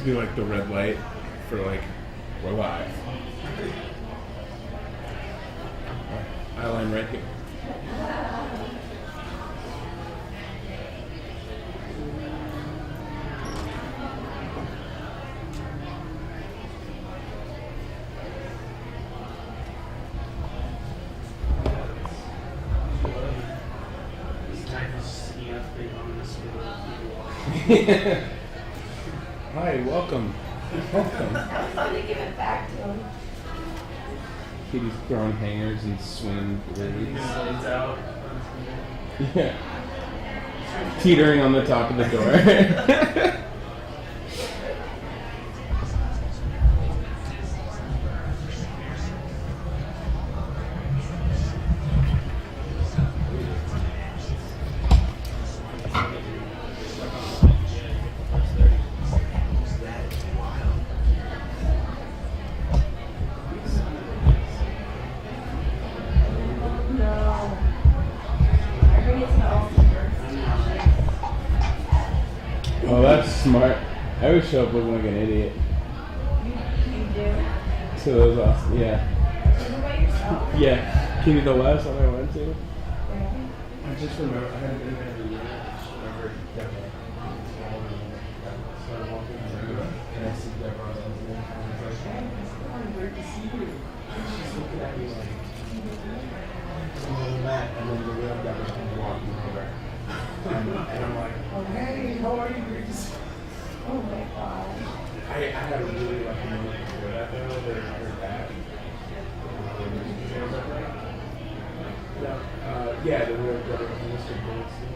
to be like the red light for like, we're live. Eyeline right here. Hi, welcome. Welcome. I was going to give it back to him. Katie's throwing hangers and swinging blades. Out. Yeah. Teetering on the top of the door. Oh, that's smart. I would show up looking like an idiot. You do? So that was awesome. Yeah. You by yourself? Yeah. Can you the last one I went to? Really? I just remember I hadn't been there in a year. I just remember Deborah. So I walked in the room and I see Deborah and I was like, hey, it's great to see you. She's looking at me like, and then the real Deborah comes walking over. And I'm like, oh, hey, how are you? Great to see you. Oh my god. I had a really lucky moment before that though, that her dad. Yeah, the real Deborah from Mr. Goldstein.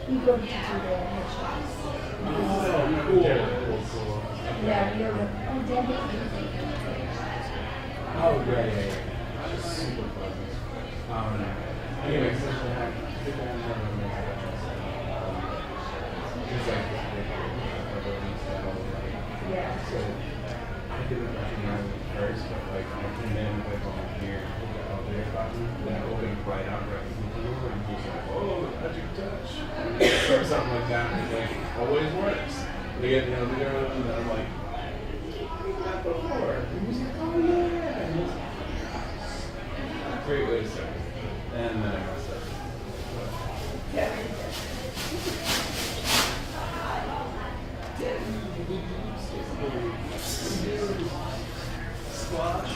You go to do the headshots. Oh, cool. Yeah, you're the. Oh, Debbie. Oh, yeah. Just super pleasant. Anyway, so I had to go on Yeah. So I didn't recognize it first, but like I came in like on here, hit the elevator button, then I opened right up right in the door, and he was like, "Oh, magic touch," or something like that. And it like always works. We get in the elevator, and then I'm like, "We did that before." And he was like, "Oh yeah." And it was great way to start. And then I messed up. Yeah. Squash.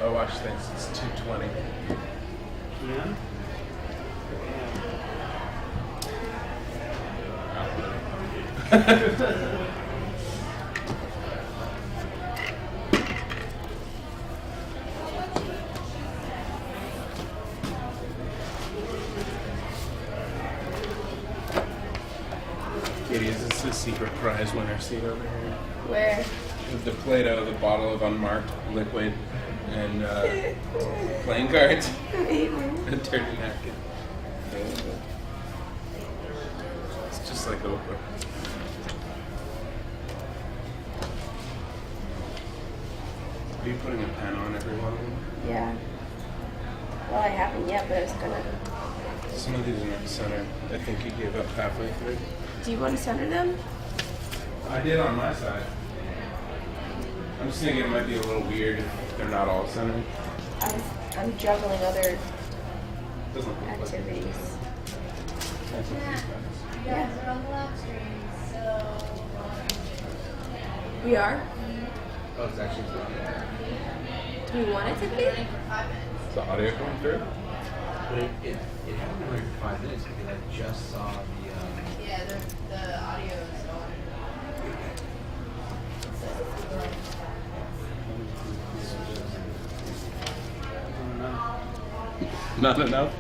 Oh, watch things. It's 2:20. Yeah? Katie, is this the secret prize winner seat over here? Where? With the Play-Doh, the bottle of unmarked liquid, and playing cards, and dirty napkin. It's just like Oprah. Are you putting a pen on every one of them? Yeah. Well, I haven't yet, but I was gonna. Some of these are not centered. I think you gave up halfway through. Do you want to center them? I did on my side. I'm just thinking it might be a little weird if they're not all centered. I'm juggling other Doesn't look like it. activities. That's what these guys. You guys are on the live stream, so. We are? Oh, it's actually Do we want it to be? For 5 minutes. the audio coming through? But it hadn't been like 5 minutes because I just saw the. Yeah, the audio is on. Not enough?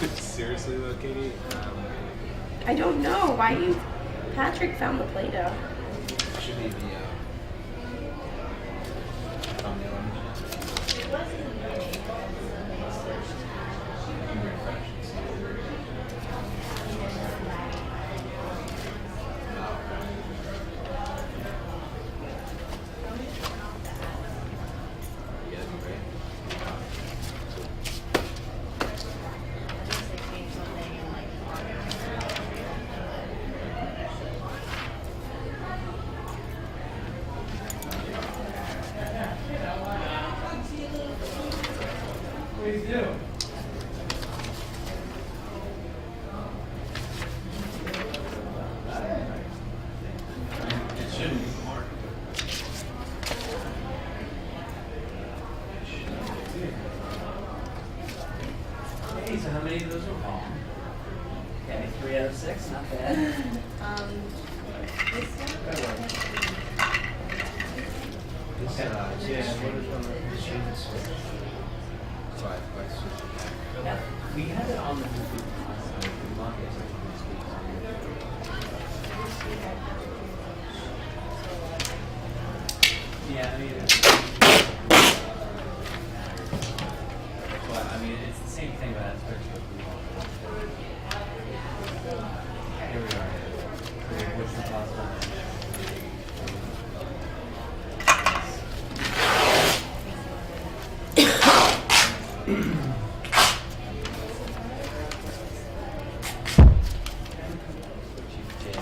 Seriously though, Katie? I don't know. Why do you... Patrick found the Play-Doh. Should be the thumbnail image. It wasn't really. You can refresh and see. Yeah, that'd be great. Just like change something and like. Please do. It shouldn't be hard. Okay, so how many of those were wrong? Okay, 3 out of 6, not bad. This one. This, Yeah, what is on the student switch. So I switched it back. Yeah, we had it on the computer last time. We locked it. Yeah, I mean, well, I mean, it's the same thing, but it's virtual. Here we are. What's the possible? What you did.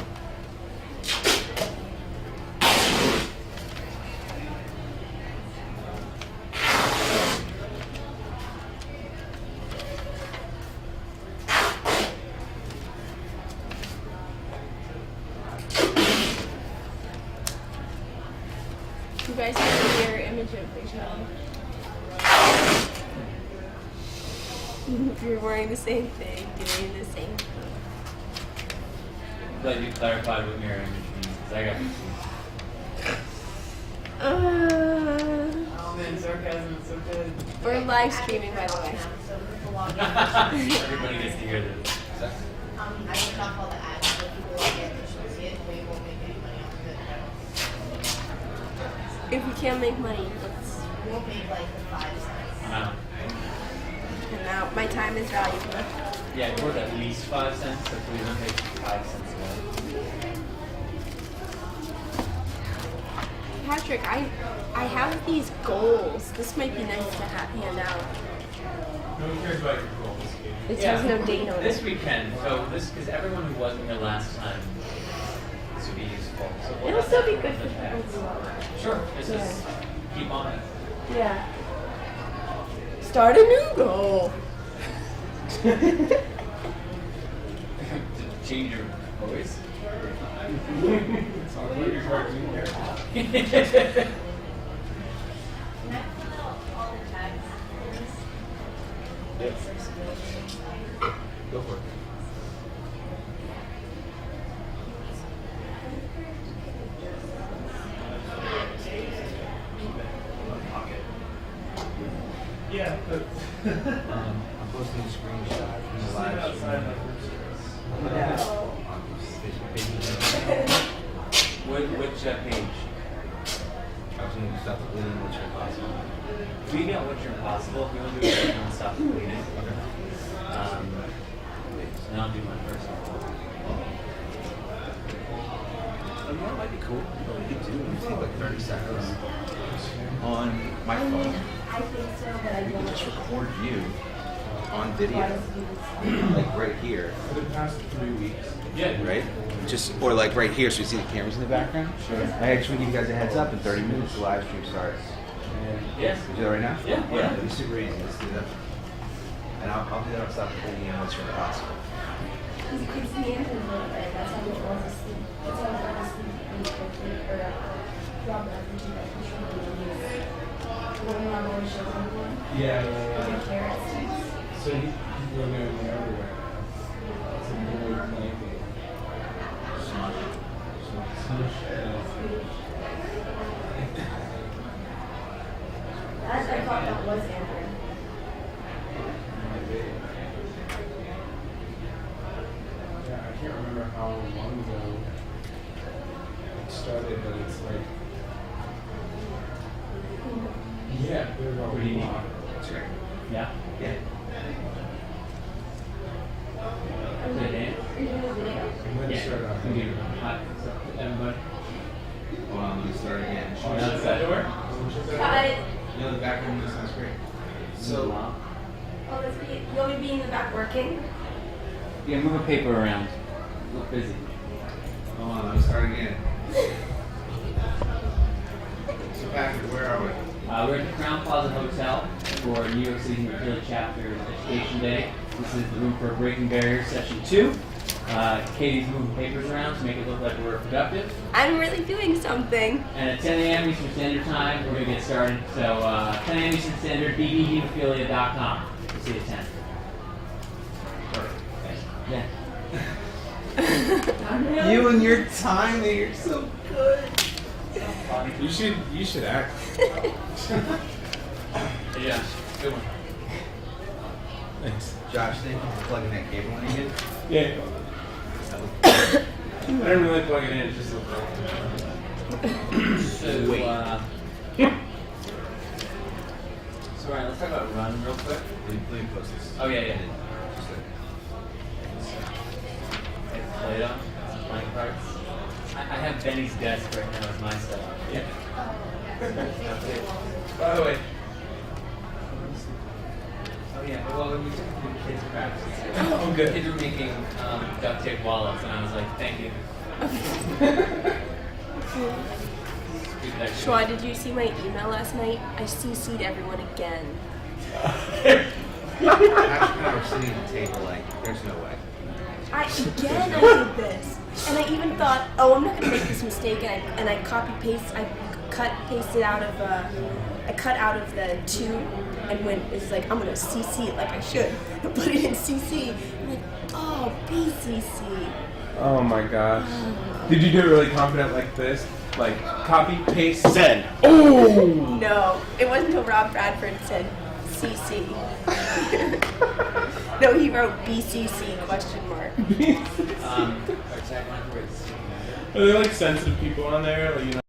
You guys have a mirror image of each other. You're wearing the same thing, doing the same thing. Glad you clarified what mirror image means, because I got confused. Oh man, sarcasm is so good. We're live streaming, by the way. So with the login. Everybody gets to hear this. I turned off all the ads so people will get additional see it. We won't make any money off of it. If we can't make money, let's... We won't make like 5 cents. Wow. And now my time is valuable. Yeah, it's worth at least 5 cents, so please don't take 5 cents away. Patrick, I have these goals. This might be nice to hand out. No one cares about your goals, Katie. It has no date on This it. weekend, so this, because everyone who wasn't here last time, this would be useful. So we'll It'll have still that be good for back. people who are. Sure, it's just keep on it. Yeah. Start a new goal. Change your voice. Sounds like your cartoon character. Can I fill out all the tags? Go for it. Yeah, but I'm posting a screenshot from the live outside stream. my first On Facebook page. Which page? I was going to stop the bleeding, which are possible. We got What's Your Impossible. If you want to do it, I'll stop the bleeding. And I'll do my first one. You know what might be cool? What we could do? We could take like 30 seconds on my phone. I think so, but I We don't. could just record you on video, like right here, For the past 3 weeks. Yeah. right? Just or like right here, so you see the cameras in the background. Sure. I just want to give you guys a heads up. In 30 minutes, the live stream starts. Yes. Can we do that right now? Yeah. It'll be super easy. Let's do that. And I'll do that on Stop the Bleeding and What's Your Impossible. It's the end of the day. That's how it was asleep. That's how it was asleep really quickly. Or drop that into that control. When we're not going to show anyone. Yeah. The carrots. So he's going everywhere. It's a really playing game. I thought that was Andrew. Yeah, I can't remember how long ago it started, but it's like, yeah, there's a What do you need? lot. That's great. Yeah. Yeah. Okay, Dan. Are you doing a video? I'm going to start off. Can you hot everybody? Hold on, let me start again. That's that door. Cut it. You know, the background music sounds great. So, Oh, that's me. You want me to be in the back working? Yeah, move a paper around. Look busy. hold on, let me start again. So, Patrick, where are we? We're at the Crown Plaza Hotel for New York City Hemophilia Chapter's Education Day. This is the room for Breaking Barriers Session 2. Katie's moving papers around to make it look like we're productive. I'm really doing something. And at 10 a.m. Eastern Standard Time, we're going to get started. So 10 a.m. Eastern Standard, bbhemophilia.com. We'll see you at 10. Perfect. Yeah. You and your timing, you're so good. You should act. Yeah, good one. Thanks. Josh, thank you for plugging that cable in again. Yeah. I don't really plug it in, it's just a So, so Ryan, let's talk about run real quick. Let me post this. Oh, yeah. Just Play-Doh, playing cards. I have Benny's desk right now as my stuff. Yeah. By the way. Oh yeah, well when we took the kids crafts, Oh, good. kids were making duct tape wallets, and I was like, thank you. Schwa, did you see my email last night? I CC'd everyone again. Patrick and I were sitting at the table like, there's no way. I did this. And I even thought, oh, I'm not gonna make this mistake, and I cut pasted out of I cut out of the two and went, it's like, I'm gonna CC it like I should. I put it in CC. I'm like, oh, BCC. Oh my gosh. Did you do it really confident like this? Like, copy, paste, send. Oh! No, it wasn't until Rob Bradford said CC. No, he wrote BCC question mark. Our tagline for it is Are there like sensitive people on there? Like, you know.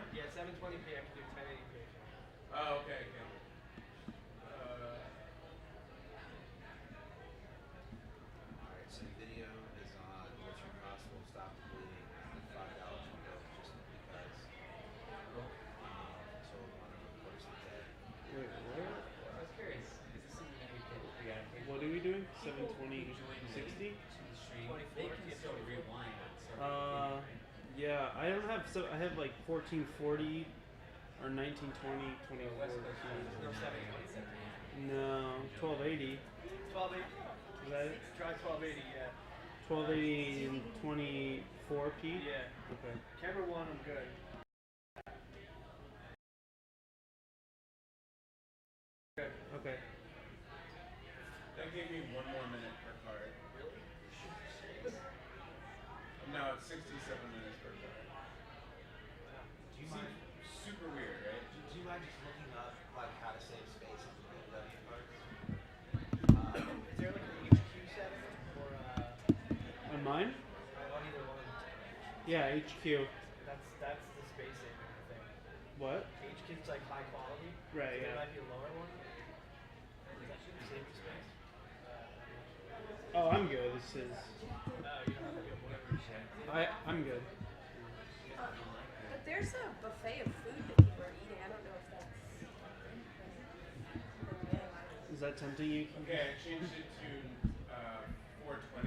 time? Yeah, 720p. I can do 1080p. Oh, okay, okay. Alright, so the video is on what's your possible stop the bleeding and $5 will go just because told one of the person dead. Wait, what? I was curious. Is this something that we could figure out? What are we doing? 720, Join 60? to the stream. 24, They can yeah, still 24. rewind it. So Yeah, I don't have, so I have like 1440 or 1920, 24. No 720. No, 1280. 1280. Is that it? Try 1280. Yeah. 1280 and 24p? Yeah. Okay. Camera one, I'm good. Good. Okay. That gave me 1 more minute per card. really? No, it's 67 minutes per card. Do you Seems mind super weird, right? do you mind just looking up like how to save space on the BMW cards? Is there like an HQ setting or On mine? on either one? Yeah, HQ. That's the space saving thing. What? HQ's like high quality. Right, So yeah. there might be a lower one. That should save the space. Oh, I'm good. This is. Oh, you don't have to do whatever. I'm good. But there's a buffet of food that people are eating. I don't know if that's. Is that tempting you? Okay, I changed it to 420.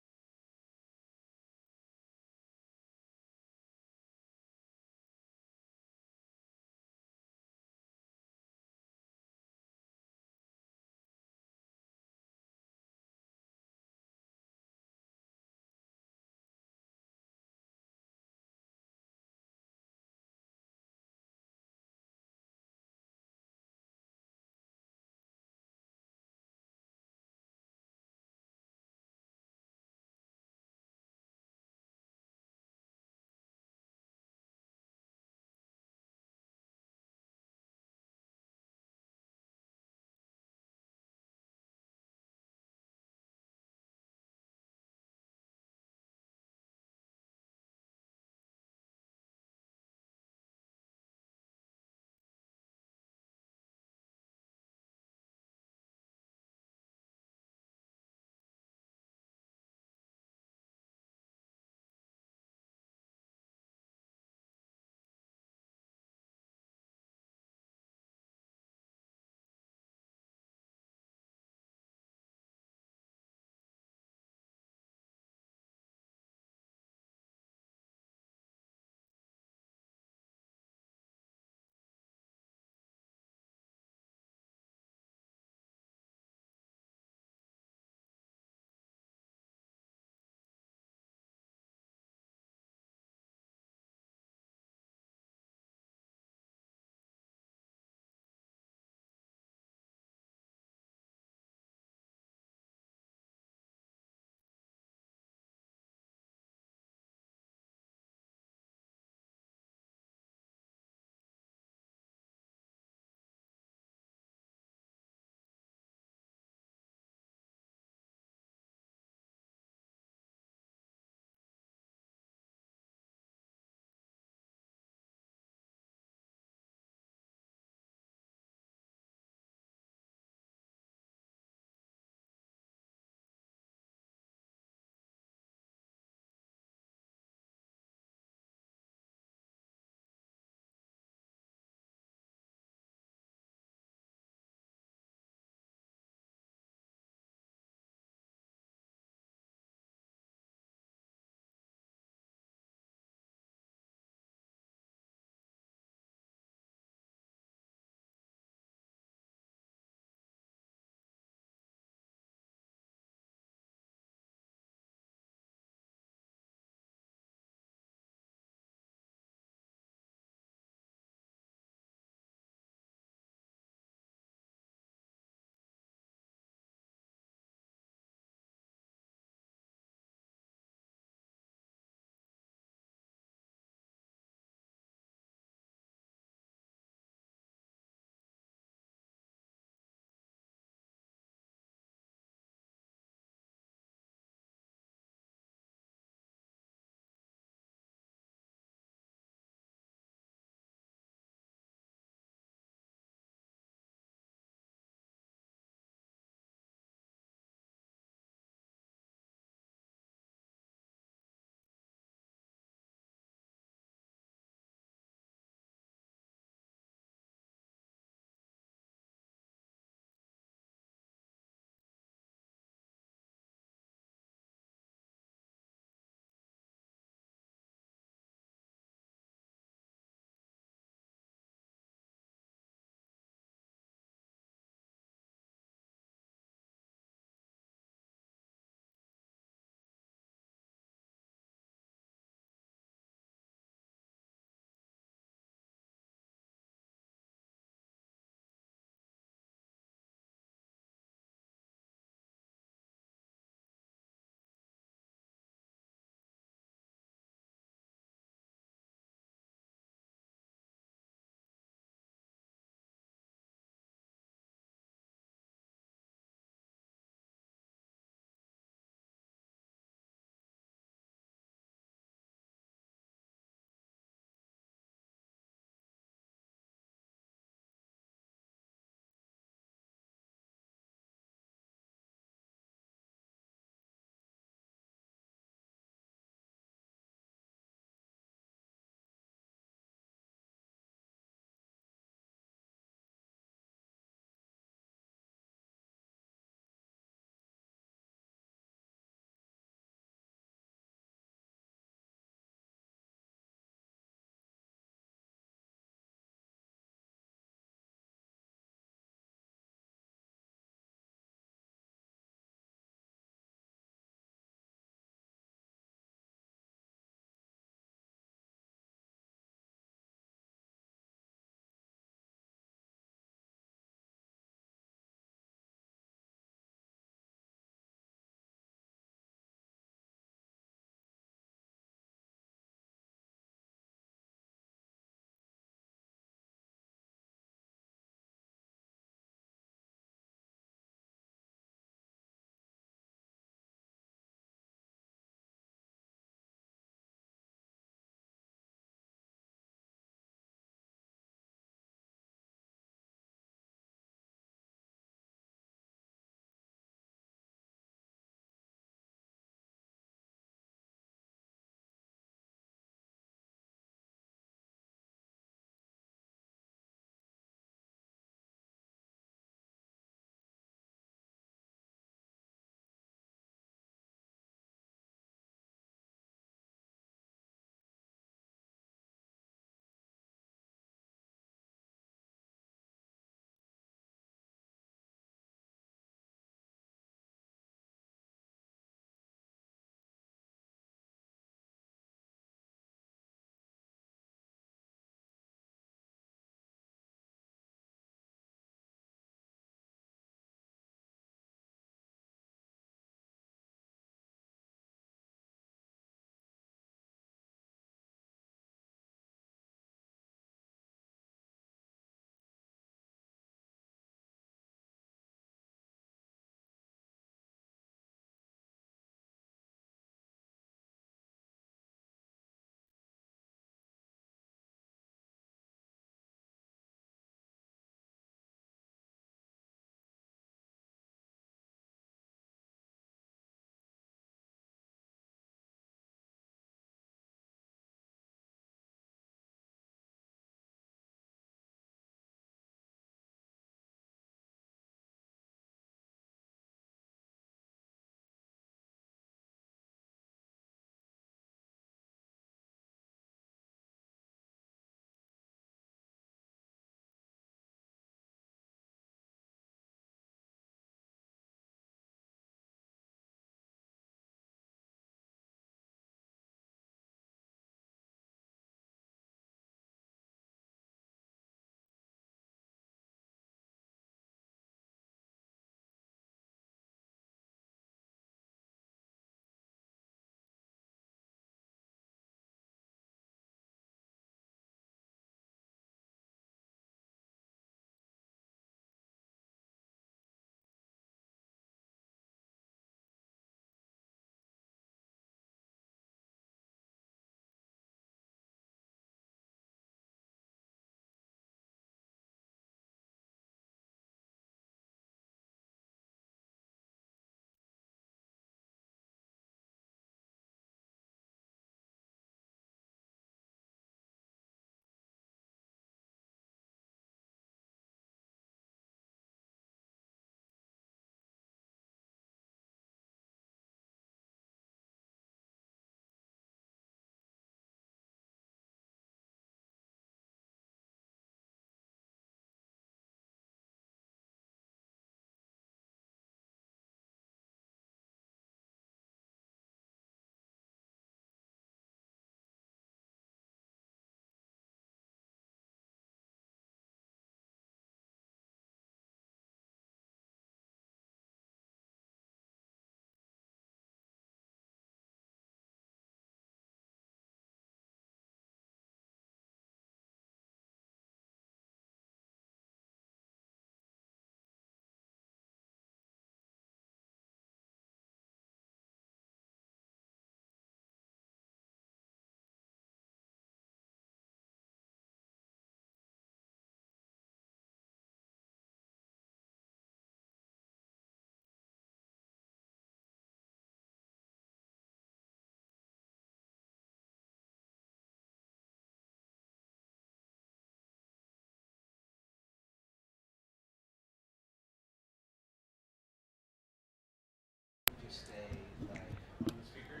just stay like On the speaker.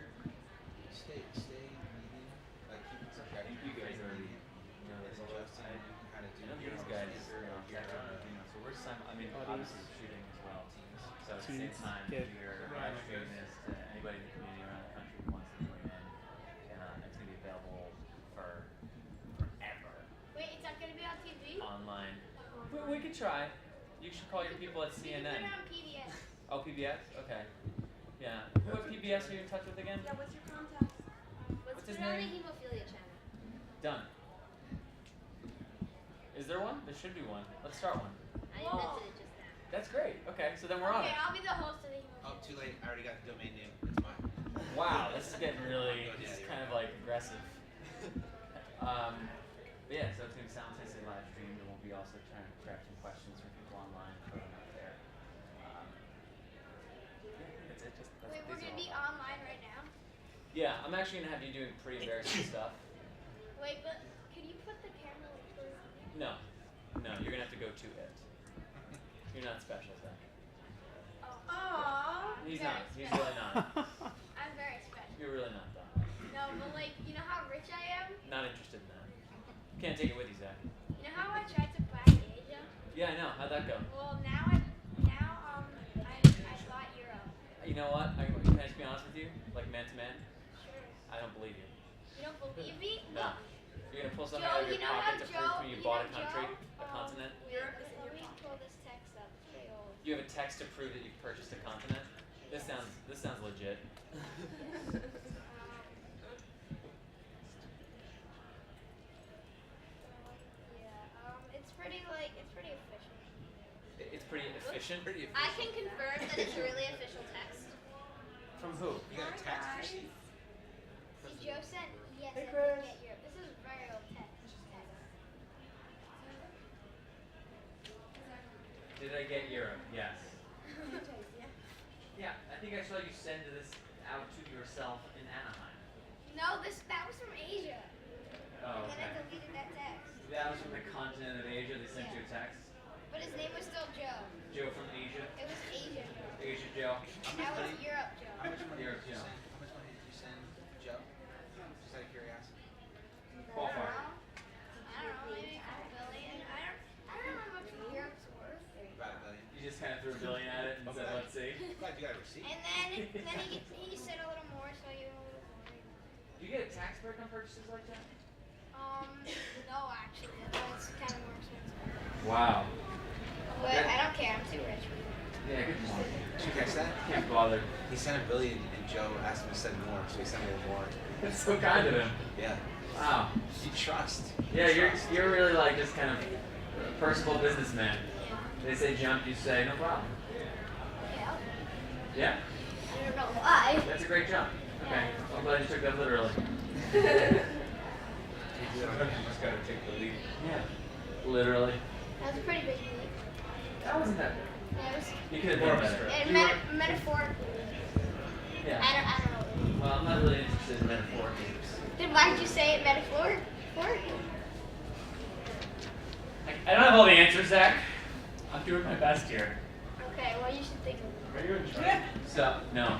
stay medium, like keep it I think you guys already know this a little. adjusting. You can kind of do I know here these on guys, speaker or here on so we're I mean, Audience. obviously we're shooting as well. So at the same Teens time, get we're live streaming this to anybody in the community around the country who wants to join in. And it's going to be available for forever Wait, it's not gonna be on TV? online. We could try. You should call your people at We can put it CNN. on PBS. Oh, PBS? Okay. Yeah. What PBS are you in touch with again? Yeah, what's your contact? Let's What's his put it on the name? Hemophilia channel. Done. Is there one? There should be one. Let's start one. I Whoa. invented it just now. That's great. Okay, so then we're on Okay, it. I'll be the host of the Hemophilia. Oh, too late. I already got the domain name. It's mine. Wow, this is getting really, Yeah, this is you're kind of right. like aggressive. But yeah, so it's going to be simultaneously live streamed, and we'll be also trying to grab some questions from people online and put them up there. Yeah, that's it. Wait, we're these are gonna be all- online right now? Yeah, I'm actually going to have you doing pretty embarrassing stuff. Wait, but could you put the camera towards me? No, you're going to have to go to it. You're not special, Zach. Oh. Aww. He's Very not. He's special. really not. I'm very special. You're really not, though. No, but like, you know how rich I am? Not interested in that. Can't take it with you, Zach. You know how I tried to buy Asia? Yeah, I know. How'd that go? Well, I bought Euro. You know what? Can I just be honest with you? Like man to man? Sure. I don't believe you. You don't believe me? No. You're gonna pull something Joe, out of your you know pocket how to Joe, prove to me you bought a know country, Joe, a continent. Europe is let me pull this text up. It's pretty old. You have a text to prove that you've purchased a continent. This sounds legit. It's pretty official. It's pretty efficient. Pretty I official. can confirm that it's a really official text. From who? You got a text receipt? See, Joe sent yes, Hey, I Chris. did get Europe. This is very old text. Did I get Europe? Yes. Yeah, I think I saw you send this out to yourself in Anaheim. No, that was from Asia. Oh, And then I okay. deleted that text. That was from the continent of Asia. They sent you a text. But his name was still Joe. Joe from Asia. It was Asia Joe. Asia Joe. That was Europe Joe. How much money Europe, did you yeah. send? How much money did you send Joe? Just out of curiosity. Ballpark. I don't know, maybe a couple billion. I don't know how much Europe's worth. About $1 billion. You just kind of threw a billion at it and said, let's see. I'm glad you got a receipt. And then he said a little more, so you know a little more. Do you get a tax break on purchases like that? No, actually, it's kind of more expensive. Wow. But I don't care. I'm too rich. Yeah, good point. Did you catch that? Can't bother. He sent $1 billion and Joe asked him to send more, so he sent a little more. That's so kind of him. Yeah. Wow. You trust. Yeah, You you're trust. you're really like just kind of a personable businessman. They say jump, you say no problem. Yeah. Yeah, I don't know why. that's a great jump. Okay, I'm glad you took that literally. Sometimes you just gotta take the lead. Yeah, literally. That was a pretty big leap. That wasn't that big. Yeah, it was. You could have done better. And You were- metaphorically. yeah. I don't know. Well, I'm not really interested in metaphor games. Then why did you say it metaphorically? I don't have all the answers, Zach. I'm doing my best here. Okay, well you should think of it. Are you in charge? So no,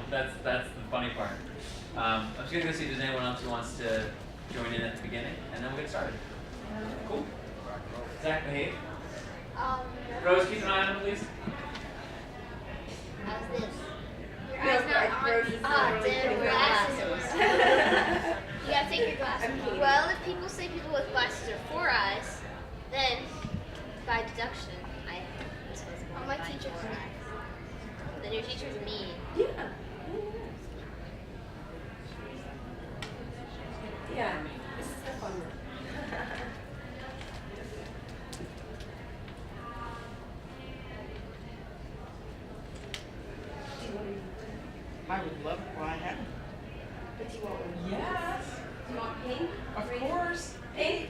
that's the funny part. I'm just gonna go see if there's anyone else who wants to join in at the beginning, and then we'll get started. Cool. Zach, behave. Rose, keep an eye on him, please. How's this? Your No, eyes not on. Rose is Ah, literally damn, putting her glasses. You gotta take your glasses off. Well, if people say people with glasses are 4 eyes, then by deduction, I am supposed to have my teacher's 4 eyes. Then your teacher's me. Yeah. Yeah. This is the fun one. I would love it. Well, I have. But do you want one? Yes. Do you want pink? Of Green? course. Pink?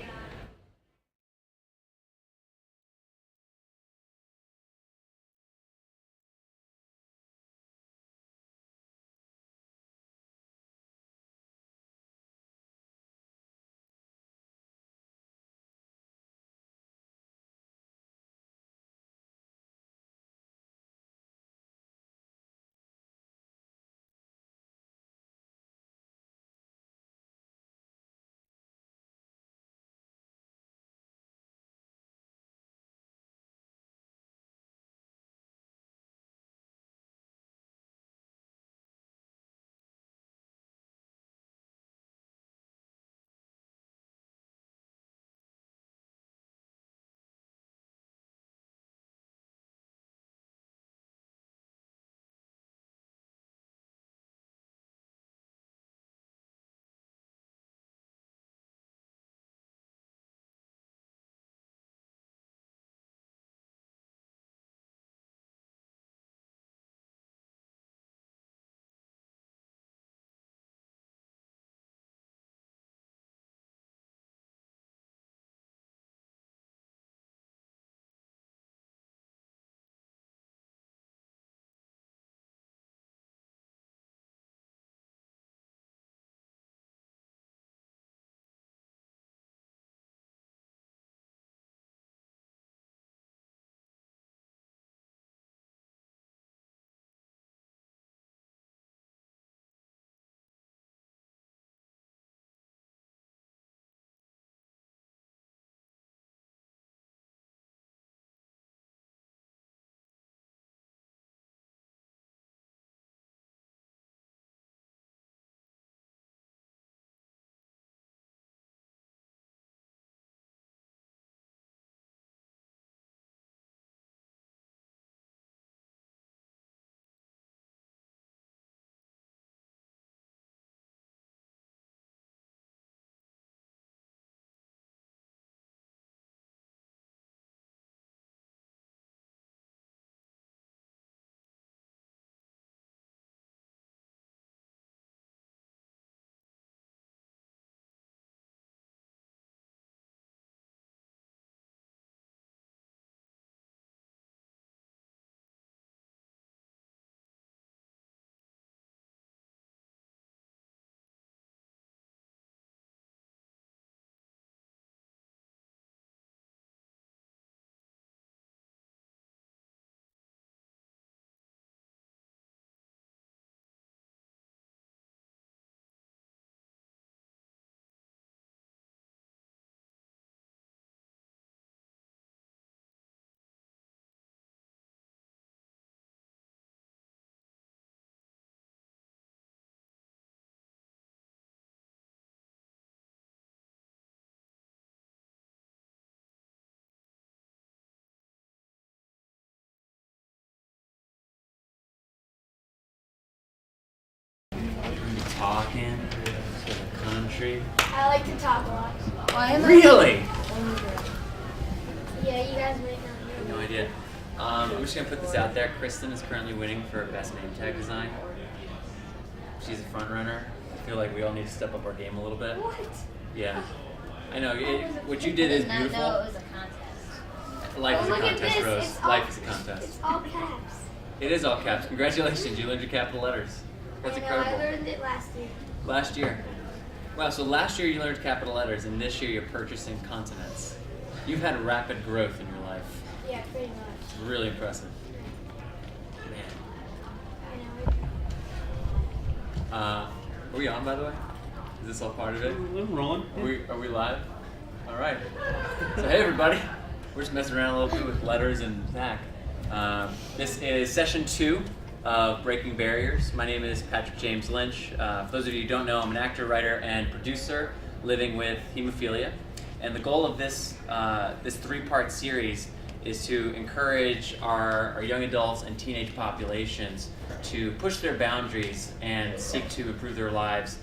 stream? I like to talk a lot. Why am Really? Yeah, you guys might not know. No idea. I'm just gonna put this out there. Kristen is currently winning for best name tag design. She's a front runner. I feel like we all need to step up our game a little bit. What? Yeah. I know. What you did is I did not beautiful. know it was a contest. Life is a Look at contest, this. Rose. It's all- Life is a contest. It's all caps. It is all caps. Congratulations, you learned your capital letters. That's I know, incredible. I learned it last year. Last year. Wow, so last year you learned capital letters, and this year you're purchasing consonants. You've had rapid growth in your life. Yeah, pretty much. It's really impressive. Man. I know. Are we on, by the way? Is this all part of it? We're rolling. Are we live? All right. So hey everybody, we're just messing around a little bit with letters and Zach. This is session 2 of Breaking Barriers. My name is Patrick James Lynch. For those of you who don't know, I'm an actor, writer, and producer living with hemophilia. And the goal of this this 3-part series is to encourage our young adults and teenage populations to push their boundaries and seek to improve their lives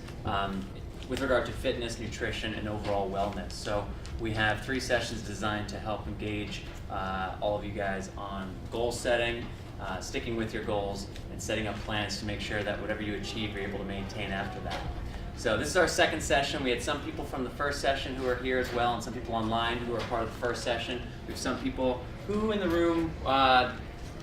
with regard to fitness, nutrition, and overall wellness. So we have 3 sessions designed to help engage all of you guys on goal setting, sticking with your goals, and setting up plans to make sure that whatever you achieve, you're able to maintain after that. So this is our second session. We had some people from the first session who are here as well, and some people online who are part of the first session. We have some people who in the room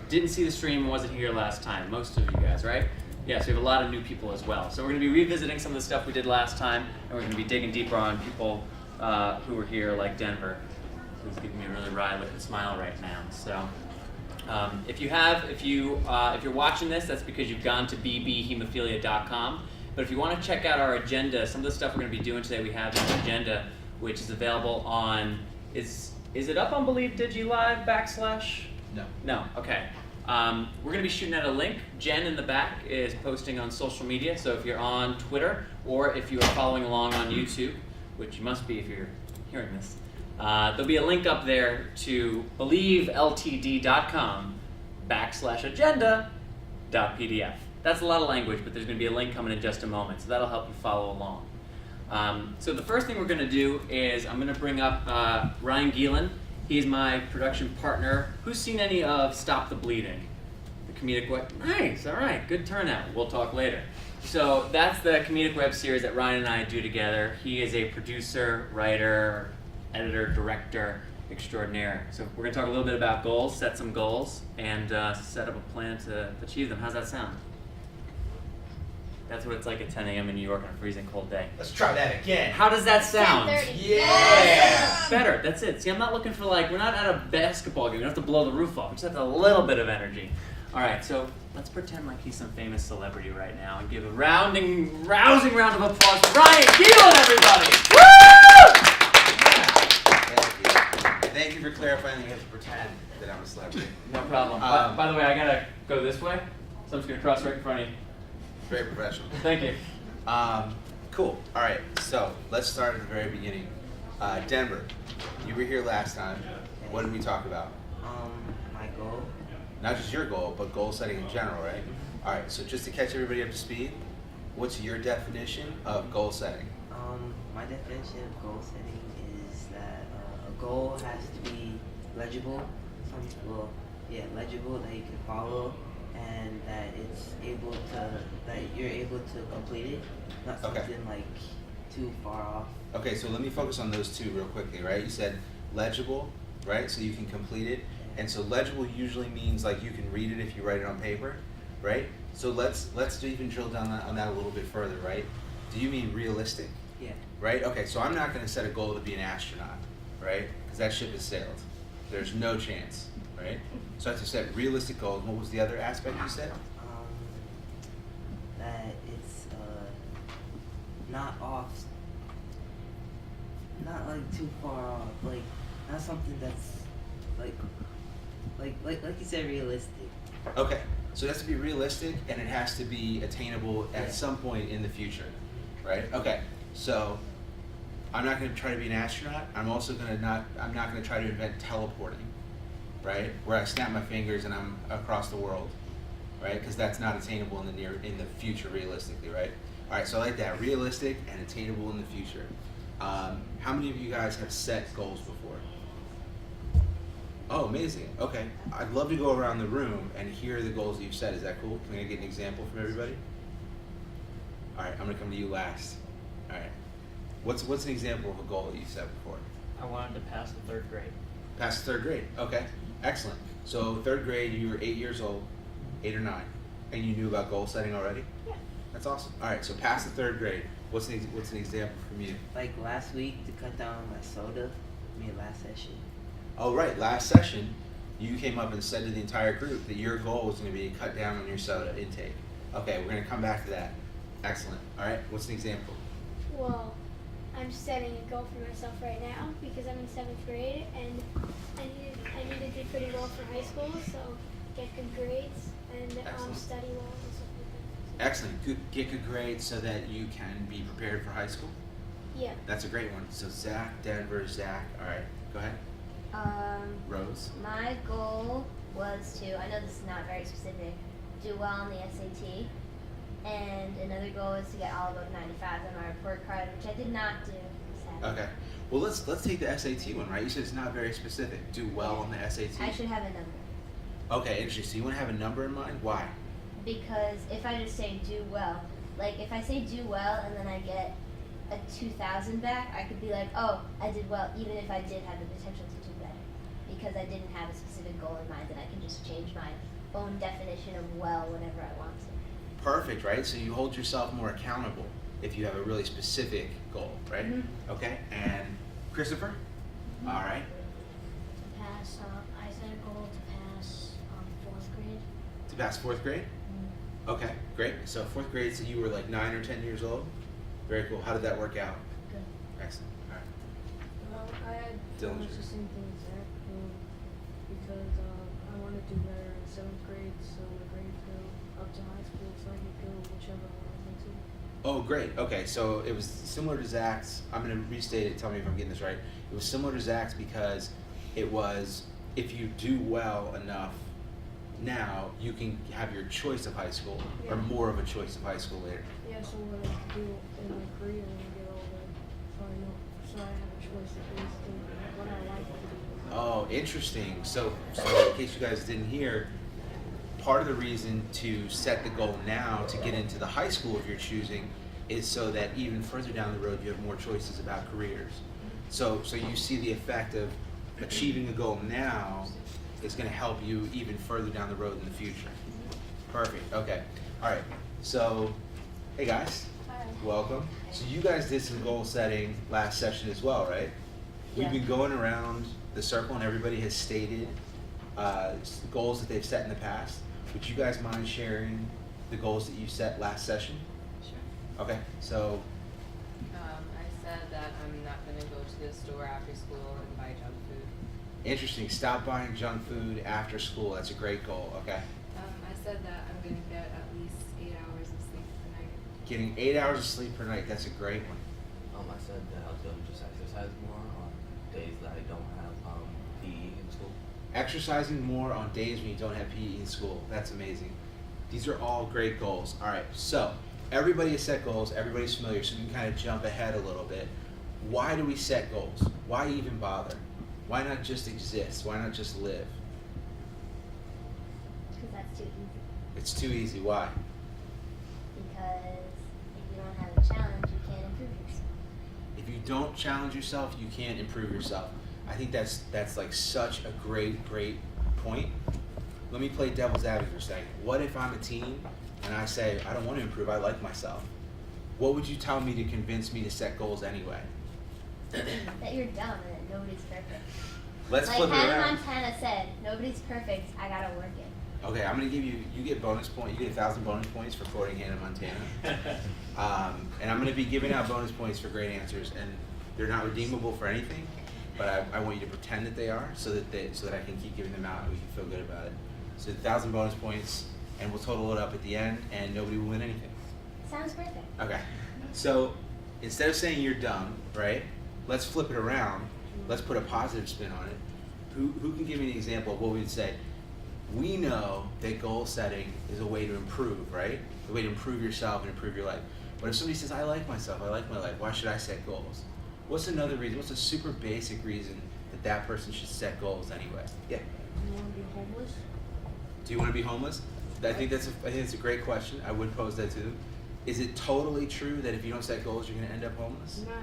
didn't see the stream and wasn't here last time. Most of you guys, right? Yes, we have a lot of new people as well. So we're going to be revisiting some of the stuff we did last time, and we're going to be digging deeper on people who were here, like Denver, who's giving me a really wry-looking smile right now. So if you're watching this, that's because you've gone to bbhemophilia.com. But if you want to check out our agenda, some of the stuff we're going to be doing today, we have an agenda which is available on, is it up on Believe Digi Live /? No. No, okay. We're going to be shooting out a link. Jen in the back is posting on social media, so if you're on Twitter or if you are following along on YouTube, which you must be if you're hearing this, there'll be a link up there to believeltd.com /agenda.pdf. That's a lot of language, but there's going to be a link coming in just a moment, so that'll help you follow along. So the first thing we're going to do is I'm going to bring up Ryan Gielen. He's my production partner. Who's seen any of Stop the Bleeding? The comedic web? Nice, all right, good turnout. We'll talk later. So that's the comedic web series that Ryan and I do together. He is a producer, writer, editor, director extraordinaire. So we're going to talk a little bit about goals, set some goals, and set up a plan to achieve them. How's that sound? That's what it's like at 10 a.m. in New York on a freezing cold day. Let's try that again. How does that sound? 10:30. Yeah! Better, that's it. See, I'm not looking for we're not at a basketball game. We don't have to blow the roof off. We just have a little bit of energy. All right, so let's pretend like he's some famous celebrity right now and give a rousing round of applause for Ryan Gielen, everybody! Woo! Thank you for clarifying that you have to pretend that I'm a celebrity. No problem. By the way, I gotta go this way, so I'm just gonna cross right in front of you. Very professional. Thank you. Cool. All right. So let's start at the very beginning. Denver, you were here last time. What did we talk about? My goal. Not just your goal, but goal setting in general, right? All right. So just to catch everybody up to speed, what's your definition of goal setting? My definition of goal setting is that a goal has to be legible. Some people, legible that you can follow, and that you're able to complete it, not something too far off. Okay, so let me focus on those two real quickly, right? You said legible, right? So you can complete it, and so legible usually means you can read it if you write it on paper, right? So let's even drill down on that a little bit further, right? Do you mean realistic? Yeah. Right? Okay, so I'm not going to set a goal to be an astronaut, right? Because that ship has sailed. There's no chance, right? So I have to set realistic goals. What was the other aspect you said? That it's not off, not too far off, not something that's like you said, realistic. Okay, so it has to be realistic and it has to be attainable at some point in the future, right? Okay, so I'm not going to try to be an astronaut. I'm not going to try to invent teleporting, right? Where I snap my fingers and I'm across the world. right? Because that's not attainable in the future realistically, right? All right, so I like that, realistic and attainable in the future. How many of you guys have set goals before? Oh, amazing. Okay, I'd love to go around the room and hear the goals that you've set. Is that cool? Can I get an example from everybody? All right, I'm gonna come to you last. All right, what's an example of a goal that you set before? I wanted to pass the 3rd grade. Pass the 3rd grade. Okay, excellent. So 3rd grade, you were 8 years old, 8 or 9, and you knew about goal setting already? Yeah. That's awesome. All right, so pass the 3rd grade. What's an example from you? Like last week to cut down my soda. Last session. Oh, right. Last session, you came up and said to the entire group that your goal was going to be to cut down on your soda intake. Okay, we're going to come back to that. Excellent. All right, what's an example? Well, I'm setting a goal for myself right now because I'm in 7th grade and I need to do pretty well for high school, so get good grades and study well and stuff like that. Excellent. Get good grades so that you can be prepared for high school. Yeah. That's a great one. So Zach, Denver, Zach. All right, go ahead. Rose. My goal was to, I know this is not very specific, do well on the SAT. And another goal is to get all above 95 on my report card, which I did not do. Sadly. Okay. Well, let's take the SAT one, right? You said it's not very specific. Do well on the SAT. I should have a number. Okay, interesting. So you want to have a number in mind? Why? Because if I just say do well, like if I say do well and then I get a 2,000 back, I could be like, oh, I did well, even if I did have the potential to do better. Because I didn't have a specific goal in mind, and I can just change my own definition of well whenever I want to. Perfect, right? So you hold yourself more accountable if you have a really specific goal, right? Mm-hmm. Okay, and Christopher? Mm-hmm. All right. To pass, I set a goal to pass 4th grade. To pass 4th grade? Mm-hmm. Okay, great. So 4th grade, so you were like 9 or 10 years old? Very cool. How did that work out? Good. Excellent. All right. Well, I had Dillinger. almost the same thing as Zach, because I want to do better in 7th grade, so the grades go up to high school, so I can go whichever one I want to. Oh, great. Okay, so it was similar to Zach's. I'm going to restate it. Tell me if I'm getting this right. It was similar to Zach's because it was, if you do well enough now, you can have your choice of high school, or more of a choice of high school later. Yeah, so what I do in my career when I get older, so I have a choice of basically what I like to do. Oh, interesting. So in case you guys didn't hear, part of the reason to set the goal now to get into the high school if you're choosing is so that even further down the road you have more choices about careers. So you see the effect of achieving a goal now is going to help you even further down the road in the future. Perfect. Okay. All right. So, hey guys, welcome. So you guys did some goal setting last session as well, right? We've been going around the circle and everybody has stated goals that they've set in the past. Would you guys mind sharing the goals that you set last session? Sure. Okay, so. I said that I'm not going to go to the store after school and buy junk food. Interesting. Stop buying junk food after school. That's a great goal. Okay. I said that I'm going to get at least 8 hours of sleep per night. Getting 8 hours of sleep per night. That's a great one. I said that I was going to just exercise more on days that I don't have PE in school. Exercising more on days when you don't have PE in school. That's amazing. These are all great goals. All right, so everybody has set goals. Everybody's familiar, so we can kind of jump ahead a little bit. Why do we set goals? Why even bother? Why not just exist? Why not just live? Because that's too easy. It's too easy. Why? Because if you don't have a challenge, you can't improve yourself. If you don't challenge yourself, you can't improve yourself. I think that's like such a great point. Let me play devil's advocate for a second. What if I'm a teen and I say, I don't want to improve, I like myself? What would you tell me to convince me to set goals anyway? That you're dumb and that nobody's perfect. Let's like flip it Hannah around. Montana said, nobody's perfect, I gotta work it. Okay, I'm gonna give you get bonus point. You get 1,000 bonus points for quoting Hannah Montana. And I'm gonna be giving out bonus points for great answers, and they're not redeemable for anything, but I want you to pretend that they are, so that I can keep giving them out and we can feel good about it. So 1,000 bonus points, and we'll total it up at the end, and nobody will win anything. Sounds perfect. Okay. So instead of saying you're dumb, right? Let's flip it around. Let's put a positive spin on it. Who can give me an example of what we'd say? We know that goal setting is a way to improve, right? A way to improve yourself and improve your life. But if somebody says, I like myself, I like my life, why should I set goals? What's another reason? What's a super basic reason that that person should set goals anyway? Yeah. Do you want to be homeless? Do you want to be homeless? I think that's a great question. I would pose that too. Is it totally true that if you don't set goals, you're going to end up homeless? Not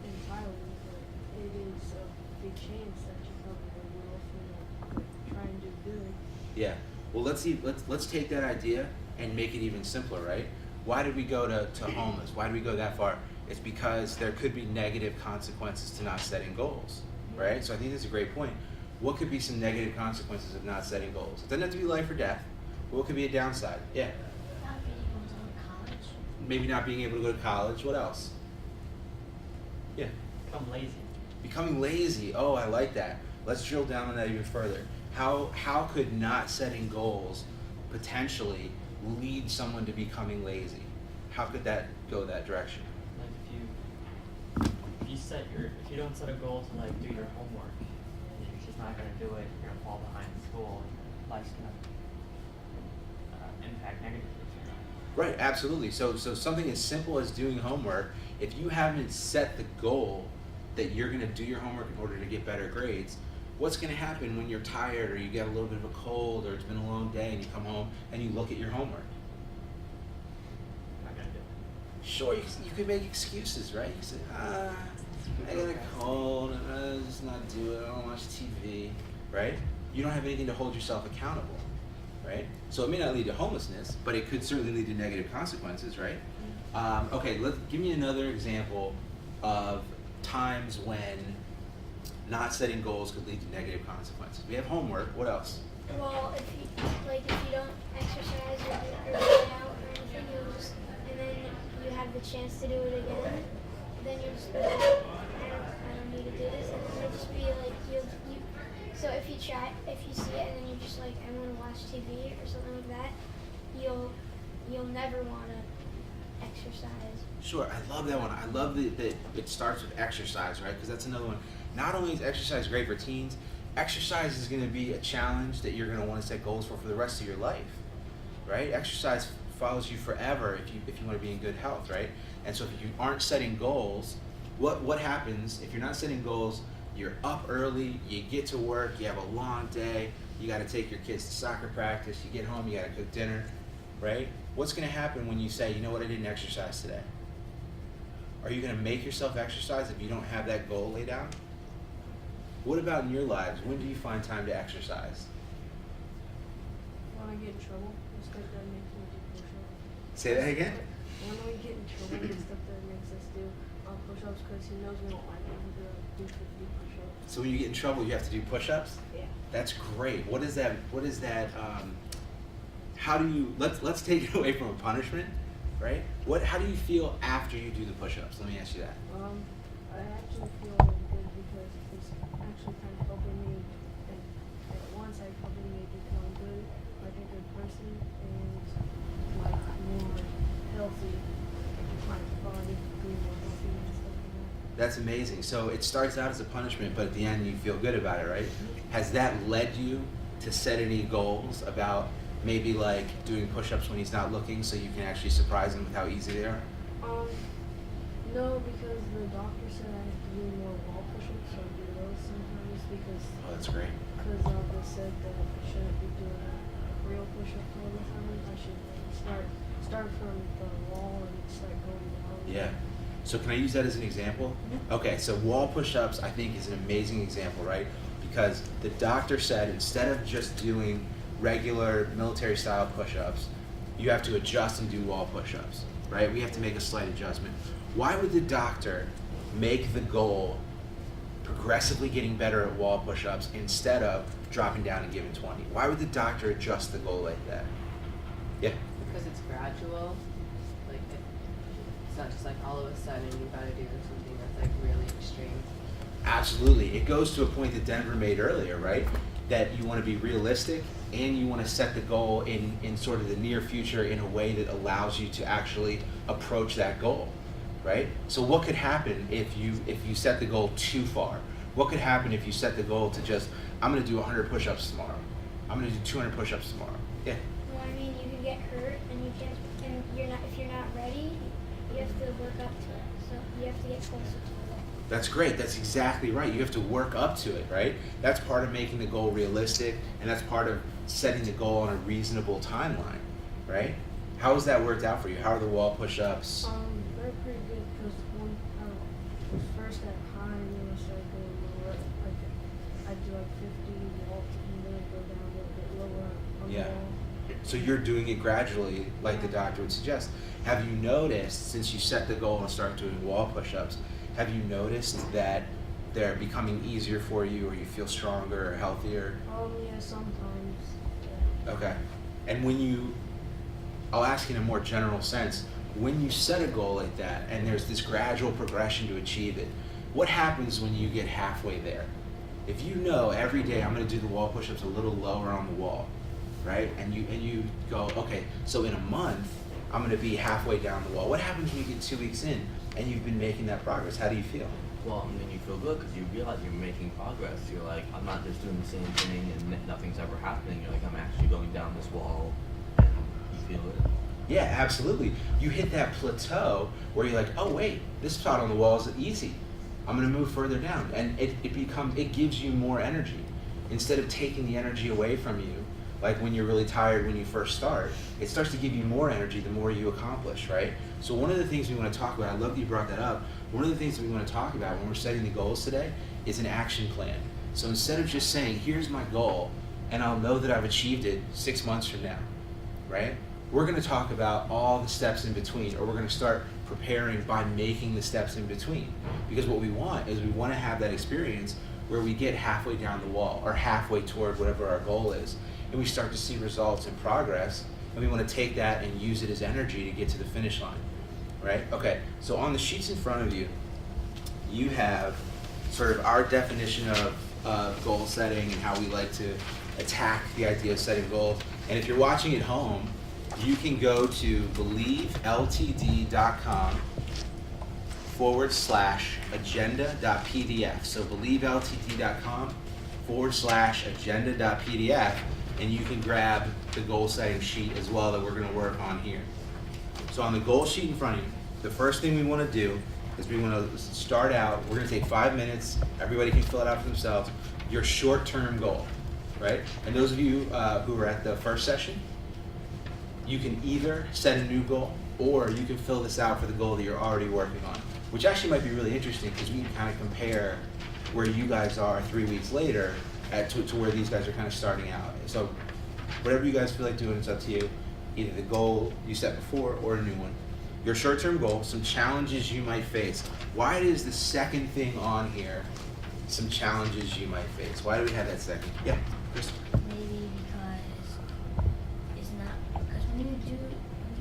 entirely, but it is a big chance that you probably will if you try and do good. Yeah. Well, let's take that idea and make it even simpler, right? Why did we go to homeless? Why did we go that far? It's because there could be negative consequences to not setting goals, right? So I think that's a great point. What could be some negative consequences of not setting goals? It doesn't have to be life or death. What could be a downside? Yeah. Not being able to go to college. Maybe not being able to go to college. What else? Yeah. Become lazy. Becoming lazy. Oh, I like that. Let's drill down on that even further. How could not setting goals potentially lead someone to becoming lazy? How could that go that direction? Like if you don't set a goal to like do your homework, you're just not gonna do it. You're gonna fall behind in school. And life's gonna impact negatively. Right, absolutely. So something as simple as doing homework, if you haven't set the goal that you're going to do your homework in order to get better grades, what's going to happen when you're tired or you get a little bit of a cold or it's been a long day and you come home and you look at your homework? Not gonna do it. Sure, you can make excuses, right? You say, I got a cold, I'll just not do it, I don't watch TV, right? You don't have anything to hold yourself accountable, right? So it may not lead to homelessness, but it could certainly lead to negative consequences, right? Okay, give me another example of times when not setting goals could lead to negative consequences. We have homework, what else? Well, if you don't exercise or work out or anything, and then you have the chance to do it again, then you'll just be like, I don't need to do this, and then you'll just be like, so if you see it and then you're just like, I want to watch TV or something like that, you'll never want to exercise. Sure, I love that one. I love that it starts with exercise, right? Because that's another one. Not only is exercise great for teens, exercise is going to be a challenge that you're going to want to set goals for the rest of your life, right? Exercise follows you forever if you want to be in good health, right? And so if you aren't setting goals, what happens if you're not setting goals? You're up early, you get to work, you have a long day, you got to take your kids to soccer practice, you get home, you got to cook dinner, right? What's going to happen when you say, you know what, I didn't exercise today? Are you going to make yourself exercise if you don't have that goal laid out? What about in your lives? When do you find time to exercise? When I get in trouble, the stuff that makes me do push-ups. Say that again? When we get in trouble, the stuff that makes us do push-ups because he knows we don't like it. We do 50 push-ups. So when you get in trouble, you have to do push-ups? Yeah. That's great. What is that? How do you, let's take it away from a punishment, right? How do you feel after you do the push-ups? Let me ask you that. I actually feel really good because it's actually kind of helping me, and at once helping me become good, like a good person, and like more healthy, my body being more healthy and stuff like that. That's amazing. So it starts out as a punishment, but at the end you feel good about it, right? Has that led you to set any goals about maybe like doing push-ups when he's not looking so you can actually surprise him with how easy they are? No, because the doctor said I have to do more wall push-ups, so I do those sometimes because. Oh, that's great. Because they said that I shouldn't be doing real push-ups all the time. I should start from the wall and start going down. Yeah. So can I use that as an example? Okay, so wall push-ups I think is an amazing example, right? Because the doctor said instead of just doing regular military-style push-ups, you have to adjust and do wall push-ups, right? We have to make a slight adjustment. Why would the doctor make the goal progressively getting better at wall push-ups instead of dropping down and giving 20? Why would the doctor adjust the goal like that? Yeah? Because it's gradual. Like, it's not just like all of a sudden you gotta do something that's like really extreme. Absolutely. It goes to a point that Denver made earlier, right? That you want to be realistic and you want to set the goal in sort of the near future in a way that allows you to actually approach that goal, right? So what could happen if you set the goal too far? What could happen if you set the goal to just, I'm going to do 100 push-ups tomorrow. I'm gonna do 200 push-ups tomorrow. Yeah. Well, I mean, you can get hurt, and you can't, and you're not. If you're not ready, you have to work up to it. So you have to get closer to it. That's great. That's exactly right. You have to work up to it, right? That's part of making the goal realistic, and that's part of setting the goal on a reasonable timeline, right? How has that worked out for you? How are the wall push-ups? They're pretty good because when I was first at high and then I started going lower, like I do like 50 walks and then go down a little bit lower on the Yeah. wall. So you're doing it gradually, like the doctor would suggest. Have you noticed, since you set the goal and start doing wall push-ups, have you noticed that they're becoming easier for you, or you feel stronger or healthier? Yeah, sometimes. Yeah. Okay. And when you, I'll ask in a more general sense, when you set a goal like that and there's this gradual progression to achieve it, what happens when you get halfway there? If you know every day I'm going to do the wall push-ups a little lower on the wall, right? And you go, okay, so in a month I'm going to be halfway down the wall. What happens when you get 2 weeks in and you've been making that progress? How do you feel? Well, I mean, you feel good because you realize you're making progress. You're like, I'm not just doing the same thing and nothing's ever happening. You're like, I'm actually going down this wall, and you feel it. Yeah, absolutely. You hit that plateau where you're like, oh wait, this spot on the wall is easy. I'm gonna move further down. And it gives you more energy. Instead of taking the energy away from you, like when you're really tired when you first start, it starts to give you more energy the more you accomplish, right? So one of the things we want to talk about, I love that you brought that up, one of the things that we want to talk about when we're setting the goals today is an action plan. So instead of just saying, here's my goal, and I'll know that I've achieved it 6 months from now, right? We're going to talk about all the steps in between, or we're going to start preparing by making the steps in between. Because what we want is we want to have that experience where we get halfway down the wall or halfway toward whatever our goal is, and we start to see results and progress, and we want to take that and use it as energy to get to the finish line, right? Okay, so on the sheets in front of you, you have sort of our definition of goal setting and how we like to attack the idea of setting goals. And if you're watching at home, you can go to believeltd.com/agenda.pdf. So believeltd.com/agenda.pdf, and you can grab the goal setting sheet as well that we're going to work on here. So on the goal sheet in front of you, the first thing we want to do is we want to start out, we're going to take 5 minutes, everybody can fill it out for themselves, your short-term goal, right? And those of you who were at the first session, you can either set a new goal or you can fill this out for the goal that you're already working on, which actually might be really interesting because we can kind of compare where you guys are 3 weeks later to where these guys are kind of starting out. So whatever you guys feel like doing, it's up to you. Either the goal you set before or a new one. Your short-term goal, some challenges you might face. Why is the second thing on here some challenges you might face? Why do we have that second? Yeah, Chris. Maybe because it's not, because when you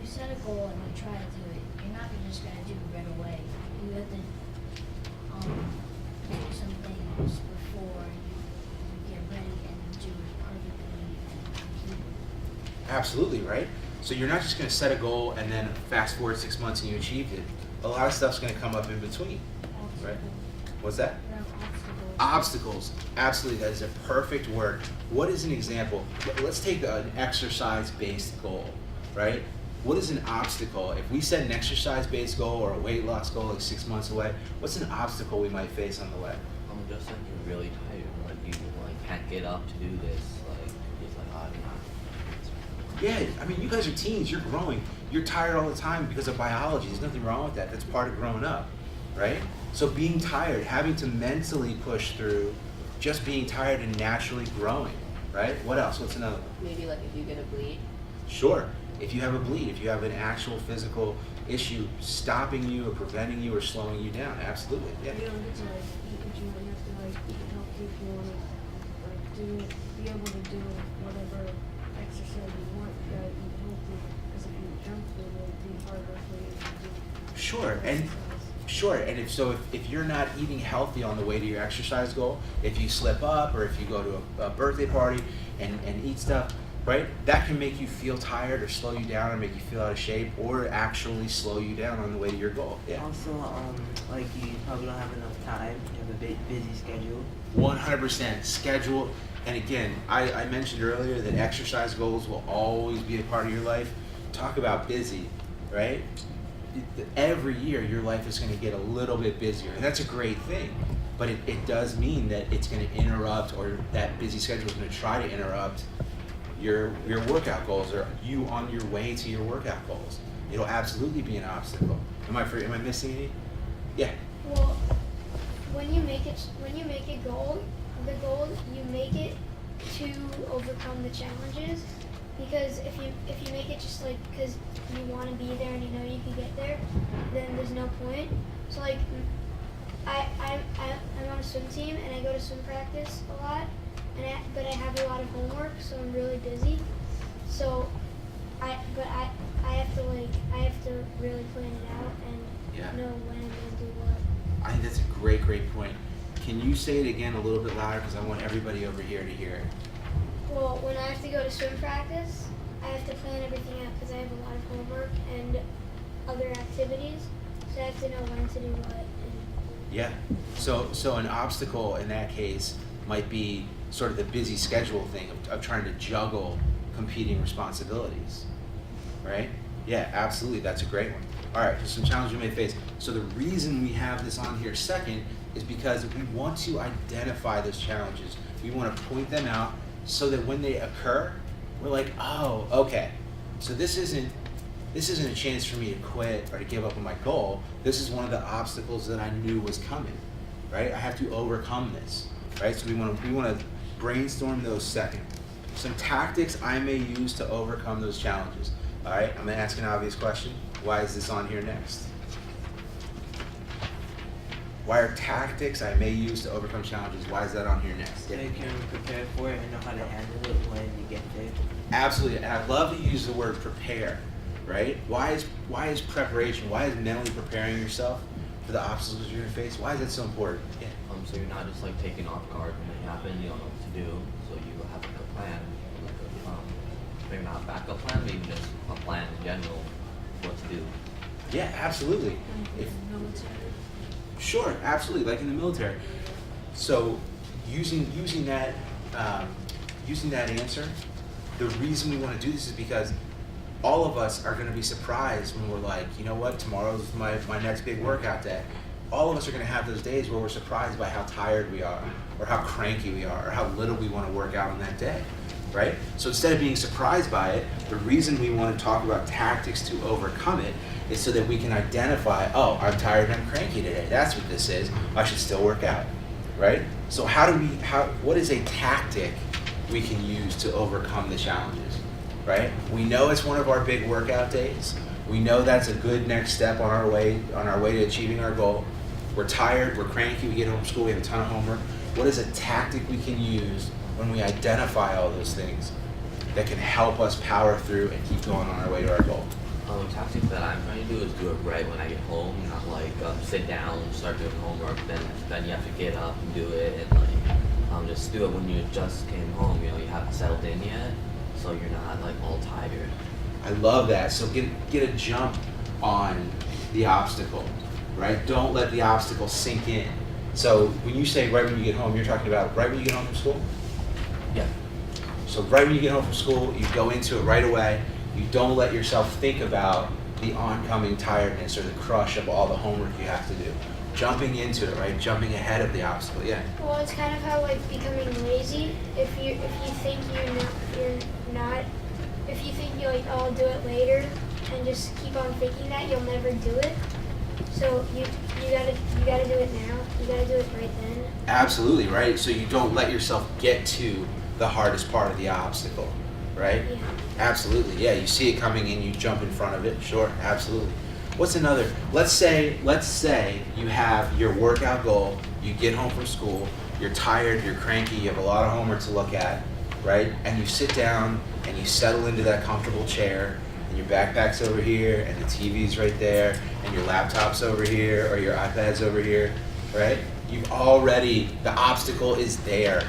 set a goal and you try to do it, you're not just gonna do it right away. You have to do some things before you get ready and do it perfectly and complete it. Absolutely, right? So you're not just going to set a goal and then fast forward 6 months and you achieved it. A lot of stuff's going to come up in between, right? What's that? Obstacles. Absolutely, that is a perfect word. What is an example? Let's take an exercise-based goal, right? What is an obstacle? If we set an exercise-based goal or a weight loss goal like 6 months away, what's an obstacle we might face on the way? Just like you're really tired, like you can't get up to do this, like you're just like, oh, I'm not. Yeah, I mean, you guys are teens, you're growing. You're tired all the time because of biology. There's nothing wrong with that. That's part of growing up, right? So being tired, having to mentally push through, just being tired and naturally growing, right? What else? What's another one? Maybe like if you get a bleed. Sure. If you have a bleed, if you have an actual physical issue stopping you or preventing you or slowing you down, absolutely. Yeah. You don't get to like eat what you want. You have to like eat healthy if you want to like be able to do whatever exercise you want. You gotta eat healthy because if you eat junk food, it'll be harder for you to do. Sure, and if you're not eating healthy on the way to your exercise goal, if you slip up or if you go to a birthday party and eat stuff, right, that can make you feel tired or slow you down or make you feel out of shape or actually slow you down on the way to your goal. Yeah. Also, like you probably don't have enough time. You have a busy schedule. 100% schedule. And again, I mentioned earlier that exercise goals will always be a part of your life. Talk about busy, right? Every year your life is going to get a little bit busier, and that's a great thing. But it does mean that it's going to interrupt, or that busy schedule is going to try to interrupt your workout goals, or you on your way to your workout goals. It'll absolutely be an obstacle. Am I missing any? Yeah. Well, when you make a goal, the goal you make it to overcome the challenges. Because if you make it just like because you want to be there and you know you can get there, then there's no point. So like, I'm on a swim team and I go to swim practice a lot, but I have a lot of homework, so I'm really busy. So I have to really plan it out and know when I'm gonna do what. I think that's a great point. Can you say it again a little bit louder, because I want everybody over here to hear it. Well, when I have to go to swim practice, I have to plan everything out because I have a lot of homework and other activities, so I have to know when to do what. Yeah. So an obstacle in that case might be sort of the busy schedule thing of trying to juggle competing responsibilities, right? Yeah, absolutely. That's a great one. All right, so some challenges you may face. So the reason we have this on here second is because we want to identify those challenges. We want to point them out so that when they occur, we're like, oh, okay. So this isn't a chance for me to quit or to give up on my goal. This is one of the obstacles that I knew was coming, right? I have to overcome this, right? So we want to brainstorm those second. Some tactics I may use to overcome those challenges. All right, I'm gonna ask an obvious question. Why is this on here next? Why are tactics I may use to overcome challenges? Why is that on here next? So you can prepare for it and know how to handle it when you get there. Absolutely, and I love to use the word prepare, right? Why is preparation? Why is mentally preparing yourself for the obstacles you're gonna face? Why is that so important? Yeah. So you're not just like taken off guard when they happen. You don't know what to do, so you have like a plan, like a maybe not a backup plan, maybe just a plan in general, what to do. Yeah, absolutely. Sure, absolutely, like in the military. So using that answer, the reason we want to do this is because all of us are going to be surprised when we're like, you know what, tomorrow's my next big workout day. All of us are going to have those days where we're surprised by how tired we are, or how cranky we are, or how little we want to work out on that day, right? So instead of being surprised by it, the reason we want to talk about tactics to overcome it is so that we can identify, oh, I'm tired and I'm cranky today. That's what this is. I should still work out, right? So what is a tactic we can use to overcome the challenges, right? We know it's one of our big workout days. We know that's a good next step on our way to achieving our goal. We're tired, we're cranky, we get home from school, we have a ton of homework. What is a tactic we can use when we identify all those things that can help us power through and keep going on our way to our goal? The tactic that I'm trying to do is do it right when I get home, not like sit down, start doing homework, then you have to get up and do it, and like just do it when you just came home. You know, you haven't settled in yet, so you're not like all tired. I love that. So get a jump on the obstacle, right? Don't let the obstacle sink in. So when you say right when you get home, you're talking about right when you get home from school? Yeah. So right when you get home from school, you go into it right away. You don't let yourself think about the oncoming tiredness or the crush of all the homework you have to do. Jumping into it, right? Jumping ahead of the obstacle, yeah. Well, it's kind of how like becoming lazy. If you think if you think you're like, oh, I'll do it later, and just keep on thinking that, you'll never do it. So you gotta do it now. You gotta do it right then. Absolutely, right? So you don't let yourself get to the hardest part of the obstacle, right? Yeah. Absolutely, yeah. You see it coming and you jump in front of it. Sure, absolutely. What's another? Let's say you have your workout goal. You get home from school. You're tired. You're cranky. You have a lot of homework to look at, right? And you sit down and you settle into that comfortable chair. And your backpack's over here, and the TV's right there, and your laptop's over here, or your iPad's over here, right? The obstacle is there.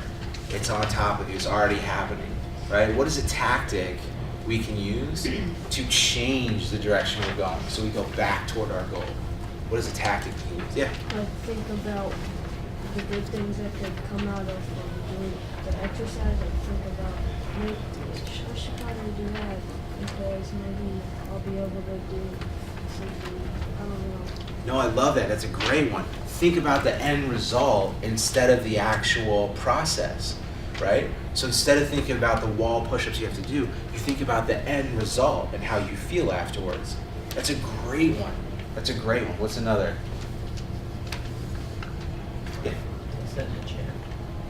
It's on top of you. It's already happening, right? What is a tactic we can use to change the direction we're going so we go back toward our goal? What is a tactic we can use? Yeah? Like think about the good things that could come out of doing the exercise, I think about maybe I should probably do that because maybe I'll be able to do something. I don't know. No, I love that. That's a great one. Think about the end result instead of the actual process, right? So instead of thinking about the wall push-ups you have to do, you think about the end result and how you feel afterwards. That's a great one. That's a great one. What's another? Yeah. Sit in the chair.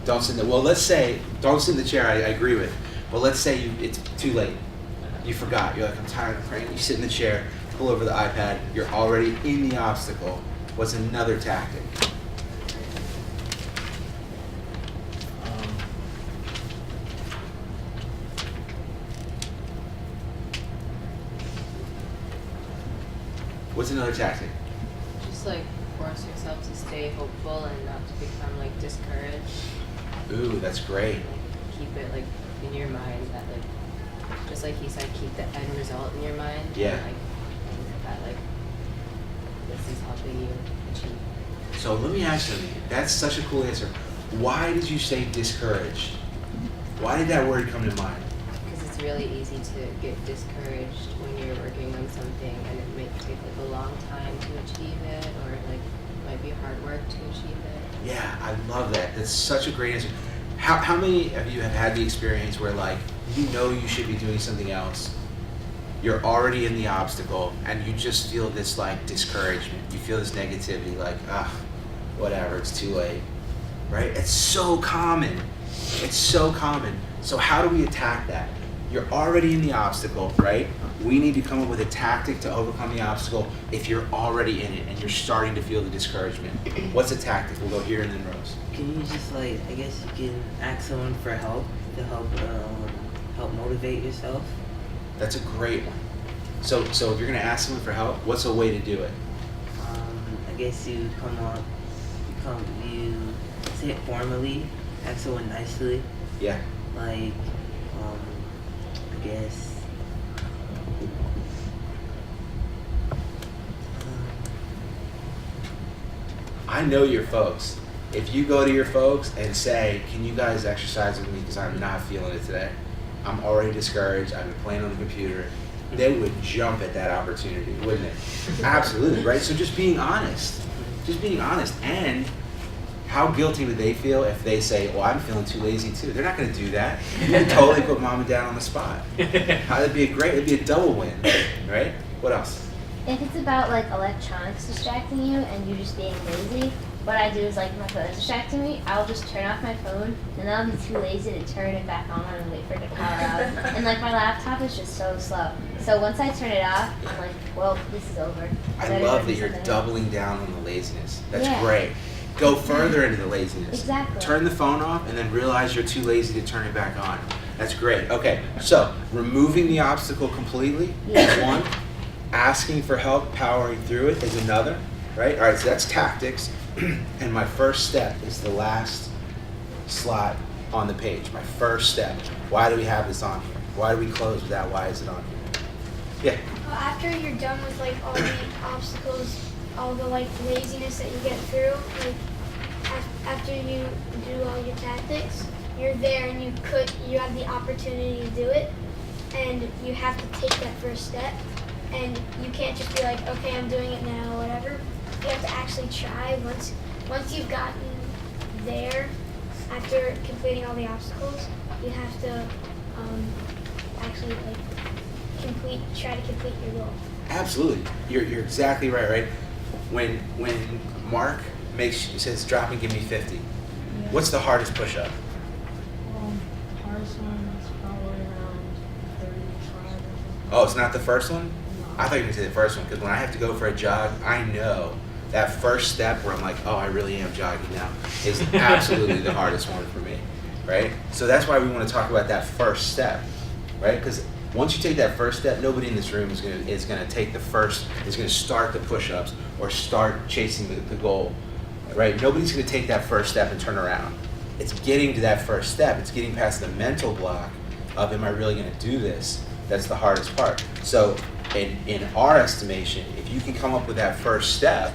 Don't sit in the, well, let's say, don't sit in the chair, I agree with. But let's say it's too late. You forgot. You're like, I'm tired of praying. You sit in the chair, pull over the iPad, you're already in the obstacle. What's another tactic? What's another tactic? Just like force yourself to stay hopeful and not to become like discouraged. Ooh, that's great. Keep it like in your mind that like, just like he said, keep the end result in your mind. Yeah. And, like think that like this is helping you achieve. So let me ask you, that's such a cool answer. Why did you say discouraged? Why did that word come to mind? Because it's really easy to get discouraged when you're working on something and it may take like a long time to achieve it, or like it might be hard work to achieve it. Yeah, I love that. That's such a great answer. How many of you have had the experience where like you know you should be doing something else, you're already in the obstacle, and you just feel this like discouragement, you feel this negativity, like, whatever, it's too late, right? It's so common. It's so common. So how do we attack that? You're already in the obstacle, right? We need to come up with a tactic to overcome the obstacle if you're already in it and you're starting to feel the discouragement. What's a tactic? We'll go here and then Rose. Can you just like, I guess you can ask someone for help to help motivate yourself? That's a great one. So if you're gonna ask someone for help, what's a way to do it? I guess you you say it formally, ask someone nicely. Yeah. Like, I guess. I know your folks. If you go to your folks and say, can you guys exercise with me because I'm not feeling it today, I'm already discouraged, I've been playing on the computer, they would jump at that opportunity, wouldn't it? Absolutely, right? So just being honest. And how guilty would they feel if they say, well, I'm feeling too lazy too? They're not going to do that. They'd totally put mom and dad on the spot. It'd be a double win, right? What else? If it's about like electronics distracting you and you just being lazy, what I do is like my phone is distracting me, I'll just turn off my phone and then I'll be too lazy to turn it back on and wait for it to power out. And like my laptop is just so slow. So once I turn it off, I'm like, well, this is over. I love that you're doubling down on the laziness. That's Yeah. great. Go further into the laziness. Exactly. Turn the phone off and then realize you're too lazy to turn it back on. That's great. Okay, so removing the obstacle completely is one. Asking for help, powering through it is another, right? All right, so that's tactics. And my first step is the last slot on the page. My first step. Why do we have this on here? Why do we close with that? Why is it on here? Yeah. Well, after you're done with like all the obstacles, all the like laziness that you get through, like after you do all your tactics, you're there and you have the opportunity to do it, and you have to take that first step. And you can't just be like, okay, I'm doing it now, or whatever. You have to actually try. Once you've gotten there, after completing all the obstacles, you have to actually like try to complete your goal. Absolutely, you're exactly right. Right, when Mark says drop and give me 50, what's the hardest push-up? The hardest one is probably around 35 or something. Oh, it's not the first one? I thought you were going to say the first one, because when I have to go for a jog, I know that first step where I'm like, oh, I really am jogging now, is absolutely the hardest one for me, right? So that's why we want to talk about that first step, right? Because once you take that first step, nobody in this room is going to start the push-ups or start chasing the goal, right? Nobody's going to take that first step and turn around. It's getting to that first step. It's getting past the mental block of, am I really going to do this? That's the hardest part. So in our estimation, if you can come up with that first step,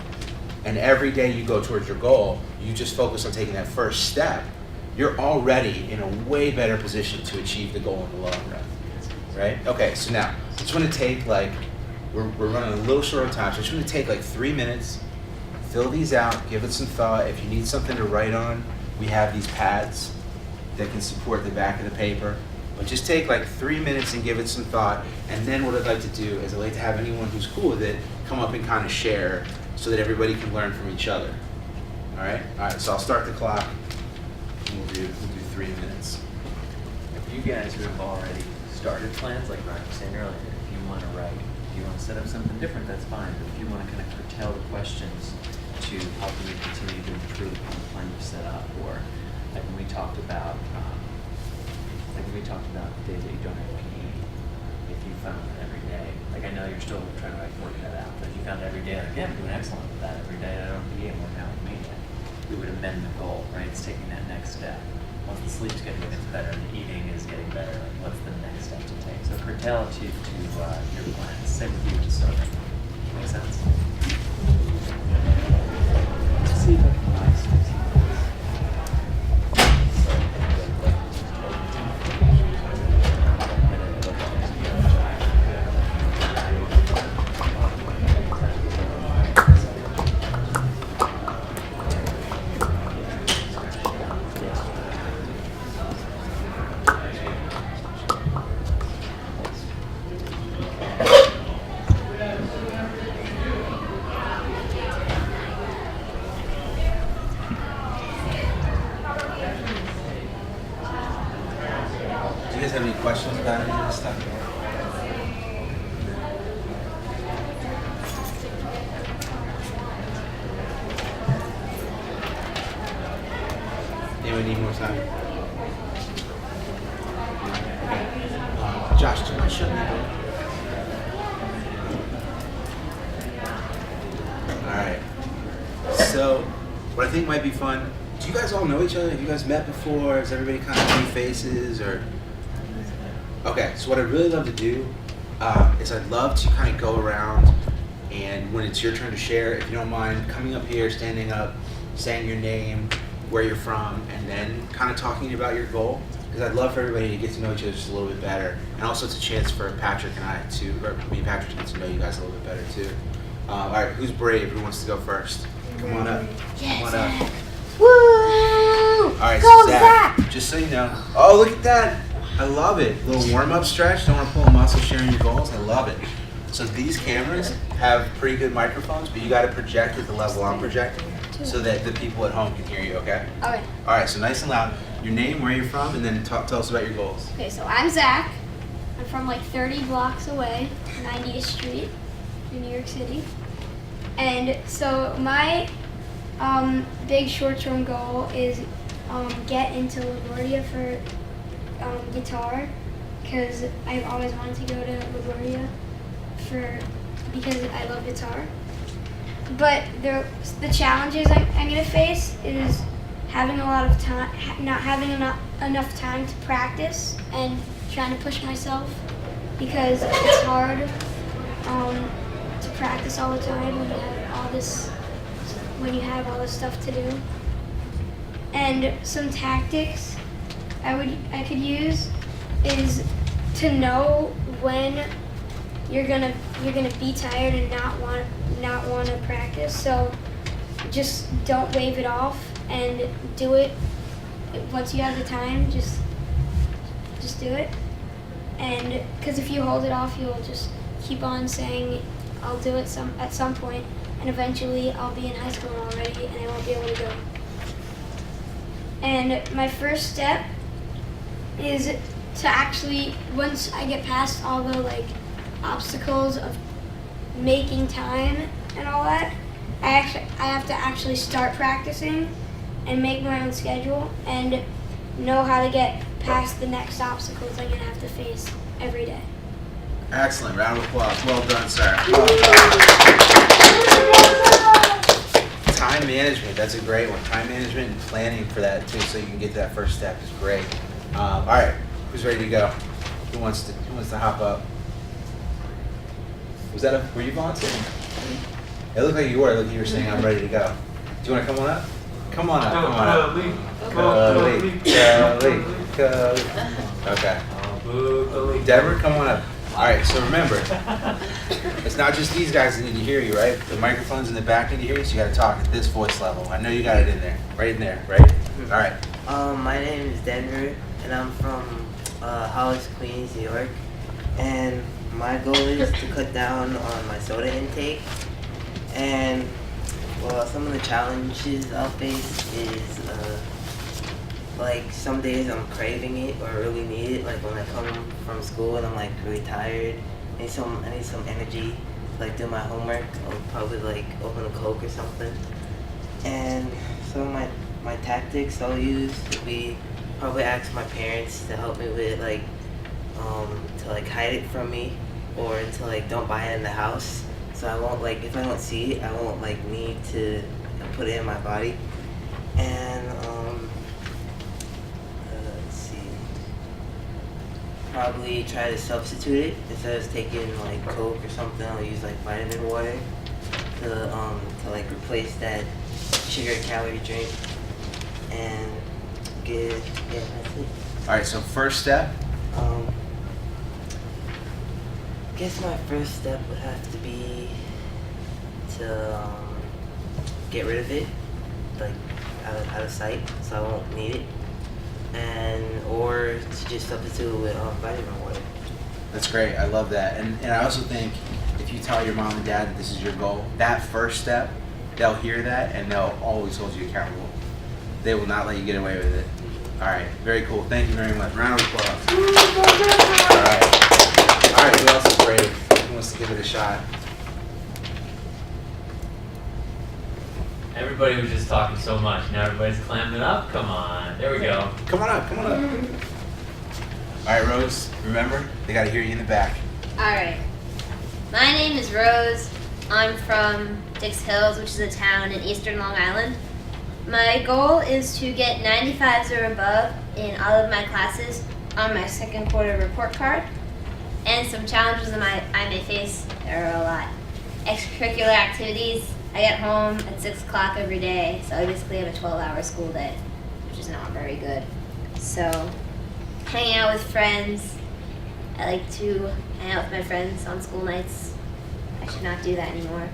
and every day you go towards your goal, you just focus on taking that first step, you're already in a way better position to achieve the goal in the long run, right? Okay, so now, I just want to take like, we're running a little short on time, so I just want to take like 3 minutes, fill these out, give it some thought. If you need something to write on, we have these pads that can support the back of the paper. But just take like 3 minutes and give it some thought, and then what I'd like to do is I'd like to have anyone who's cool with it come up and kind of share so that everybody can learn from each other. All right, so I'll start the clock, and we'll do 3 minutes. If you guys who have already started plans, like Ryan was saying earlier, if you want to write, if you want to set up something different, that's fine. But if you want to kind of curtail the questions to help you continue to improve on the plan you set up, or like when we talked about the days that you don't have PE, if you found it every day, like I know you're still trying to work that out, but if you found it every day, like, yeah, I'm doing excellent with that every day, I don't have PE, I'm working out with me, we would amend the goal, right? It's taking that next step. Once the sleep's getting better, the eating is getting better, like what's the next step to take? So curtail it to your plans. Same with you, so make sense? Let's see if I can find some. Do you guys have any questions about any of this stuff? Anyone need more time? Josh, do you mind shutting that door? Alright. So, what I think might be fun, do you guys all know each other? Have you guys met before? Is everybody kind of new faces? Or okay, so what I'd really love to do is I'd love to kind of go around, and when it's your turn to share, if you don't mind coming up here, standing up, saying your name, where you're from, and then kind of talking about your goal, because I'd love for everybody to get to know each other just a little bit better, and also it's a chance for Patrick and I to, or me and Patrick to get to know you guys a little bit better too. All right, who's brave? Who wants to go first? Come on up. Come on up. Woo! All right, Go so Zach, just so you know. Oh, look at that. I love it. Little warm-up stretch. Don't want to pull a muscle sharing your goals. I love it. So these cameras have pretty good microphones, but you got to project at the level I'm projecting so that the people at home can hear you, okay? Okay. All right, so nice and loud. Your name, where you're from, and then tell us about your goals. Okay, so I'm Zach. I'm from like 30 blocks away, 90th Street in New York City. And so my big short-term goal is get into LaGuardia for guitar, because I've always wanted to go to LaGuardia because I love guitar. But the challenges I'm going to face is having a lot of time, not having enough time to practice, and trying to push myself, because it's hard to practice all the time when you have all this stuff to do. And some tactics I could use is to know when you're gonna be tired and not want to practice. So just don't wave it off and do it once you have the time. Just do it. And because if you hold it off, you'll just keep on saying I'll do it at some point, and eventually I'll be in high school already and I won't be able to go. And my first step is to actually, once I get past all the obstacles of making time and all that, I have to actually start practicing and make my own schedule and know how to get past the next obstacles I'm gonna have to face every day. Excellent. Round of applause. Well done, sir. Time management. That's a great one. Time management and planning for that too, so you can get to that first step is great. All right. Who's ready to go? Who wants to hop up? Were you volunteering? It looked like you were. It looked like you were saying I'm ready to go. Do you want to come on up? Come on up, come on up. Cully. Okay. Deborah, come on up. All right, so remember, it's not just these guys that need to hear you, right? The microphones in the back need to hear you, so you got to talk at this voice level. I know you got it in there, right? All right. My name is Denver, and I'm from Hollis, Queens, New York. And my goal is to cut down on my soda intake. And well, some of the challenges I'll face is like some days I'm craving it or really need it. Like when I come from school and I'm like really tired, I need some energy to like do my homework. I'll probably like open a Coke or something. And so my tactics I'll use would be probably ask my parents to help me with like to like hide it from me, or to like don't buy it in the house. So I won't like, if I don't see it, I won't like need to put it in my body. And let's see, probably try to substitute it instead of taking like Coke or something. I'll use like vitamin water to like replace that sugar calorie drink. And yeah, that's it. All right, so first step. I guess my first step would have to be to get rid of it, like out of sight, so I won't need it, or to just substitute it with vitamin water. That's great. I love that. And I also think if you tell your mom and dad that this is your goal, that first step, they'll hear that and they'll always hold you accountable. They will not let you get away with it. All right. Very cool. Thank you very much. Round of applause. All right. All right. Who else is brave? Who wants to give it a shot? Everybody was just talking so much. Now everybody's clamming up. Come on. There we go. Come on up. Come on up. All right, Rose. Remember, they got to hear you in the back. Alright. My name is Rose. I'm from Dix Hills, which is a town in eastern Long Island. My goal is to get 95s or above in all of my classes on my second quarter report card. And some challenges I may face, there are a lot. Extracurricular activities. I get home at 6 o'clock every day, so I basically have a 12-hour school day, which is not very good. So, hanging out with friends. I like to hang out with my friends on school nights. I should not do that anymore.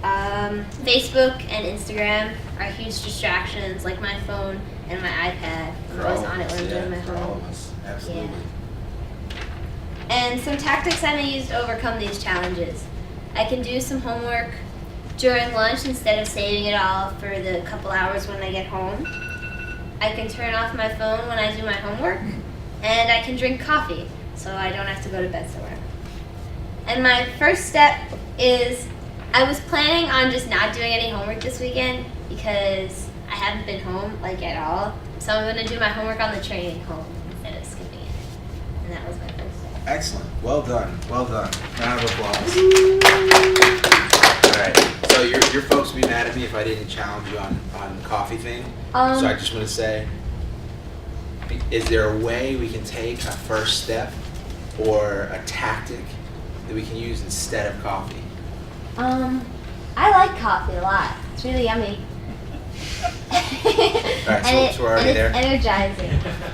Facebook and Instagram are huge distractions, like my phone and my iPad. I'm always on it when I'm doing my homework. Absolutely. Yeah. And some tactics I may use to overcome these challenges. I can do some homework during lunch instead of saving it all for the couple hours when I get home. I can turn off my phone when I do my homework, and I can drink coffee so I don't have to go to bed so early. And my first step is I was planning on just not doing any homework this weekend because I haven't been home like at all. So I'm going to do my homework on the train home instead of skipping it. And that was my first step. Excellent. Well done. Well done. Round of applause. All right. So your folks would be mad at me if I didn't challenge you on the coffee thing. So I just want to say, is there a way we can take a first step or a tactic that we can use instead of coffee? I like coffee a lot. It's really yummy. All right, so we're already there. It's energizing.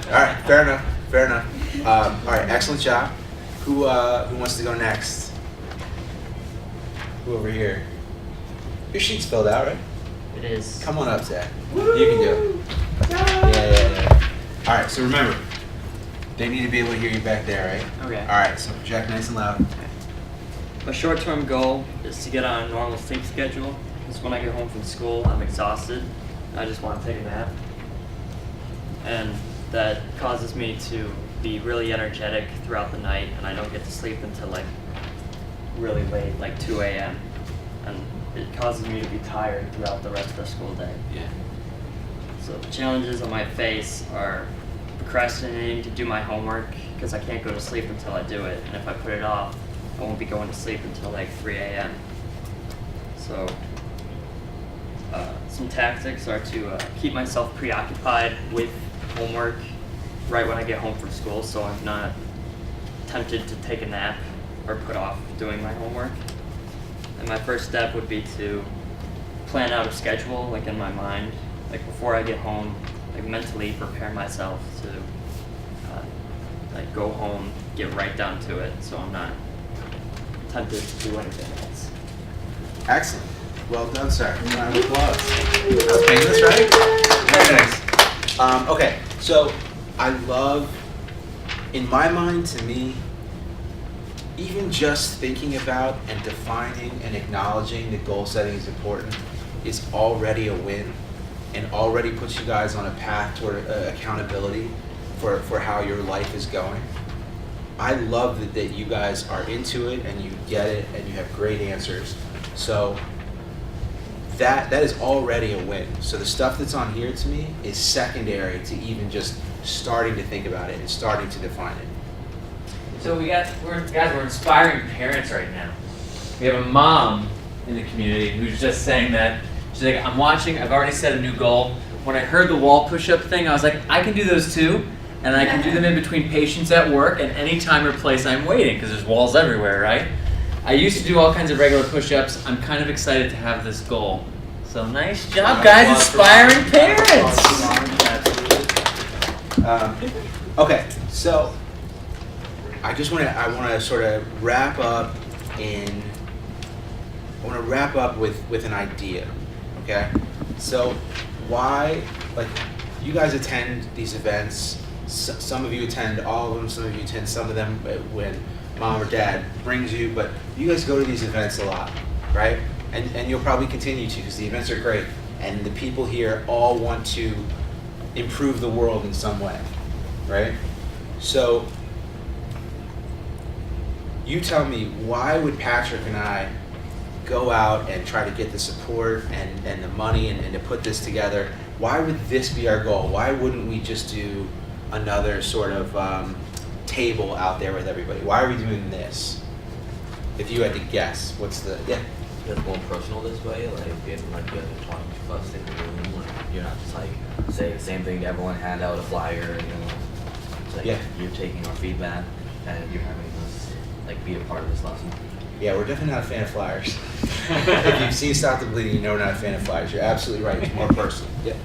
All right, fair enough. Fair enough. All right, excellent job. Who wants to go next? Who over here? Your sheet's filled out, right? It is. Come on up, Zach. You can do it. Yeah. All right, so remember, they need to be able to hear you back there, right? Okay. All right, so project nice and loud. My short-term goal is to get on a normal sleep schedule, because when I get home from school, I'm exhausted. I just want to take a nap. And that causes me to be really energetic throughout the night, and I don't get to sleep until like really late, like 2 a.m. And it causes me to be tired throughout the rest of the school day. Yeah. So the challenges I might face are procrastinating to do my homework, because I can't go to sleep until I do it. And if I put it off, I won't be going to sleep until like 3 a.m. So some tactics are to keep myself preoccupied with homework right when I get home from school, so I'm not tempted to take a nap or put off doing my homework. And my first step would be to plan out a schedule like in my mind, like before I get home, like mentally prepare myself to like go home, get right down to it, so I'm not tempted to do anything else. Excellent. Well done, sir. Round of applause. That was painless, right? Very nice. Okay, so I love, in my mind, to me, even just thinking about and defining and acknowledging that goal setting is important is already a win and already puts you guys on a path toward accountability for how your life is going. I love that you guys are into it and you get it and you have great answers. So that is already a win. So the stuff that's on here to me is secondary to even just starting to think about it and starting to define it. So we're inspiring parents right now. We have a mom in the community who's just saying that, she's like, I'm watching, I've already set a new goal. When I heard the wall push-up thing, I was like, I can do those too, and I can do them in between patients at work and any time or place I'm waiting, because there's walls everywhere, right? I used to do all kinds of regular push-ups. I'm kind of excited to have this goal. So nice job, guys, inspiring parents! Okay, so I want to sort of wrap up with an idea, okay? So why, like, you guys attend these events, some of you attend all of them, some of you attend some of them when mom or dad brings you, but you guys go to these events a lot, right? And you'll probably continue to, because the events are great, and the people here all want to improve the world in some way, right? So you tell me, why would Patrick and I go out and try to get the support and the money and to put this together? Why would this be our goal? Why wouldn't we just do another sort of table out there with everybody? Why are we doing this? If you had to guess, what's the, yeah? It's more personal this way, like you have to talk to us in the room, like you're not just like say the same thing to everyone, hand out a flyer, you know. It's like you're taking our feedback and you're having us like be a part of this lesson. Yeah, we're definitely not a fan of flyers. If you've seen Stop the Bleeding, you know we're not a fan of flyers. You're absolutely right. It's more personal. Yeah.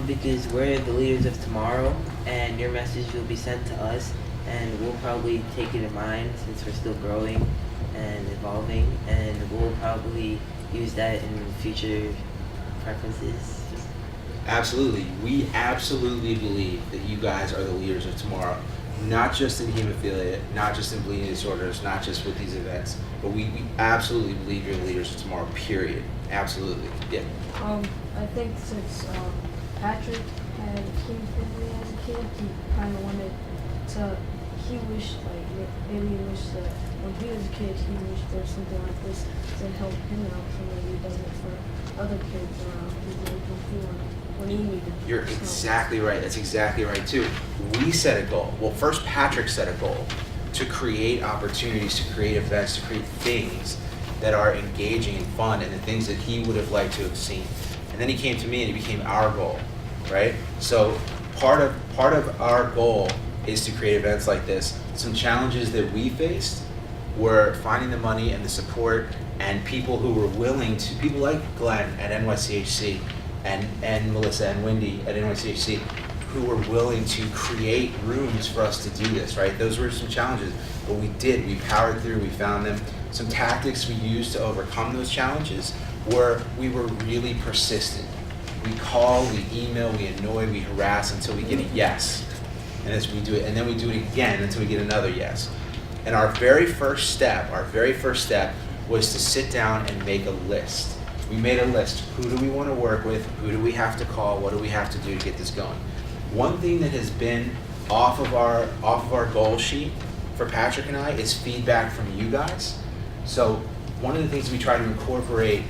Because we're the leaders of tomorrow, and your message will be sent to us, and we'll probably take it in mind since we're still growing and evolving, and we'll probably use that in future preferences. Absolutely. We absolutely believe that you guys are the leaders of tomorrow. Not just in hemophilia, not just in bleeding disorders, not just with these events, but we absolutely believe you're the leaders of tomorrow, period. Absolutely. Yeah. I think since Patrick had hemophilia as a kid, he kind of wanted to, he wished, like, maybe he wished that when he was a kid, he wished there was something like this to help him out, so maybe he does it for other kids around his age when he needed. You're exactly right. That's exactly right, too. We set a goal. Well, first Patrick set a goal to create opportunities, to create events, to create things that are engaging and fun, and the things that he would have liked to have seen. And then he came to me and it became our goal, right? So part of our goal is to create events like this. Some challenges that we faced were finding the money and the support and people who were willing to, people like Glenn at NYCHC and Melissa and Wendy at NYCHC, who were willing to create rooms for us to do this, right? Those were some challenges, but we did, we powered through, we found them. Some tactics we used to overcome those challenges were, we were really persistent. We call, we email, we annoy, we harass until we get a yes. And as we do it, and then we do it again until we get another yes. And our very first step was to sit down and make a list. We made a list. Who do we want to work with? Who do we have to call? What do we have to do to get this going? One thing that has been off of our goal sheet for Patrick and I is feedback from you guys. So one of the things we try to incorporate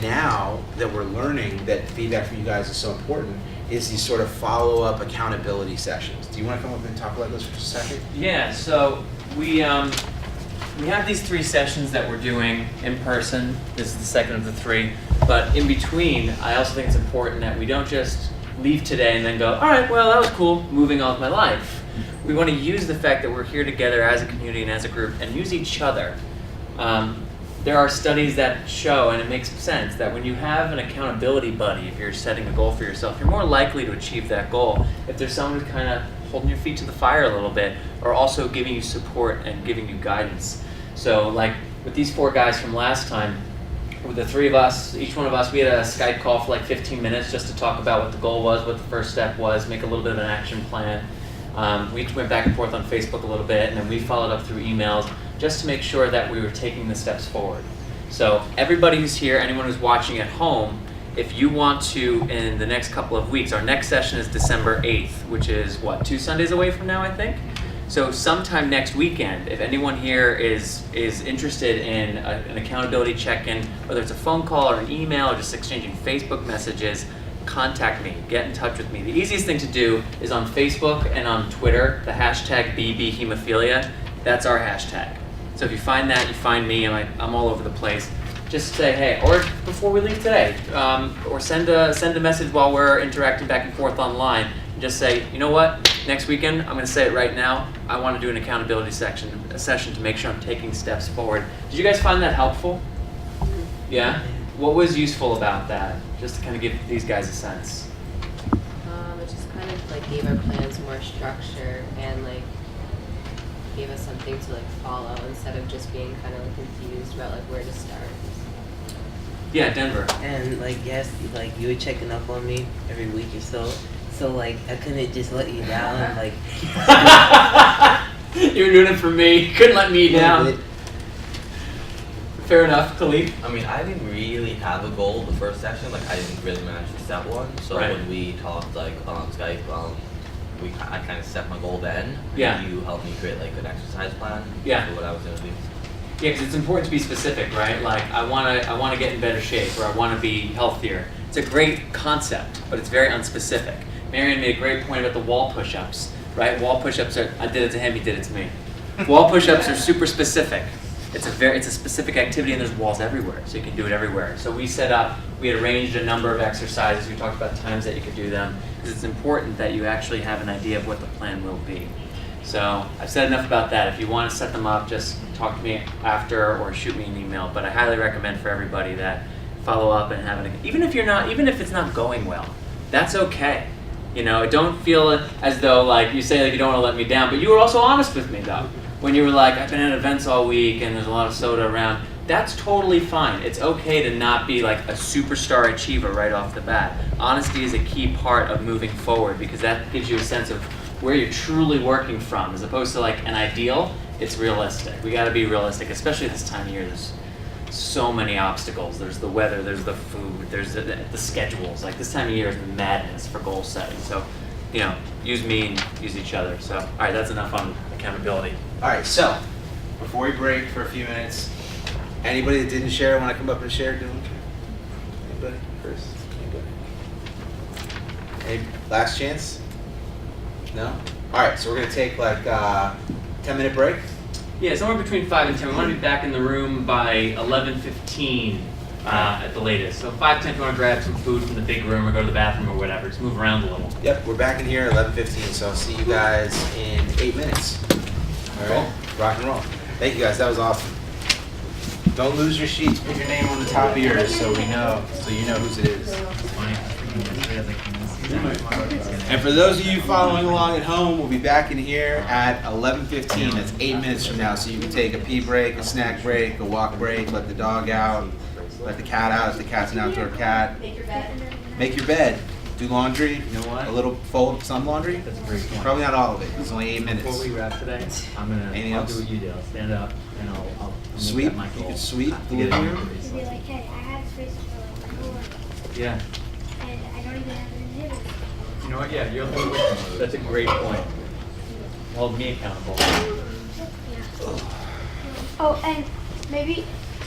now that we're learning that feedback from you guys is so important is these sort of follow-up accountability sessions. Do you want to come up and talk about this for just a second? Yeah, so we have these 3 sessions that we're doing in person. This is the second of the 3. But in between, I also think it's important that we don't just leave today and then go, all right, well, that was cool, moving on with my life. We want to use the fact that we're here together as a community and as a group and use each other. there are studies that show, and it makes sense, that when you have an accountability buddy, if you're setting a goal for yourself, you're more likely to achieve that goal if there's someone who's kind of holding your feet to the fire a little bit, or also giving you support and giving you guidance. So like with these 4 guys from last time, with the 3 of us, each one of us, we had a Skype call for like 15 minutes just to talk about what the goal was, what the first step was, make a little bit of an action plan. We went back and forth on Facebook a little bit, and then we followed up through emails just to make sure that we were taking the steps forward. So everybody who's here, anyone who's watching at home, if you want to, in the next couple of weeks, our next session is December 8th, which is what, 2 Sundays away from now, I think? So sometime next weekend, if anyone here is interested in an accountability check-in, whether it's a phone call or an email or just exchanging Facebook messages, contact me, get in touch with me. The easiest thing to do is on Facebook and on Twitter, the hashtag #BBHemophilia, that's our hashtag. So if you find that, you find me, I'm all over the place. Just say, hey, or before we leave today, or send a message while we're interacting back and forth online, and just say, you know what, next weekend, I'm gonna say it right now, I wanna do an accountability session to make sure I'm taking steps forward. Did you guys find that helpful? Yeah? What was useful about that? Just to kind of give these guys a sense. It just kind of like gave our plans more structure and like gave us something to like follow instead of just being kind of like confused about like where to start. Yeah, Denver. And like yes, like you were checking up on me every week or so. So like I couldn't just let you down. Like you were doing it for me. Couldn't let me down. Fair enough, Khalid. I mean, I didn't really have a goal the first session. Like, I didn't really manage to set one. So right. when we talked, like, on Skype, I kind of set my goal then. Yeah. And you helped me create, like, an exercise plan. Yeah. For what I was going to do. Yeah, because it's important to be specific, right? Like, I want to get in better shape, or I want to be healthier. It's a great concept, but it's very unspecific. Marion made a great point about the wall push-ups, right? Wall push-ups are, I did it to him, he did it to me. Wall push-ups are super specific. It's a specific activity, and there's walls everywhere, so you can do it everywhere. So we had arranged a number of exercises. We talked about times that you could do them, because it's important that you actually have an idea of what the plan will be. So I've said enough about that. If you want to set them up, just talk to me after or shoot me an email. But I highly recommend for everybody that follow up and have it. Even if it's not going well, that's okay. You know, don't feel as though like you say like you don't want to let me down, but you were also honest with me though. When you were like, I've been at events all week and there's a lot of soda around, that's totally fine. It's okay to not be like a superstar achiever right off the bat. Honesty is a key part of moving forward because that gives you a sense of where you're truly working from, as opposed to like an ideal. It's realistic. We got to be realistic, especially at this time of year. There's so many obstacles. There's the weather, there's the food, there's the schedules. Like this time of year is madness for goal setting. So, you know, use me and use each other. So, all right, that's enough on accountability. All right, so before we break for a few minutes, anybody that didn't share want to come up and share? Anybody first? Anybody? Last chance? No? All right, so we're going to take like a 10-minute break. Yeah, somewhere between 5 and 10. We want to be back in the room by 11:15 at the latest. So 5, 10 if you want to grab some food from the big room or go to the bathroom or whatever. Just move around a little. Yep, we're back in here at 11:15, so I'll see you guys in 8 minutes. All right, rock and roll. Thank you guys, that was awesome. Don't lose your sheets. Put your name on the top of yours so you know whose it is. And for those of you following along at home, we'll be back in here at 11:15. That's 8 minutes from now. So you can take a pee break, a snack break, a walk break, let the dog out, let the cat out if the cat's an outdoor cat. Make your bed. Do laundry. You know what? A little fold some laundry. That's a great point. Probably not all of it. It's only 8 minutes. Before we wrap today, I'll do what you do. I'll stand up and I'll sweep. make that my You goal. can sweep the To get living it room. To be like, hey, I have space for like 4, Yeah. and I don't even have an inhibitor. You know what? Yeah, you'll do it. That's a great point. Hold me accountable. Oh, and maybe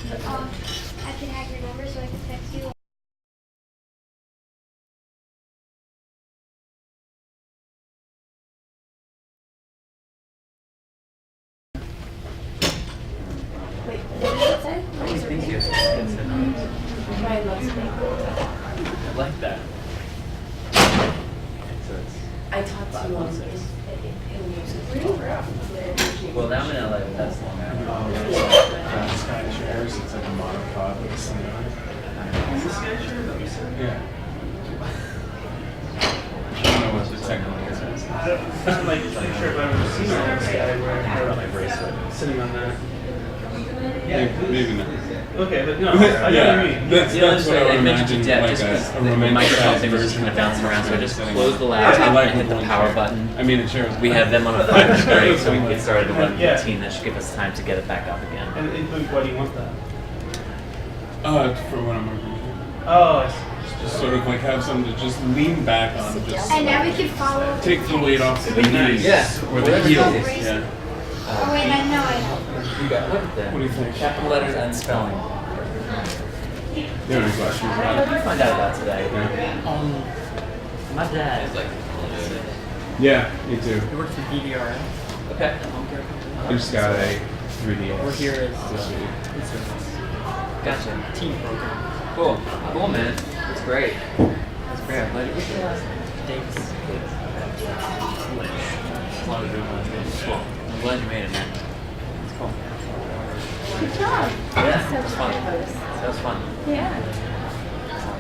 I can have your number so I can text you. Wait, what did it say? Thank you. Ryan loves me. I like that. So it's, I talked to him in music. well, now I'm in LA, but that's long. Sky shares, it's like a Is this guy sure that we said? Yeah. I don't know what the technical is. I'm like pretty sure if I've ever seen this guy wearing my bracelet. sitting on that. Maybe not. Okay, but no, I know what you mean. That's what I would I mentioned imagine, to Deb like just because a the Microsoft romanticized thing was just version kind of bouncing around, so I just closed the I laptop like and hit the one power chair. button. I mean, the chair was We have them on a 5-minute break, so we can get started at Yeah. 11:15. That should give us time to get it back up again. And why do you want that? for when I'm working. Oh, I see. Just sort of like have something to just lean back on. Just And now we can follow. take the weight off the knees. Yeah. Or the Whatever heels. it is. Yeah. Oh wait, I know. You got what What do you think? Capital letters and spelling. You have any questions What about did you it? find out about today? Yeah. My dad. Yeah, me too. He works for DDRM. Okay. I just got a 3DS. We're here as this week. Gotcha. Team program. Cool. Cool, man. That's great. That's great. I'm glad you. What's your last name? Davis. Lynch. Cool. I'm glad you made it, man. It's cool. Good job. Yeah, that was fun. That was fun. Yeah. That was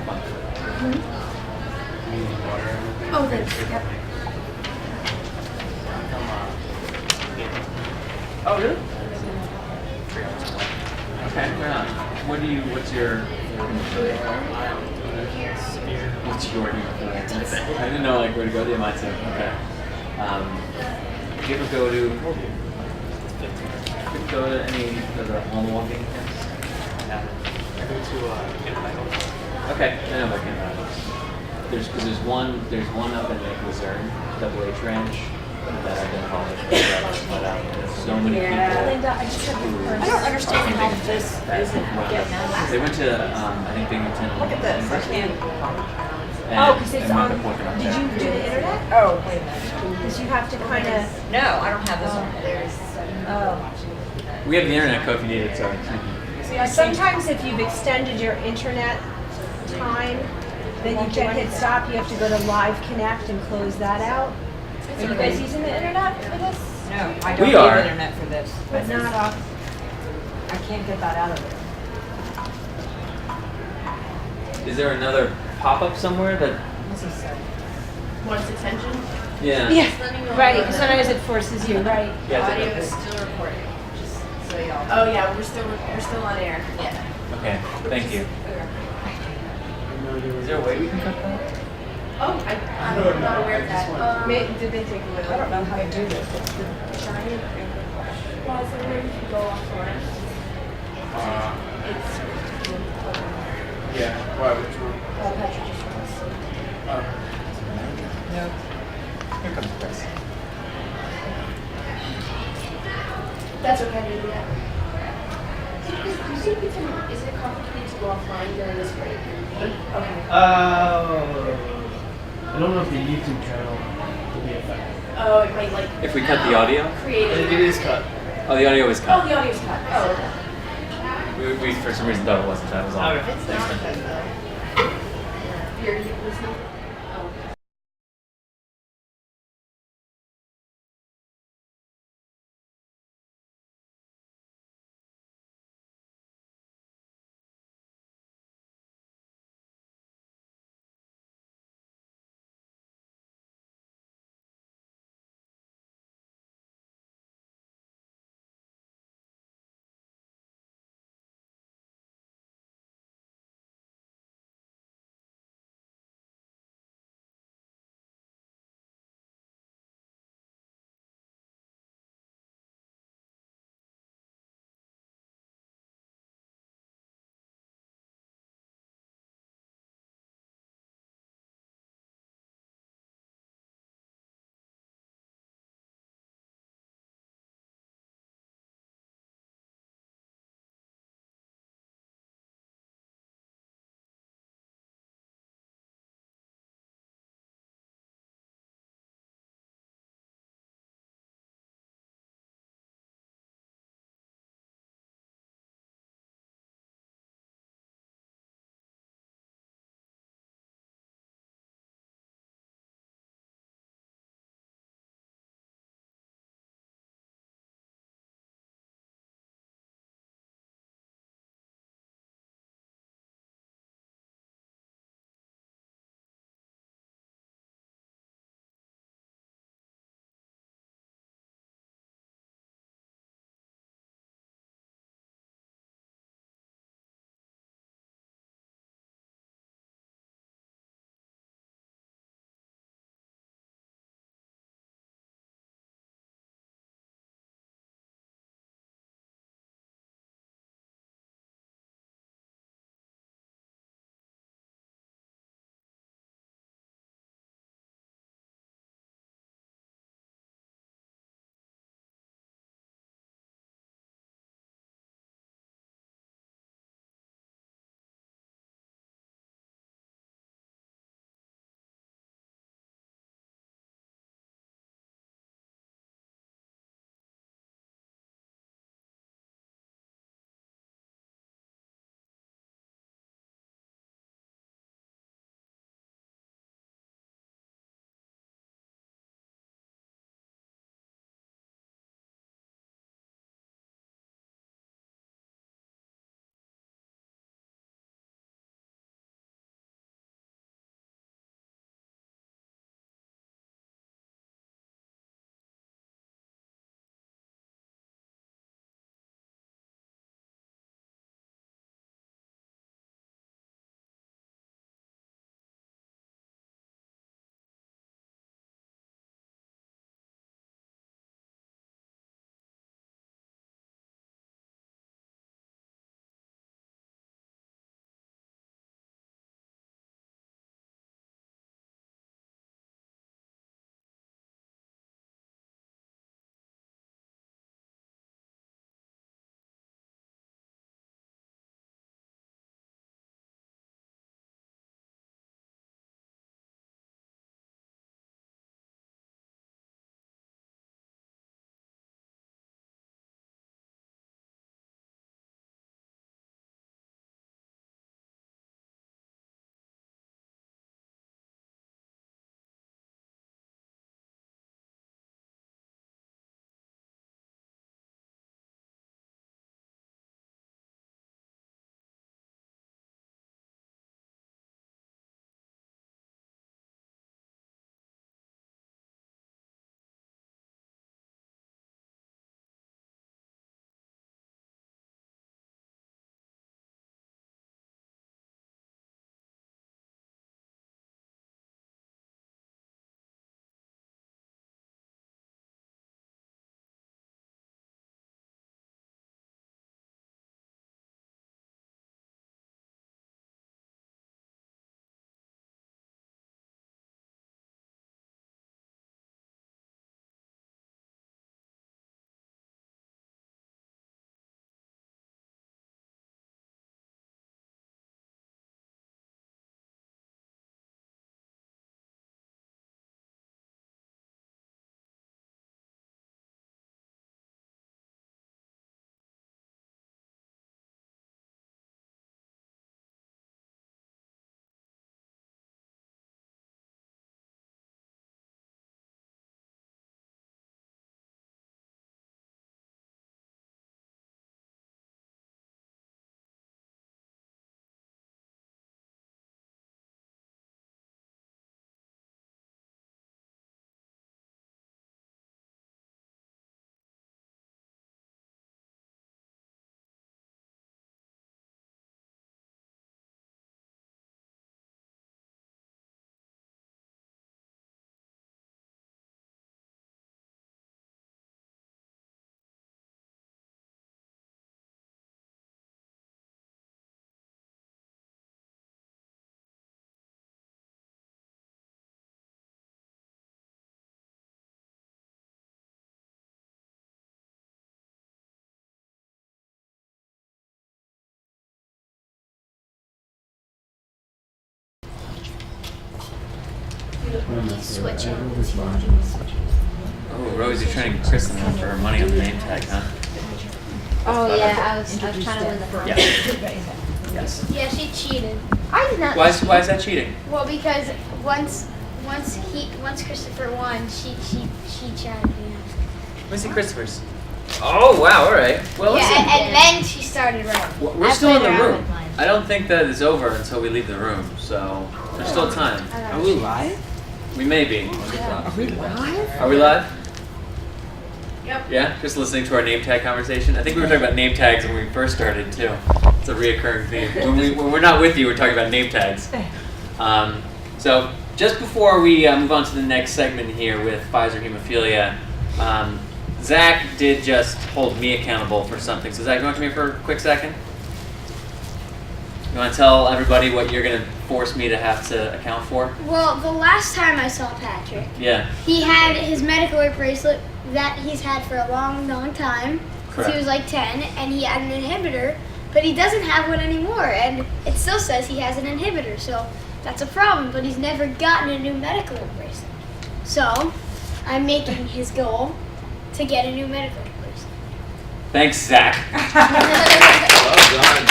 fun. Oh, thanks. Yep. Oh, really? Okay, right on. What's your severe? What's your I didn't know like where to go. Yeah, mine too. Okay. Do you ever go to? Go to any of the home walking camps? I go to Camp. Okay, I know about Camp Idols. There's one up in Lake Luzerne, Double H Ranch, that I've been following. There's so many people. Linda, I just have a I don't understand how this isn't getting out. They went to I think Binghamton. Look at this. I can't. And- Oh, because it's and wound on. up working up Did there. you do the internet? Oh, wait a minute. Because you have to kind of. No, I don't have this on. There's. Oh. We have the internet code if you need it, so. Sometimes if you've extended your internet time, then you can't hit stop, you have to go to Live Connect and close that out. Are you guys using the internet for this? No, I We don't are. need internet for this. But not off. I can't get that out of there. Is there another pop-up somewhere that? Wants attention? Yeah. Yeah, right, because sometimes it forces you, right. Yeah, Audio it's- is still recording. Just so y'all. Oh yeah, we're still on air. Yeah. Okay. Thank you. Is there a way we can cut that? Oh, I'm not aware of that. Did they take away? I don't know how to do this. It's the giant. Well, is there a way we can go offline? It's. Yeah. Why? Which one? Patrick just wants to. No. Here comes Chris. That's okay to do that. You think we can, is it complicated to go offline during this break? Okay. I don't know if the YouTube channel will be affected. Oh, it might like. If we cut the audio? Create. It is cut. Oh, the audio is Oh, cut. the audio's cut. Oh, okay. We for some reason thought it wasn't. That was all. Okay. It's not cut though. You're listening? be switching. Oh, Rose, you're trying to Kristen in for her money on the name tag, huh? Oh yeah, I was trying to win the contest. Yes. Yeah, she cheated. I did not. Why is that cheating? Well, because once Christopher won, she tried. Where's the Christopher's? Oh, wow, all right. Well, Yeah, listen. and then she started wrong. We're still in the room. I don't think that it's over until we leave the room, so there's still time. Are we live? We may be. Are we live? Are we live? Yep. Yeah, just listening to our name tag conversation. I think we were talking about name tags when we first started too. It's a reoccurring theme. When we're not with you, we're talking about name tags. So just before we move on to the next segment here with Pfizer Hemophilia, Zach did just hold me accountable for something. So Zach, you want to come here for a quick second? You want to tell everybody what you're going to force me to have to account for? Well, the last time I saw Patrick, Yeah. he had his medical alert bracelet that he's had for a long, long time. Since he was like 10, and he had an inhibitor, but he doesn't have one anymore, and it still says he has an inhibitor, so that's a problem, but he's never gotten a new medical alert bracelet. So, I'm making his goal to get a new medical alert bracelet. Thanks, Zach. Well done.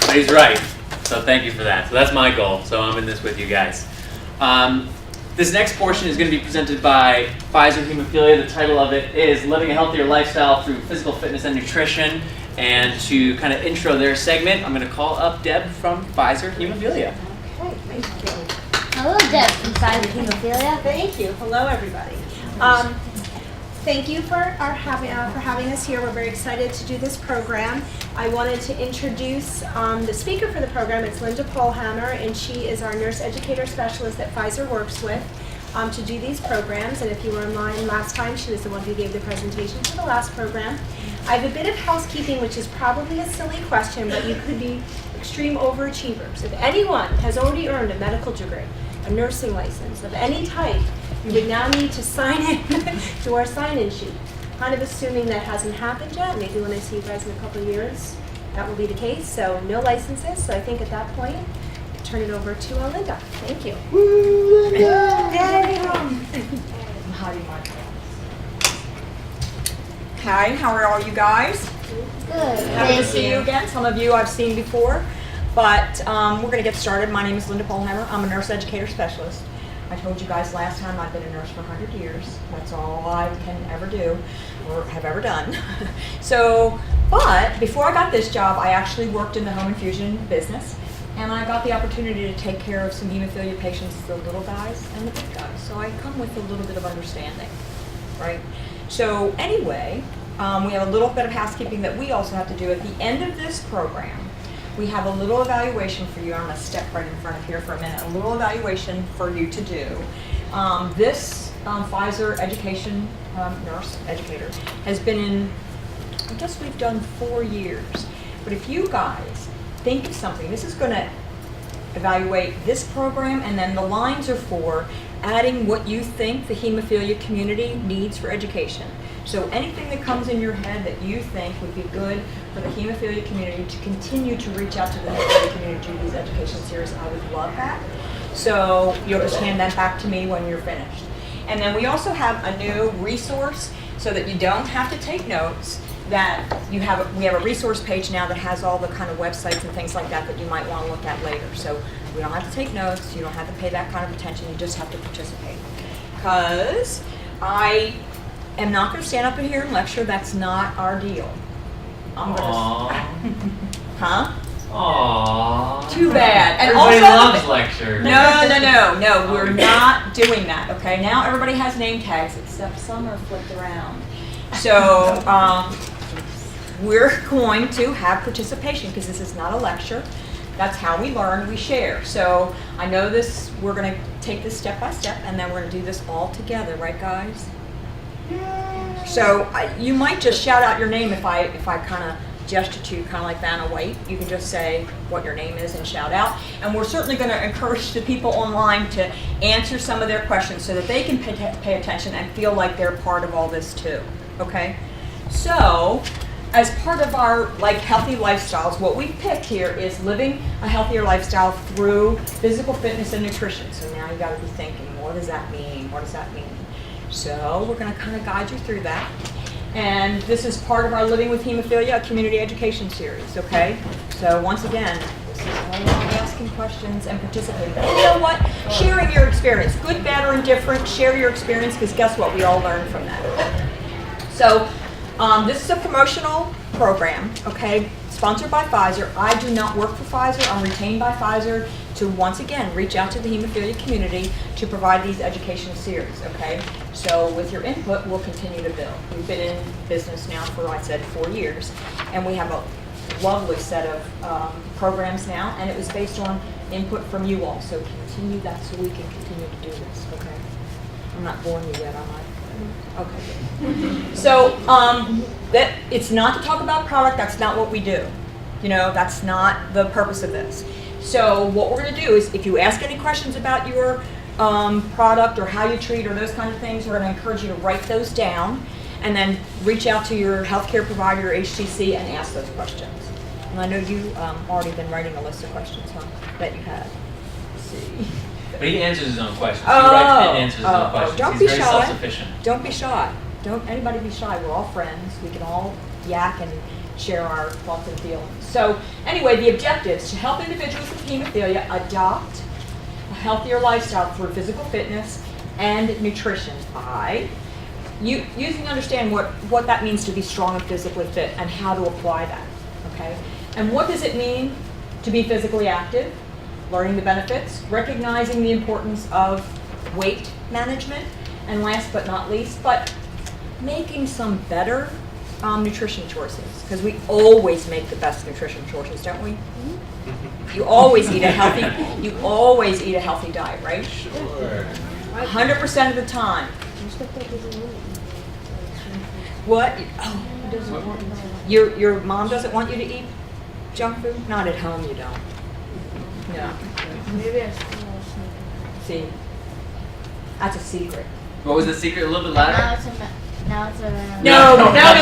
But he's right. So thank you for that. So that's my goal. So I'm in this with you guys. This next portion is going to be presented by Pfizer Hemophilia. The title of it is Living a Healthier Lifestyle Through Physical Fitness and Nutrition. And to kind of intro their segment, I'm going to call up Deb from Pfizer Hemophilia. Okay, thank you. Hello, Deb from Pfizer Hemophilia. Thank you. Hello, everybody. Thank you for having us here. We're very excited to do this program. I wanted to introduce the speaker for the program. It's Linda Polhammer, and she is our nurse educator specialist that Pfizer works with to do these programs. And if you were in line last time, she was the one who gave the presentation for the last program. I have a bit of housekeeping, which is probably a silly question, but you could be extreme overachievers. If anyone has already earned a medical degree, a nursing license of any type, you would now need to sign in to our sign-in sheet. Kind of assuming that hasn't happened yet. Maybe when I see you guys in a couple of years, that will be the case. So no licenses. So I think at that point, turn it over to Linda. Thank you. Woo, Linda! Yay! Hi, how are all you guys? Good. Happy to see you again. Some of you I've seen before, but we're going to get started. My name is Linda Polhammer. I'm a nurse educator specialist. I told you guys last time I've been a nurse for 100 years. That's all I can ever do or have ever done. But before I got this job, I actually worked in the home infusion business, and I got the opportunity to take care of some hemophilia patients, the little guys and the big guys. So I come with a little bit of understanding, right? So anyway, we have a little bit of housekeeping that we also have to do at the end of this program. We have a little evaluation for you. I'm going to step right in front of here for a minute. A little evaluation for you to do. This Pfizer education nurse educator has been in, I guess we've done 4 years. But if you guys think of something, this is going to evaluate this program, and then the lines are for adding what you think the hemophilia community needs for education. So anything that comes in your head that you think would be good for the hemophilia community to continue to reach out to the hemophilia community to do these education series, I would love that. So you'll just hand that back to me when you're finished. And then we also have a new resource so that you don't have to take notes. We have a resource page now that has all the kind of websites and things like that that you might want to look at later. So we don't have to take notes. You don't have to pay that kind of attention. You just have to participate. Because I am not going to stand up in here and lecture. That's not our deal. I'm going to. Huh? Aww. Too bad. And everybody also, loves lectures. No, we're not doing that. Okay, now everybody has name tags, except some are flipped around. So we're going to have participation because this is not a lecture. That's how we learn, we share. So I know this, we're going to take this step by step, and then we're going to do this all together, right guys? So you might just shout out your name if I kind of gesture to you, kind of like Vanna White. You can just say what your name is and shout out. And we're certainly going to encourage the people online to answer some of their questions so that they can pay attention and feel like they're part of all this too. Okay? So as part of our healthy lifestyles, what we've picked here is living a healthier lifestyle through physical fitness and nutrition. So now you got to be thinking, what does that mean? What does that mean? So we're going to kind of guide you through that. And this is part of our Living with Hemophilia, a community education series, okay? So once again, this is all about asking questions and participating. And you know what? Sharing your experience, good, bad, or indifferent, share your experience, because guess what? We all learn from that. So this is a promotional program, okay, sponsored by Pfizer. I do not work for Pfizer. I'm retained by Pfizer to, once again, reach out to the hemophilia community to provide these education series, okay? So with your input, we'll continue to build. We've been in business now for, like I said, 4 years, and we have a lovely set of programs now, and it was based on input from you all. So continue that so we can continue to do this, okay? I'm not boring you yet, am I? Okay. So that it's not to talk about product. That's not what we do. You know, that's not the purpose of this. So what we're going to do is, if you ask any questions about your product or how you treat or those kind of things, we're going to encourage you to write those down and then reach out to your healthcare provider, your HTC, and ask those questions. And I know you already been writing a list of questions, huh? That you had. Let's see. But he answers his own questions. He writes and answers his own questions. Don't He's be very shy. self-sufficient. Don't be shy. Don't anybody be shy. We're all friends. We can all yak and share our thoughts and feelings. So anyway, the objectives to help individuals with hemophilia adopt a healthier lifestyle through physical fitness and nutrition by using to understand what that means to be strong and physically fit and how to apply that. Okay? And what does it mean to be physically active? Learning the benefits, recognizing the importance of weight management, and last but not least, but making some better nutrition choices, because we always make the best nutrition choices, don't we? You always eat a healthy. You always eat a healthy diet, right? Sure. 100% of the time. What? Oh, your mom doesn't want you to eat junk food? Not at home, you don't. No. Maybe I See, that's a secret. What was the secret? A little bit louder? Now it's around. No, because no,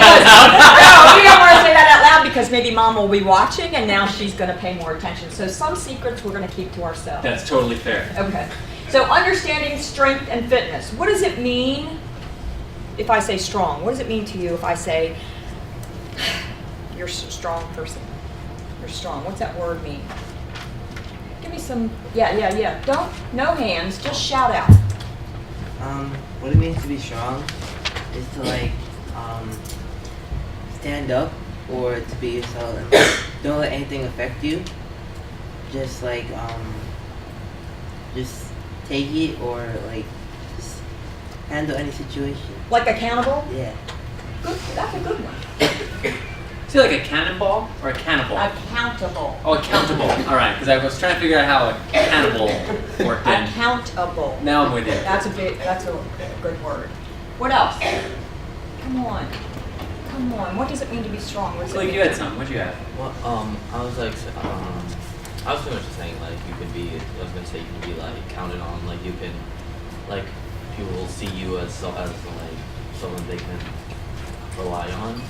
we don't want to say that out loud because maybe mom will be watching and now she's going to pay more attention. So some secrets we're going to keep to ourselves. That's totally fair. Okay. So understanding strength and fitness. What does it mean if I say strong? What does it mean to you if I say you're a strong person? You're strong. What's that word mean? Give me some. Yeah. Don't. No hands. Just shout out. What it means to be strong is to stand up or to be yourself and don't let anything affect you. Just just take it or just handle any situation. Like accountable? Yeah. Good. That's a good one. Is he like a cannonball or a cannibal? Accountable. Oh, accountable. All right, because I was trying to figure out how a cannibal worked in. Accountable. Now I'm with you. That's a good word. What else? Come on. What does it mean to be strong? What does it Like mean? you had some. What'd you have? Well, I was pretty much just saying you could be. I was gonna say you can be counted on. You can, people will see you as someone they can rely on.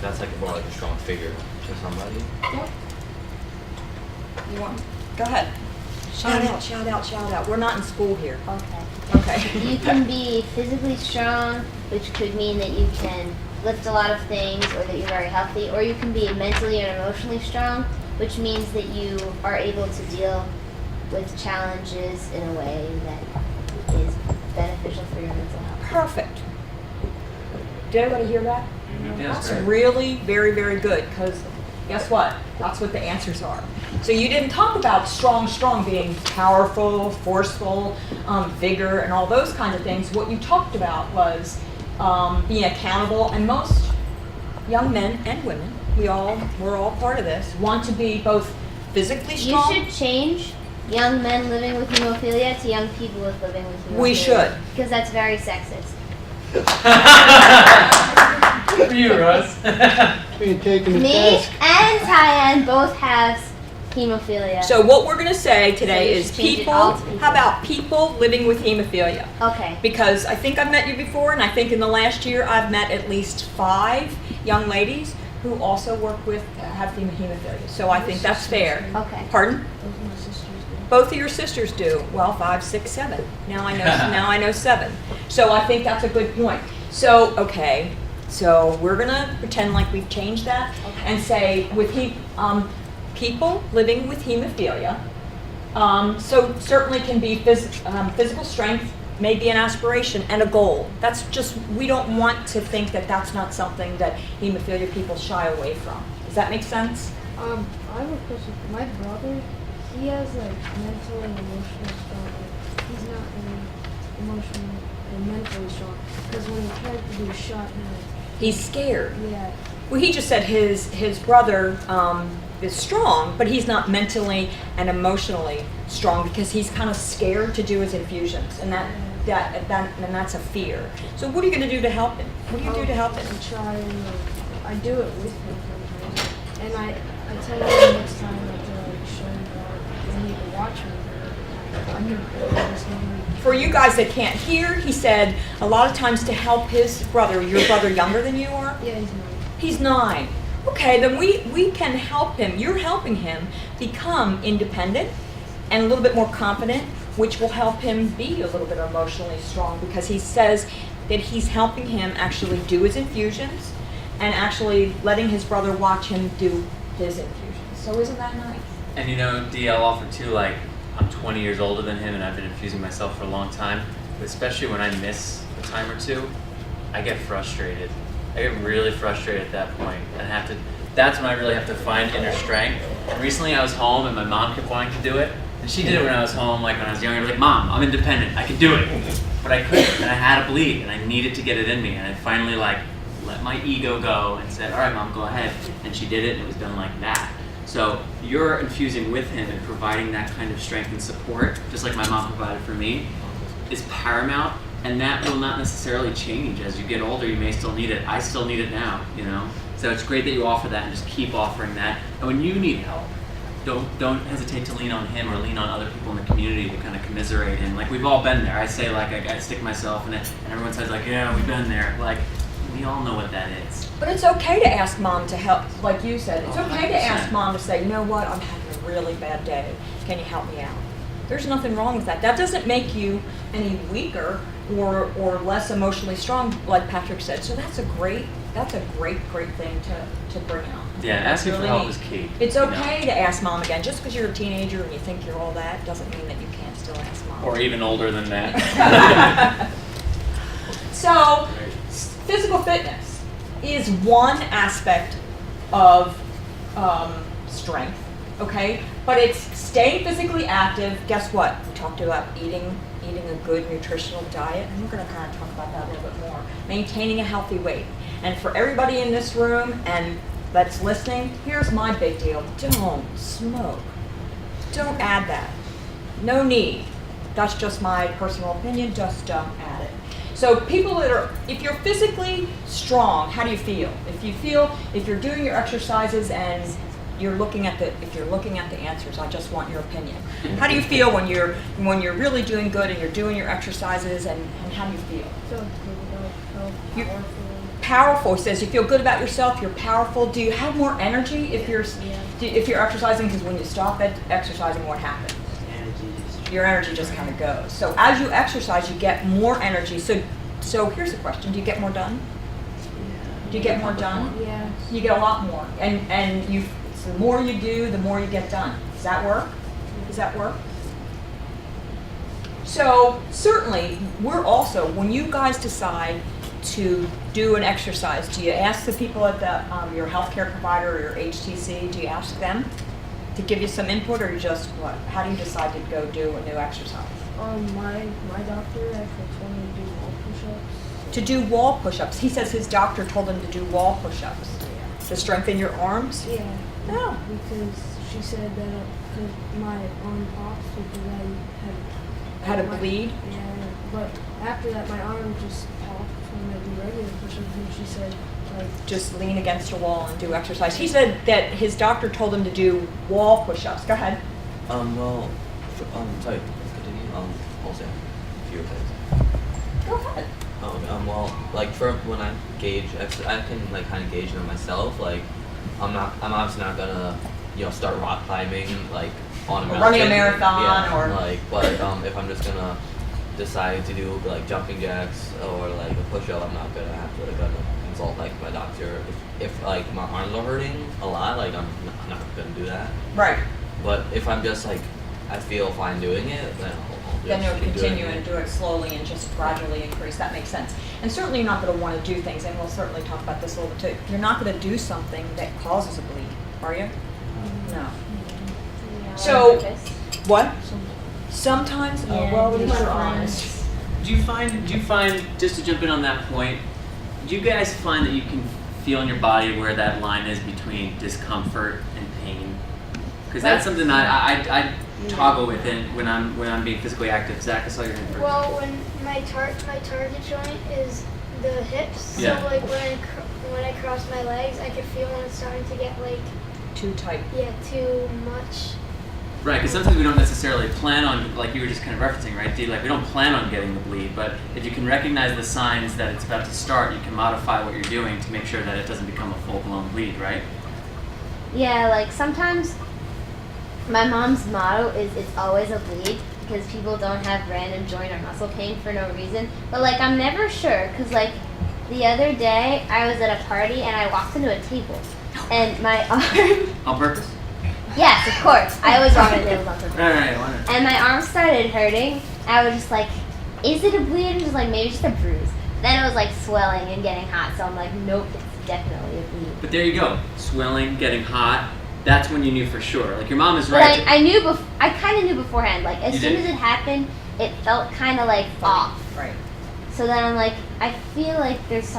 That's more like a strong figure to somebody. Yep. You want? Go ahead. Shout out. We're not in school here. Okay. You can be physically strong, which could mean that you can lift a lot of things or that you're very healthy, or you can be mentally and emotionally strong, which means that you are able to deal with challenges in a way that is beneficial for your mental health. Perfect. Did everybody hear that? Yeah, That's great. really very, very good, because guess what? That's what the answers are. So you didn't talk about strong being powerful, forceful, vigor, and all those kinds of things. What you talked about was being accountable, and most young men and women, we're all part of this, want to be both physically strong. You should change young men living with hemophilia to young people living with hemophilia. We should. Because that's very sexist. For you, Russ. Me and Tyann both have Hemophilia. So what we're going to say today So you is should change it people, all to people. how about people living with hemophilia? Okay. Because I think I've met you before, and I think in the last year I've met at least 5 young ladies who also work with, have hemophilia. So I think that's fair. Okay. Pardon? Both of my sisters do. Both of your sisters do. Well, 5, 6, 7. Now I know 7. So I think that's a good point. So, okay. So we're going to pretend like we've changed that and say with people living with hemophilia, so certainly can be physical strength, maybe an aspiration and a goal. That's just, we don't want to think that that's not something that hemophilia people shy away from. Does that make sense? I have a question. My brother, he has like mental and emotional strong. Like, he's not really emotional and mentally strong. Because when he tried to do a shot, He's scared. Yeah. Well, he just said his brother is strong, but he's not mentally and emotionally strong because he's kind of scared to do his infusions, and that's a fear. So what are you going to do to help him? What do you do to help him? I try and I do it with him sometimes, and I tell him next time to show him that I need to watch me. For you guys that can't hear, he said a lot of times to help his brother. Your brother younger than you are? Yeah, he's 9. He's 9. Okay, then we can help him. You're helping him become independent and a little bit more confident, which will help him be a little bit emotionally strong because he says that he's helping him actually do his infusions and actually letting his brother watch him do his infusions. So isn't that nice? And you know, Dee, I'll offer too, like, I'm 20 years older than him and I've been infusing myself for a long time, but especially when I miss a time or two, I get frustrated. I get really frustrated at that point, and that's when I really have to find inner strength. And recently I was home and my mom kept wanting to do it, and she did it when I was home, like when I was younger, like, Mom, I'm independent, I can do it. But I couldn't, and I had a bleed, and I needed to get it in me, and I finally like let my ego go and said, all right, Mom, go ahead. And she did it, and it was done like that. So you're infusing with him and providing that kind of strength and support, just like my mom provided for me, is paramount, and that will not necessarily change. As you get older, you may still need it. I still need it now, you know? So it's great that you offer that and just keep offering that. And when you need help, don't hesitate to lean on him or lean on other people in the community to kind of commiserate him. Like, we've all been there. I say, like, I stick myself in it, and everyone says, like, yeah, we've been there. Like, we all know what that is. But it's okay to ask Mom to help, like you said. It's okay to ask Mom to say, you know what, I'm having a really bad day. Can you help me out? There's nothing wrong with that. That doesn't make you any weaker or less emotionally strong, like Patrick said. So that's a great thing to bring out. Yeah, asking for help is key. It's okay to ask Mom again. Just because you're a teenager and you think you're all that doesn't mean that you can't still ask Mom. Or even older than that. So, physical fitness is one aspect of strength, okay? But it's staying physically active. Guess what? We talked about eating a good nutritional diet, and we're going to kind of talk about that a little bit more. Maintaining a healthy weight. And for everybody in this room and that's listening, here's my big deal. Don't smoke. Don't add that. No need. That's just my personal opinion. Just don't add it. So people that are, if you're physically strong, how do you feel? If you're doing your exercises and you're looking at the answers, I just want your opinion. How do you feel when you're really doing good and you're doing your exercises, and how do you feel? You're powerful. It says you feel good about yourself, you're powerful. Do you have more energy if you're exercising? Because when you stop exercising, what happens? Your energy just kind of goes. So as you exercise, you get more energy. So here's the question: do you get more done? Do you get more done? Yeah. You get a lot more, and so the more you do, the more you get done. Does that work? Does that work? So certainly, we're also, when you guys decide to do an exercise, do you ask the people at the your healthcare provider or your HTC? Do you ask them to give you some input, or you just what? How do you decide to go do a new exercise? My doctor actually told me to do wall push-ups. To do wall push-ups. He says his doctor told him to do wall push-ups. Yeah. To strengthen your arms? Yeah. Oh. Because she said that because my arm pops because I had a bleed? Yeah, but after that my arm just popped when I do regular push-ups, and she said just lean against a wall and do exercise. He said that his doctor told him to do wall push-ups. Go ahead. Well, sorry, continue. Also, a few things. Go ahead. Well, like for when I gauge, I can like kind of gauge it myself. Like, I'm obviously not gonna, start rock climbing like on a mountain. Running a marathon or like, but if I'm just gonna decide to do like jumping jacks or like a push-up, I'm not gonna have to consult like my doctor. If like my arms are hurting a lot, like I'm not gonna do that. Right. But if I'm just like I feel fine doing it, then then you'll keep continue doing and do it slowly and just gradually increase. That makes sense. And certainly you're not going to want to do things, and we'll certainly talk about this a little bit too. You're not going to do something that causes a bleed, are you? No. So, what? Sometimes? Oh, well, at least you're honest. Do you find, just to jump in on that point, do you guys find that you can feel in your body where that line is between discomfort and pain? Because that's something I toggle with it when I'm being physically active. Zach, I saw your hand first. Well, when my target joint is the hips, Yeah. so like when I cross my legs, I can feel when it's starting to get like too tight. Yeah, too much. Right, because sometimes we don't necessarily plan on, like you were just kind of referencing, right, Dee? Like we don't plan on getting the bleed, but if you can recognize the signs that it's about to start, you can modify what you're doing to make sure that it doesn't become a full-blown bleed, right? Yeah, like sometimes my mom's motto is it's always a bleed because people don't have random joint or muscle pain for no reason. But like I'm never sure because like the other day I was at a party and I walked into a table and my arm. On purpose? Yes, of course. I always walk into tables on purpose. Right, why not? And my arm started hurting. I was just like, is it a bleed? And just like maybe just a bruise. Then it was like swelling and getting hot. So I'm like, nope, it's definitely a bleed. But there you go. Swelling, getting hot. That's when you knew for sure. Like your mom is But right. I kind of knew beforehand. Like as soon as it happened, it felt kind of like off. Right. So then I'm like, I feel like this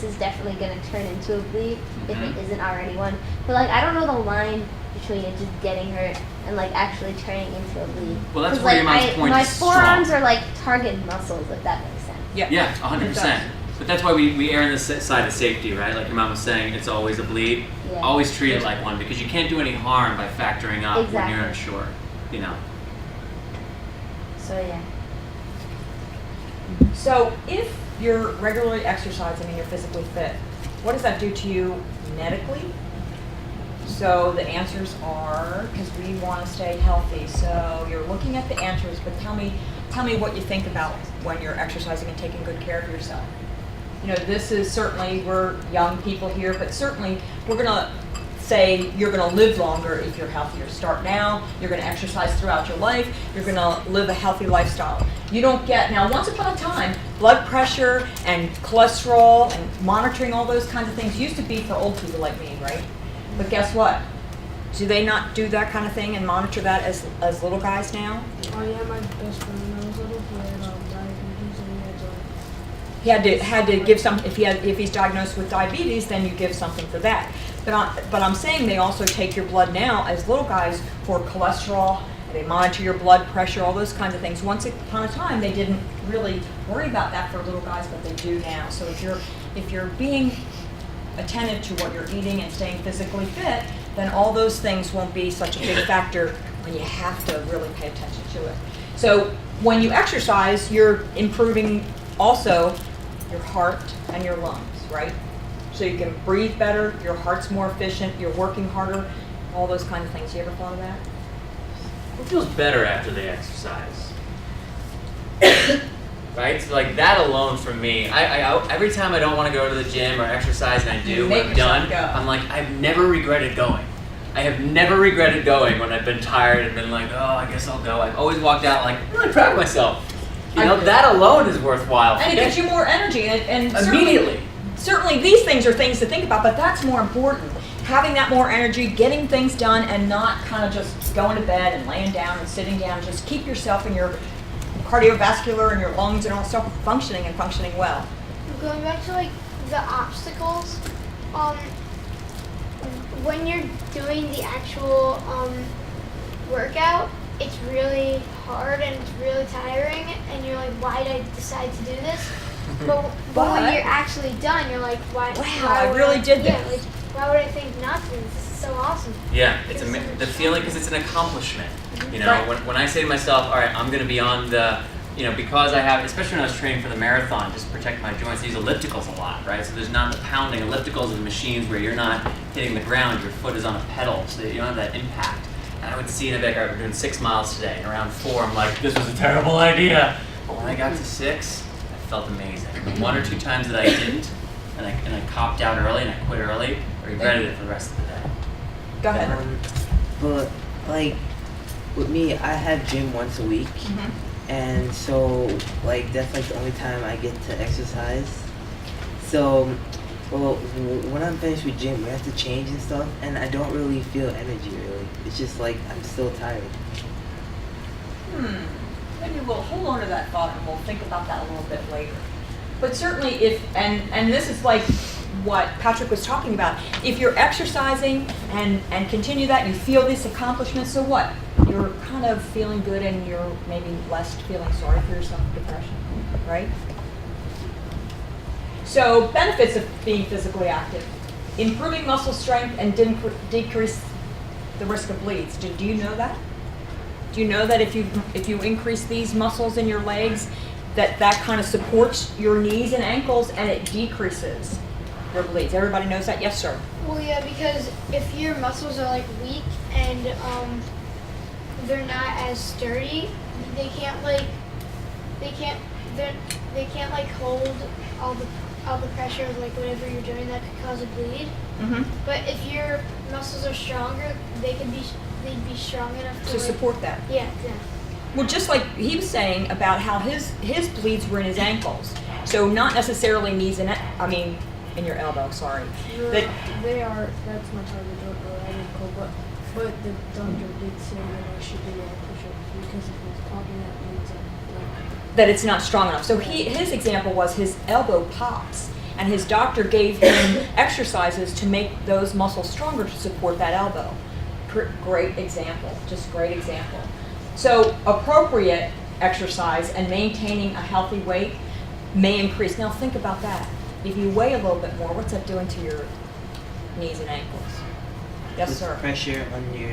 is definitely gonna turn into a bleed if it isn't already one. But like I don't know the line between it just getting hurt and like actually turning into a bleed. Well, that's 'Cause, where your like, mom's point my is forearms strong. are like target muscles, if that makes sense. Yeah, 100%. But that's why we err on the side of safety, right? Like your mom was saying, it's always a bleed. Yeah. Always treat it like one because you can't do any harm by factoring up when Exactly. you're unsure, you know. So yeah. So if you're regularly exercising and you're physically fit, what does that do to you medically? So the answers are, because we want to stay healthy, so you're looking at the answers, but tell me what you think about when you're exercising and taking good care of yourself. You know, this is certainly, we're young people here, but certainly we're going to say you're going to live longer if you're healthier. Start now, you're going to exercise throughout your life, you're going to live a healthy lifestyle. You don't get, now once upon a time, blood pressure and cholesterol and monitoring all those kinds of things used to be for old people like me, right? But guess what? Do they not do that kind of thing and monitor that as little guys now? Oh yeah, my best friend when I was little, he had diabetes and he Had to give some, if he's diagnosed with diabetes, then you give something for that. But I'm saying they also take your blood now as little guys for cholesterol, and they monitor your blood pressure, all those kinds of things. Once upon a time, they didn't really worry about that for little guys, but they do now. So if you're being attentive to what you're eating and staying physically fit, then all those things won't be such a big factor when you have to really pay attention to it. So when you exercise, you're improving also your heart and your lungs, right? So you can breathe better, your heart's more efficient, you're working harder, all those kind of things. You ever thought of that? Who feels better after they exercise? Right? So like that alone for me, I every time I don't want to go to the gym or exercise and I do, when I'm done, I'm like, I've never regretted going. I have never regretted going when I've been tired and been like, oh, I guess I'll go. I've always walked out like, really proud of myself. You know, that alone is worthwhile. And it gives you more energy. And immediately. Certainly these things are things to think about, but that's more important. Having that more energy, getting things done, and not kind of just going to bed and laying down and sitting down. Just keep yourself and your cardiovascular and your lungs and all stuff functioning and functioning well. Going back to like the obstacles, when you're doing the actual workout, it's really hard and it's really tiring, and you're like, why did I decide to do this? But when you're actually done, you're like, why? Wow, why I would really did Yeah, this. like, why would I think not to? This is so awesome. Yeah, it's the feeling because it's an accomplishment. You know, Right. when I say to myself, all right, I'm going to be on the, you know, because I have, especially when I was training for the marathon, just to protect my joints, I use ellipticals a lot, right? So there's not the pounding. Ellipticals are the machines where you're not hitting the ground, your foot is on a pedal, so that you don't have that impact. And I would see, and I'd be like, all right, we're doing 6 miles today. And around 4, I'm like, this was a terrible idea. But when I got to 6, I felt amazing. The 1 or 2 times that I didn't, and I copped out early and I quit early, I regretted it for the rest of the day. Go ahead. But like with me, I have gym once a week, and so like that's like the only time I get to exercise. So, well, when I'm finished with gym, we have to change and stuff, and I don't really feel energy really. It's just like I'm still tired. Maybe we'll hold on to that thought and we'll think about that a little bit later. But certainly if, and this is like what Patrick was talking about, if you're exercising and continue that and you feel this accomplishment, so what? You're kind of feeling good and you're maybe less feeling sorry for yourself with depression, right? So benefits of being physically active. Improving muscle strength and decrease the risk of bleeds. Do you know that? Do you know that if you increase these muscles in your legs, that kind of supports your knees and ankles and it decreases your bleeds? Everybody knows that? Yes, sir. Well, yeah, because if your muscles are like weak and they're not as sturdy, they can't like hold all the pressure of like whatever you're doing that could cause a bleed. But if your muscles are stronger, they'd be strong enough To support that. Yeah. Well, just like he was saying about how his bleeds were in his ankles. So not necessarily knees and, in your elbow, sorry. That's my target ankle, but the doctor did say that I should do a push-up because if it's popping out, it means that it's not strong enough. So his example was his elbow pops, and his doctor gave him exercises to make those muscles stronger to support that elbow. Great example, just great example. So appropriate exercise and maintaining a healthy weight may increase. Now think about that. If you weigh a little bit more, what's that doing to your knees and ankles? Yes, Puts sir. pressure on your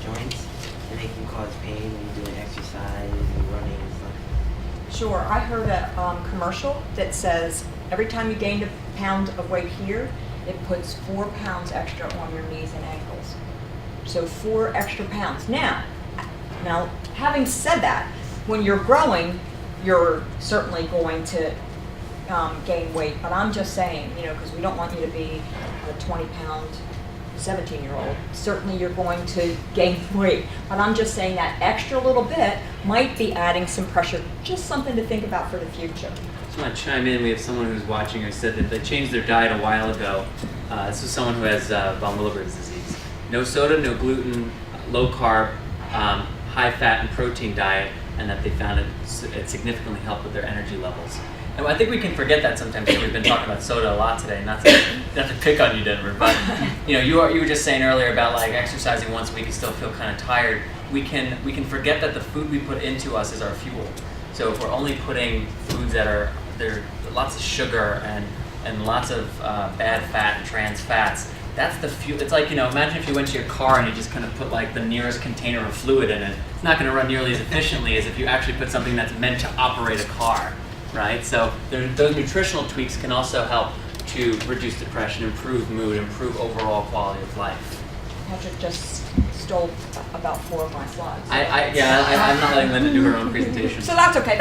joints, and it can cause pain when you're doing exercise and running and stuff. Sure. I heard a commercial that says every time you gain a pound of weight here, it puts 4 pounds extra on your knees and ankles. So 4 extra pounds. Now, having said that, when you're growing, you're certainly going to gain weight. But I'm just saying, because we don't want you to be a 20-pound 17-year-old. Certainly you're going to gain weight. But I'm just saying that extra little bit might be adding some pressure. Just something to think about for the future. I want to chime in. We have someone who's watching who said that they changed their diet a while ago. This is someone who has von Willebrand's disease. No soda, no gluten, low carb, high fat and protein diet, and that they found it significantly helped with their energy levels. And I think we can forget that sometimes. We've been talking about soda a lot today, not to pick on you, Denver, but you were just saying earlier about like exercising once a week and still feel kind of tired. We can forget that the food we put into us is our fuel. So if we're only putting foods that are lots of sugar and lots of bad fat and trans fats, that's the fuel. It's like, imagine if you went to your car and you just kind of put like the nearest container of fluid in it. It's not going to run nearly as efficiently as if you actually put something that's meant to operate a car, right? So those nutritional tweaks can also help to reduce depression, improve mood, improve overall quality of life. Patrick just stole about 4 of my slides. I'm not letting Linda do her own presentation. So that's okay.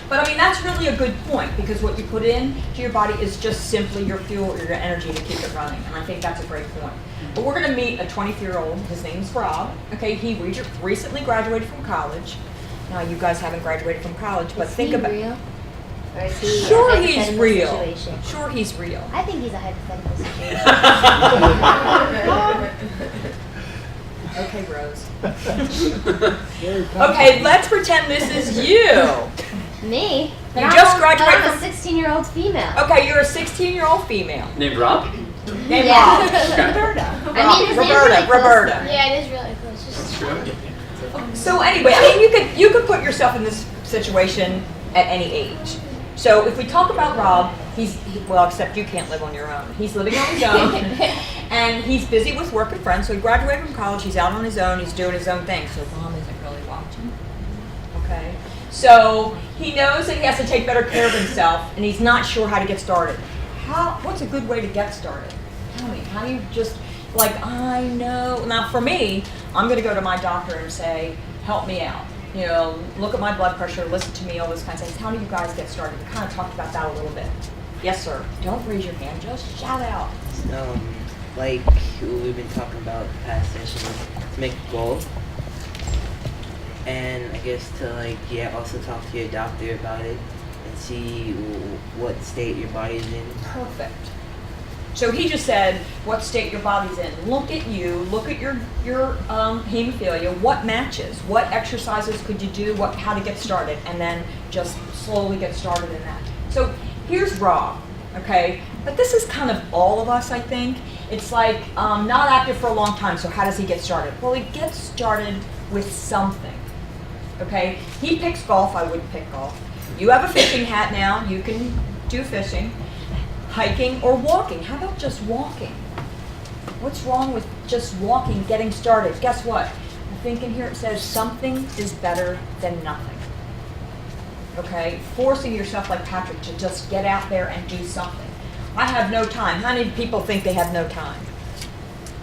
But that's really a good point, because what you put in to your body is just simply your fuel or your energy to keep it running. And I think that's a great point. But we're going to meet a 23-year-old. His name's Rob. Okay, he recently graduated from college. Now, you guys haven't graduated from college, but think about it. Real? Or is he Sure, a he's hypothetical real. situation? Sure, he's real. I think he's a hypothetical situation. Okay, Rose. Okay, let's pretend this is you. Me? But You I'm just a- graduated I'm from- a 16-year-old female. Okay, you're a 16-year-old female. Named Rob? Named Yeah. Rob. Roberta. I mean, his name's really close. Roberta. Yeah, it is really close. Just So anyway, you could put yourself in this situation at any age. So if we talk about Rob, well, except you can't live on your own. He's living on his own, and he's busy with work and friends. So he graduated from college. He's out on his own. He's doing his own thing. So Mom isn't really watching. Okay. So he knows that he has to take better care of himself, and he's not sure how to get started. What's a good way to get started? Tell me. How do you just I know. Now for me, I'm going to go to my doctor and say, help me out. Look at my blood pressure, listen to me, all those kinds of things. How do you guys get started? We kind of talked about that a little bit. Yes, sir. Don't raise your hand, just shout out. Like we've been talking about the past session, to make a goal. And I guess to also talk to your doctor about it and see what state your body's in. Perfect. So he just said what state your body's in. Look at you, look at your hemophilia, what matches, what exercises could you do, how to get started, and then just slowly get started in that. So here's Rob, okay? But this is kind of all of us, I think. It's not active for a long time, so how does he get started? Well, he gets started with something, okay? He picks golf, I wouldn't pick golf. You have a fishing hat now, you can do fishing. Hiking or walking. How about just walking? What's wrong with just walking, getting started? Guess what? I think in here it says something is better than nothing. Okay? Forcing yourself like Patrick to just get out there and do something. I have no time. How many people think they have no time?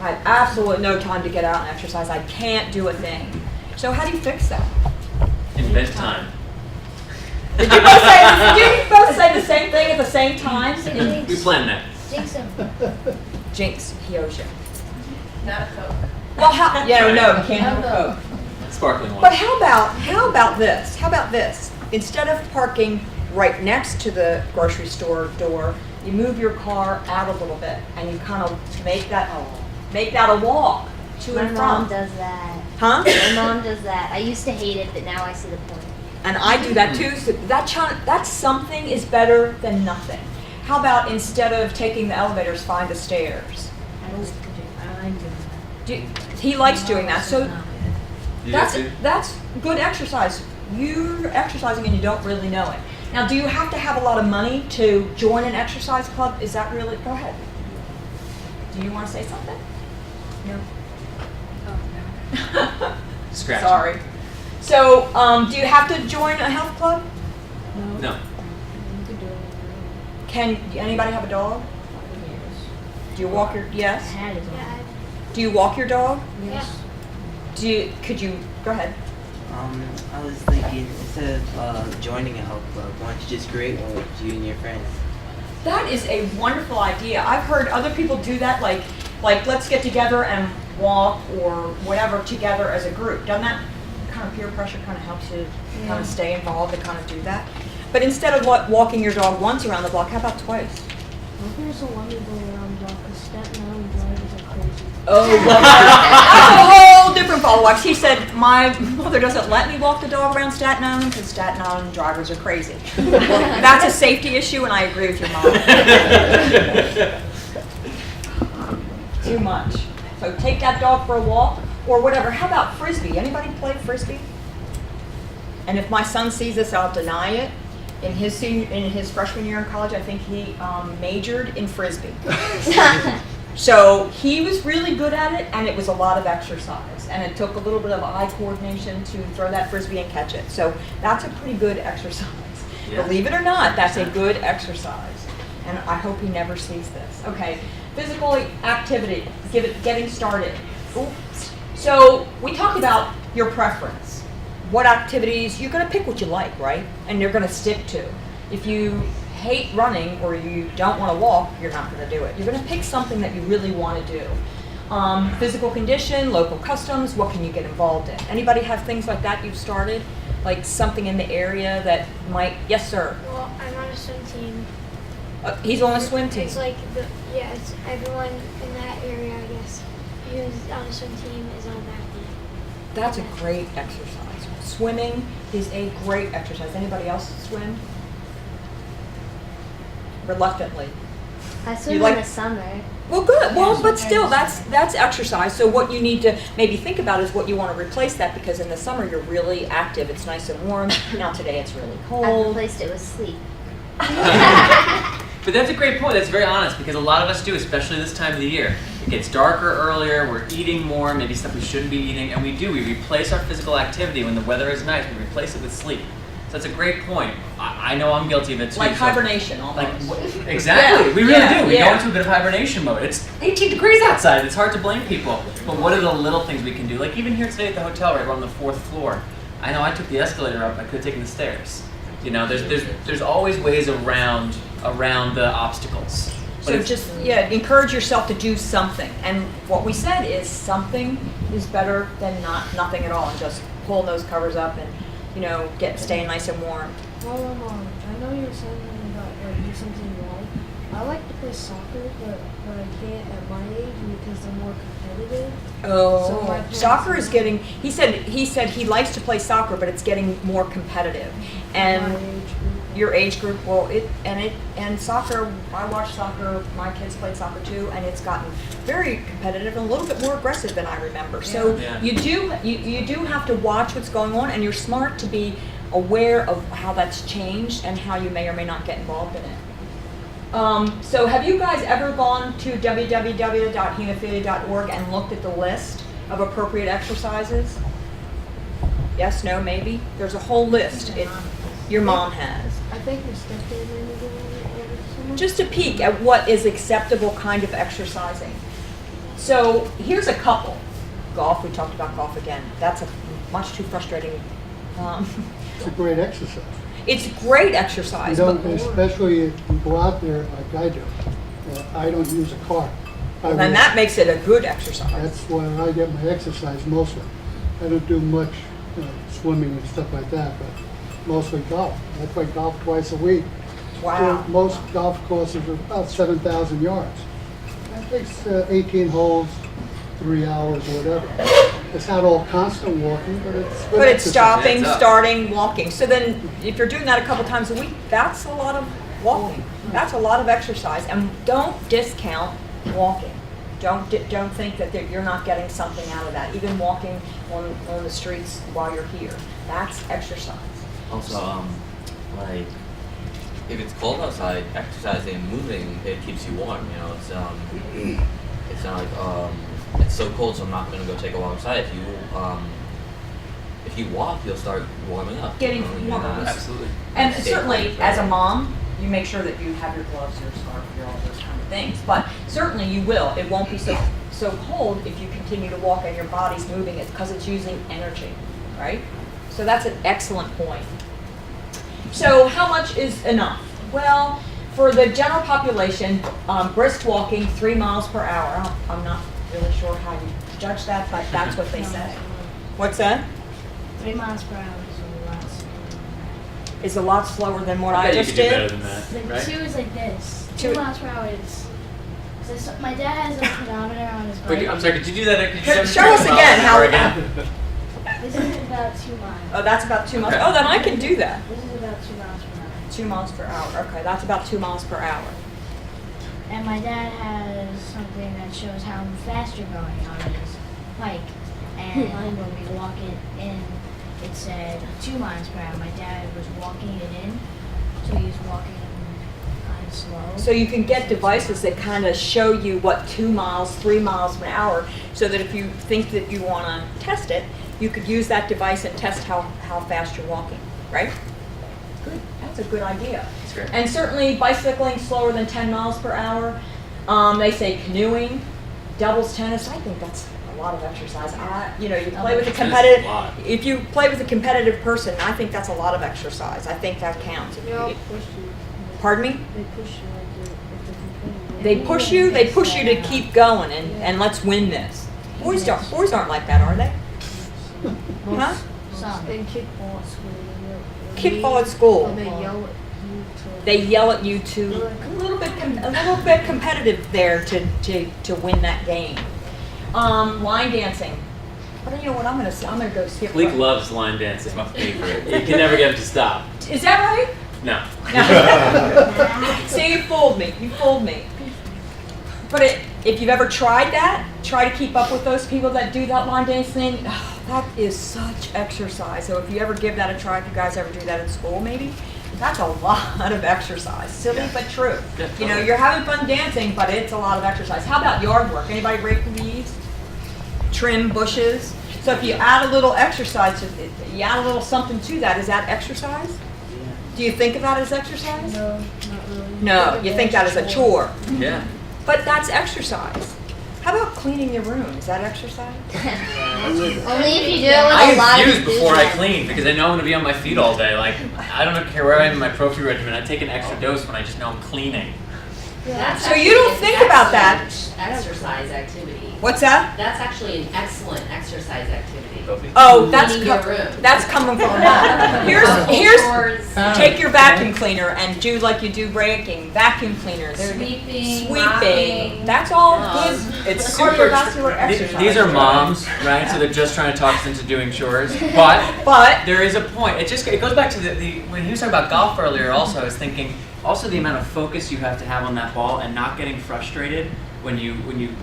I have absolutely no time to get out and exercise. I can't do a thing. So how do you fix that? Invent time. Did you both say the same thing at the same time? We planned that. Jinx him. Jinx, he owes you. Not a Coke. Well, no, you can't have a Coke. Sparkling water. But how about this? How about this? Instead of parking right next to the grocery store door, you move your car out a little bit and you kind of make that a walk to and from. My mom does that. Huh? My mom does that. I used to hate it, but now I see the point. And I do that too. So that something is better than nothing. How about instead of taking the elevators, find the stairs? He likes doing that. So that's good exercise. You're exercising and you don't really know it. Now, do you have to have a lot of money to join an exercise club? Is that really? Go ahead. Do you want to say something? No. Oh, no. Scratch. Sorry. So, do you have to join a health club? No. Can anybody have a dog? Do you walk your? Yes. Do you walk your dog? Yes. Could you go ahead? I was thinking instead of joining a health club, why don't you just create one with you and your friends? That is a wonderful idea. I've heard other people do that, like let's get together and walk or whatever together as a group. Doesn't that kind of peer pressure kind of helps you kind of stay involved and kind of do that? But instead of walking your dog once around the block, how about twice? There's a lot of going around the block because Staten Island drivers are crazy. Oh, well, that's a whole different follow-up. He said, my mother doesn't let me walk the dog around Staten Island because Staten Island drivers are crazy. Well, that's a safety issue, and I agree with your mom. Too much. So take that dog for a walk or whatever. How about Frisbee? Anybody play Frisbee? And if my son sees this, I'll deny it. In his freshman year in college, I think he majored in Frisbee. So he was really good at it, and it was a lot of exercise. And it took a little bit of eye coordination to throw that Frisbee and catch it. So that's a pretty good exercise. Yeah. Believe it or not, that's a good exercise. And I hope he never sees this. Okay, physical activity, getting started. Oops. So we talked about your preference. What activities, you're going to pick what you like, right? And you're going to stick to. If you hate running or you don't want to walk, you're not going to do it. You're going to pick something that you really want to do. Physical condition, local customs, what can you get involved in? Anybody have things like that you've started? Like something in the area that might, yes sir? Well, I'm on a swim team. He's on a swim team. It's like, it's everyone in that area, I guess, who's on a swim team is on that team. That's a great exercise. Swimming is a great exercise. Anybody else swim? Reluctantly. I swim in the summer. Well, good. Well, but still, that's exercise. So what you need to maybe think about is what you want to replace that, because in the summer you're really active. It's nice and warm. Now today it's really cold. I replaced it with sleep. But that's a great point. That's very honest because a lot of us do, especially this time of the year. It gets darker earlier, we're eating more, maybe stuff we shouldn't be eating, and we replace our physical activity when the weather is nice, we replace it with sleep. So that's a great point. I know I'm guilty of it too. Like so- hibernation almost. Exactly. Yeah, We really yeah, do. We yeah. go into a bit of hibernation mode. It's 18 degrees outside. It's hard to blame people. But what are the little things we can do? Like even here today at the hotel, right, we're on the 4th floor. I know I took the escalator up. I could have taken the stairs. You know, there's always ways around the obstacles. But So it's- just, encourage yourself to do something. And what we said is something is better than nothing at all, and just pulling those covers up and, staying nice and warm. Well, I know you were saying something about like do something wrong. I like to play soccer, but I can't at my age because they're more competitive. So my parents Soccer is don't- getting, he said he likes to play soccer, but it's getting more competitive. And My age group. your age group, and soccer, I watch soccer, my kids played soccer too, and it's gotten very competitive and a little bit more aggressive than I remember. So Yeah. you do have to watch what's going on, and you're smart to be aware of how that's changed and how you may or may not get involved in it. So have you guys ever gone to www.hemophilia.org and looked at the list of appropriate exercises? Yes, no, maybe? There's a whole list. Your mom has. I think the stepdad made me go on it over the summer. Just a peek at what is acceptable kind of exercising. So here's a couple. Golf, we talked about golf again. That's a much too frustrating. It's a great exercise. It's great exercise. You don't, but- especially if you go out there like I do. I don't use a car. Well, then that makes it a good exercise. That's where I get my exercise mostly. I don't do much swimming and stuff like that, but mostly golf. I play golf twice a week. Wow. Most golf courses are about 7,000 yards. That takes 18 holes, 3 hours or whatever. It's not all constant walking, but it's good But it's exercise. stopping, starting, walking. So then, if you're doing that a couple times a week, that's a lot of walking. That's a lot of exercise. And don't discount walking. Don't think that you're not getting something out of that. Even walking on the streets while you're here, that's exercise. Also, like, if it's cold outside, exercising and moving, it keeps you warm, you know, it's not like, it's so cold, so I'm not gonna go take a walk outside. If you walk, you'll start warming up. Getting warmer. Absolutely. And certainly, as a mom, you make sure that you have your gloves, your scarf, your all those kind of things. But certainly you will. It won't be so cold if you continue to walk and your body's moving it because it's using energy, right? So that's an excellent point. So how much is enough? Well, for the general population, brisk walking, 3 miles per hour. I'm not really sure how you judge that, but that's what they say. What's that? 3 miles per hour is a lot slower. Is a lot slower than what I I bet you just could do did. better than that, Like right? 2 is like this. 2 2 miles per hour is. So my dad has a pedometer on his bike. Wait, I'm sorry, could you do that? Could you do Show us again how. This is about 2 miles. Oh, that's about 2 miles. Okay. Oh, then I can do that. This is about 2 miles per hour. 2 miles per hour. Okay, that's about 2 miles per hour. And my dad has something that shows how fast you're going on his bike. And when we walk it in, it said 2 miles per hour. My dad was walking it in, so he was walking kind of slow. So you can get devices that kind of show you what 2 miles, 3 miles an hour, so that if you think that you want to test it, you could use that device and test how fast you're walking, right? Good. That's a good idea. That's great. And certainly bicycling slower than 10 miles per hour. They say canoeing, doubles tennis. I think that's a lot of exercise. You play with a competitive. If you play with a competitive person, I think that's a lot of exercise. I think that counts. They all push you. Pardon me? They push you like if they're complaining. They push you to keep going and let's win this. Boys aren't like that, are they? Huh? Some. In kickball at school. Kickball at school. They yell at you to. They yell at you to a little bit competitive there to win that game. Line dancing. But you know what? I'm gonna go skip. Leek loves line dance. It's my favorite. You can never get him to stop. Is that right? No. See, you fooled me. But if you've ever tried that, try to keep up with those people that do that line dance thing. Oh, that is such exercise. So if you ever give that a try, if you guys ever do that in school, maybe That's a lot of exercise. Silly Yeah. but true. Yeah, You know, totally. you're having fun dancing, but it's a lot of exercise. How about yard work? Anybody rake leaves? Trim bushes? So if you add a little exercise, you add a little something to that, is that exercise? Do you think of that as exercise? No, not really. No, you think that as a chore. Yeah. But that's exercise. How about cleaning your room? Is that exercise? Only if you do it with I a lot of infuse before I enthusiasm. clean because I know I'm going to be on my feet all day. Like, I don't care where I am in my prophy regimen. I take an extra dose when I just know I'm cleaning. That's So you don't actually think an about that. excellent exercise activity. What's that? That's actually an excellent exercise activity. Oh, that's Cleaning your room. that's coming from mom. Here's take your vacuum cleaner and do like you do raking. Vacuum cleaner, they're Sweeping, sweeping. mopping. That's all good. It's super cardiovascular exercise. These are moms, right? So they're just trying to talk us into doing chores. But there is a point. It goes back to the when he was talking about golf earlier. Also, I was thinking also the amount of focus you have to have on that ball and not getting frustrated when you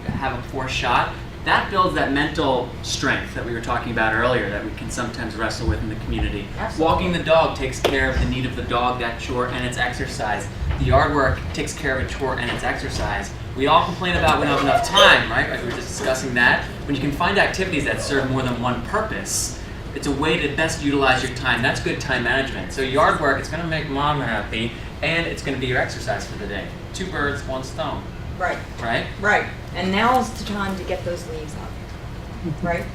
have a poor shot. That builds that mental strength that we were talking about earlier that we can sometimes wrestle with in the community. Absolutely. Walking the dog takes care of the need of the dog, that chore, and its exercise. The yard work takes care of a chore and its exercise. We all complain about we don't have enough time, right? Like we were just discussing that. When you can find activities that serve more than one purpose, it's a way to best utilize your time. That's good time management. So yard work, it's going to make mom happy, and it's going to be your exercise for the day. 2 birds, 1 stone. Right. Right? Right. And now's the time to get those leaves up. Right?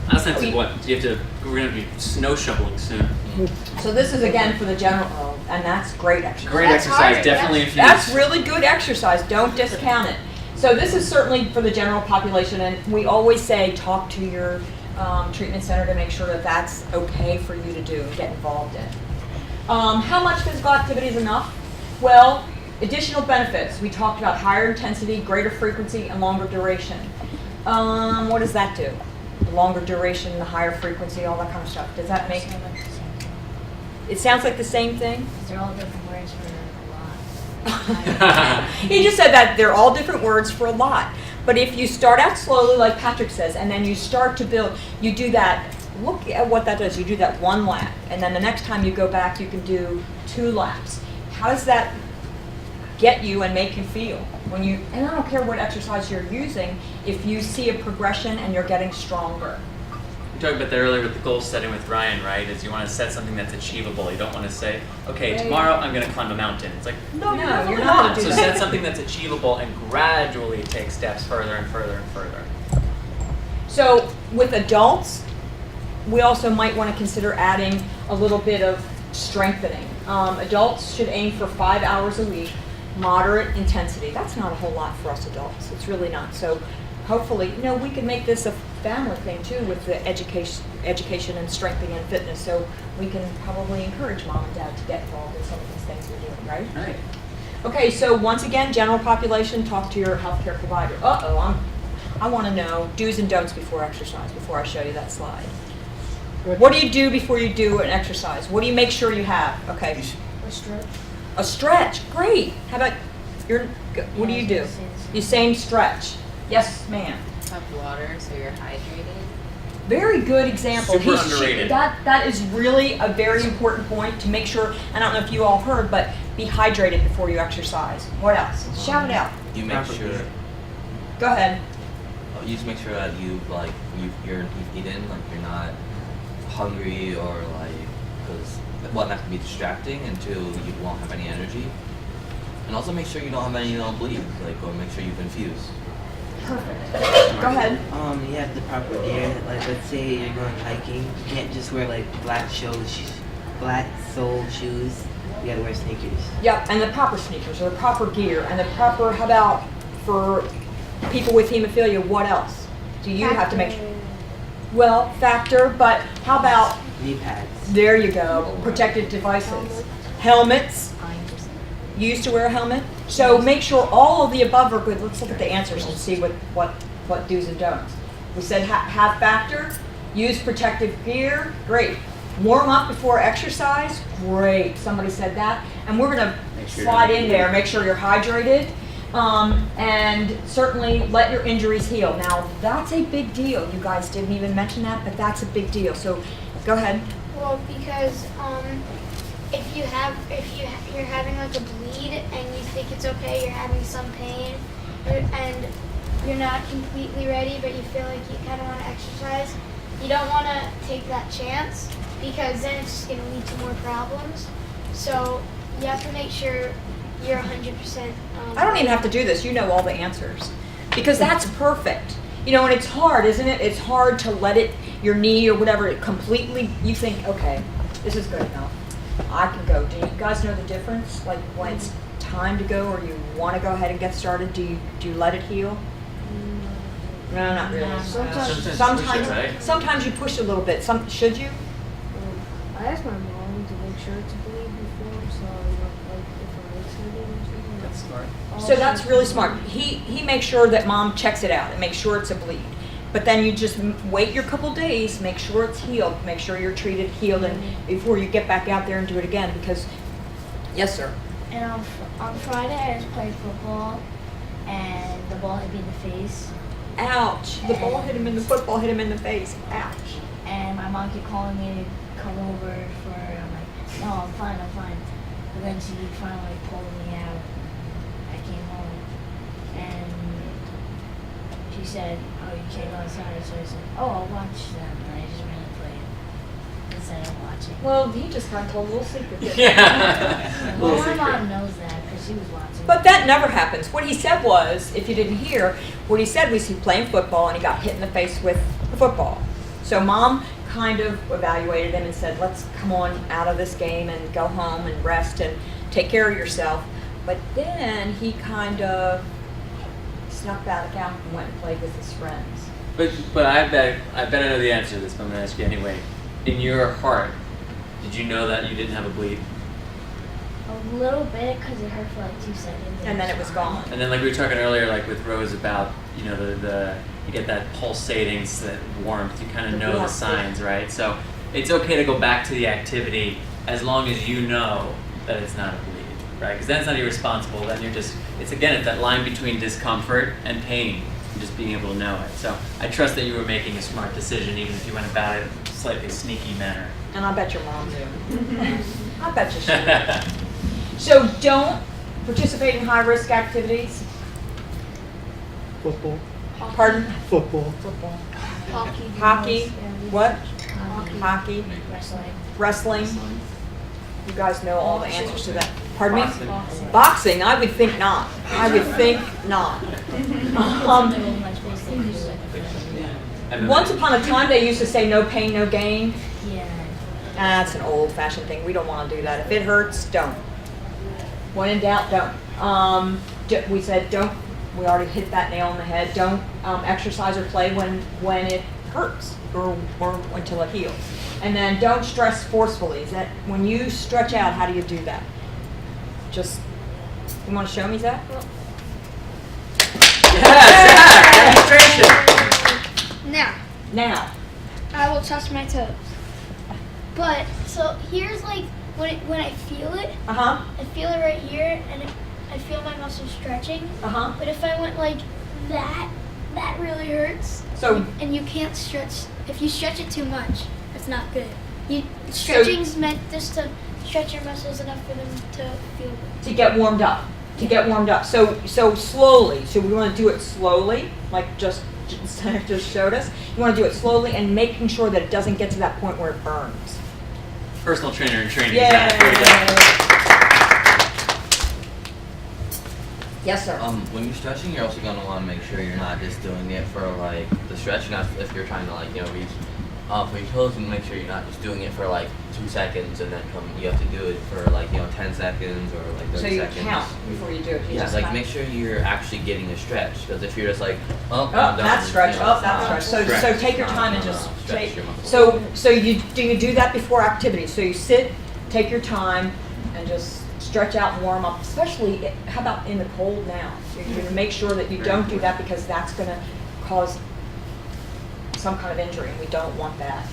That sense is what you have to. We're going to be snow shoveling soon. So this is again for the general, and that's great exercise. Great exercise, definitely infused. That's really good exercise. Don't discount it. So this is certainly for the general population, and we always say talk to your treatment center to make sure that that's okay for you to do and get involved in. How much physical activity is enough? Well, additional benefits. We talked about higher intensity, greater frequency, and longer duration. What does that do? The longer duration, the higher frequency, all that kind of stuff. Does that make? It sounds like the same thing. They're all different words for a lot. He just said that they're all different words for a lot. But if you start out slowly, like Patrick says, and then you start to build, you do that. Look at what that does. You do that 1 lap, and then the next time you go back, you can do 2 laps. How does that get you and make you feel when you? And I don't care what exercise you're using. If you see a progression and you're getting stronger. We talked about that earlier with the goal setting with Ryan, right? Is you want to set something that's achievable. You don't want to say, okay, tomorrow I'm going to climb a mountain. It's like, no, you're you're not. not gonna do So that. set something that's achievable and gradually take steps further and further and further. So with adults, we also might want to consider adding a little bit of strengthening. Adults should aim for 5 hours a week, moderate intensity. That's not a whole lot for us adults. It's really not. So hopefully, we can make this a family thing too with the education and strengthening and fitness. So we can probably encourage mom and dad to get involved in some of these things we're doing, right? Right. Okay, so once again, general population, talk to your healthcare provider. I want to know do's and don'ts before exercise, before I show you that slide. What do you do before you do an exercise? What do you make sure you have? Okay. A stretch. A stretch, great. How about what do you do? You same stretch. Yes, ma'am. Have water so you're hydrated. Very good example. Super underrated. That is really a very important point to make sure. I don't know if you all heard, but be hydrated before you exercise. What else? Shout it out. You make sure. Go ahead. You just make sure that you've eaten, like you're not hungry or because that can be distracting, and 2, you won't have any energy. And also make sure you don't have any bleed, or make sure you've infused. Perfect. Go ahead. You have the proper gear. Like, let's say you're going hiking, you can't just wear black sole shoes. You gotta wear sneakers. Yep, and the proper sneakers, or the proper gear, and the proper. How about for people with hemophilia? What else do you have to make? Well, factor, but how about knee pads? There you go. Protective devices, helmets. You used to wear a helmet, so make sure all of the above are good. Let's look at the answers and see what do's and don'ts. We said have factor, use protective gear, great. Warm up before exercise, great. Somebody said that, and we're gonna slide in there. Make sure you're hydrated, and certainly let your injuries heal. Now that's a big deal. You guys didn't even mention that, but that's a big deal. So go ahead. Well, because if you're having like a bleed and you think it's okay, you're having some pain, and you're not completely ready, but you feel like you kind of want to exercise, you don't want to take that chance because then it's just going to lead to more problems. So you have to make sure you're 100%. I don't even have to do this. You know all the answers. Because that's perfect. You know, and it's hard, isn't it? It's hard to let it, your knee or whatever, it completely, you think, okay, this is good enough. I can go. Do you guys know the difference? Like when it's time to go or you want to go ahead and get started, do you let it heal? No, not really. Sometimes you push a little bit. Should you? I asked my mom to make sure it's bleed before, so like if her leg's hurting or something. That's smart. So that's really smart. He makes sure that mom checks it out and makes sure it's a bleed. But then you just wait your couple days, make sure it's healed, make sure you're treated, healed, and before you get back out there and do it again. Because, yes, sir. And on Friday, I just played football, and the ball hit me in the face. Ouch! The football hit him in the face. Ouch! And my mom kept calling me to come over for. I'm like, no, I'm fine. But then she finally pulled me out. I came home, and she said, "Oh, you can't go outside." So I said, "Oh, I'll watch them." And I just ran and played instead of watching. Well, he just kind of told a little secret. Well, my mom knows that because she was watching. But that never happens. What he said was, if you didn't hear, what he said was he playing football and he got hit in the face with the football. So mom kind of evaluated him and said, let's come on out of this game and go home and rest and take care of yourself. But then he kind of snuck back out and went and played with his friends. But I bet I know the answer to this, but I'm going to ask you anyway. In your heart, did you know that you didn't have a bleed? A little bit because it hurt for like 2 seconds. And then it was gone. And then like we were talking earlier, like with Rose about, you know, the you get that pulsating, that warmth, you kind of know the signs, right? So it's okay to go back to the activity as long as you know that it's not a bleed, right? Because then it's not irresponsible, then you're just, it's that line between discomfort and pain, and just being able to know it. So I trust that you were making a smart decision even if you went about it in a slightly sneaky manner. And I bet your mom knew. I bet you she did. So don't participate in high-risk activities. Football. Pardon? Football. Hockey. What? Hockey. Wrestling. You guys know all the answers to that. Pardon me? Boxing. I would think not. Once upon a time, they used to say no pain, no gain. Yeah. That's an old-fashioned thing. We don't want to do that. If it hurts, don't. When in doubt, don't. We said don't. We already hit that nail on the head. Don't exercise or play when it hurts or until it heals. And then don't stress forcefully. Is that when you stretch out? How do you do that? Just you want to show me that? Now. I will touch my toes. But so here's like when I feel it. I feel it right here, and I feel my muscles stretching. But if I went like that really hurts. So and you can't stretch. If you stretch it too much, it's not good. Stretching's meant just to stretch your muscles enough for them to feel good. To get warmed up. So slowly. So we want to do it slowly, like just showed us. You want to do it slowly and making sure that it doesn't get to that point where it burns. Personal trainer in training. Yes, sir. When you're stretching, you're also gonna want to make sure you're not just doing it for like the stretch. Not if you're trying to like reach for your toes, and make sure you're not just doing it for like 2 seconds and then you have to do it for like 10 seconds or like 30 seconds. So you count before you do it. Yeah, like make sure you're actually getting a stretch, because if you're just like that's stretch. That's stretch. So take your time and just take. So you do that before activity. So you sit, take your time, and just stretch out and warm up. Especially, how about in the cold now? You're going to make sure that you don't do that because that's going to cause some kind of injury, and we don't want that.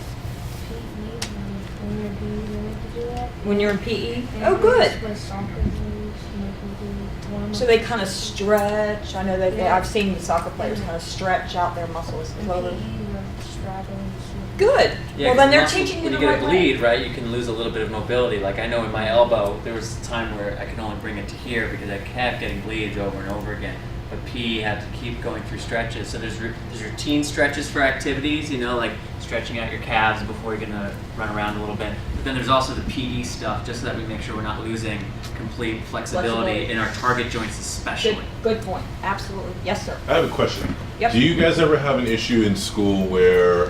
When you're in PE? Oh, good. So they kind of stretch. I know that I've seen the soccer players kind of stretch out their muscles slowly. straddling. Good. Yeah, Well, 'cause then they're muscle- teaching you when the you get right a way. bleed, right, you can lose a little bit of mobility. Like I know in my elbow, there was a time where I could only bring it to here because I kept getting bleeds over and over again. But PE had to keep going through stretches. So there's routine stretches for activities, you know, like stretching out your calves before you're gonna run around a little bit. But then there's also the PE stuff, just so that we make sure we're not losing complete flexibility in our target joints, especially. Good point. Absolutely. Yes, sir. I have a question. Yep. Do you guys ever have an issue in school where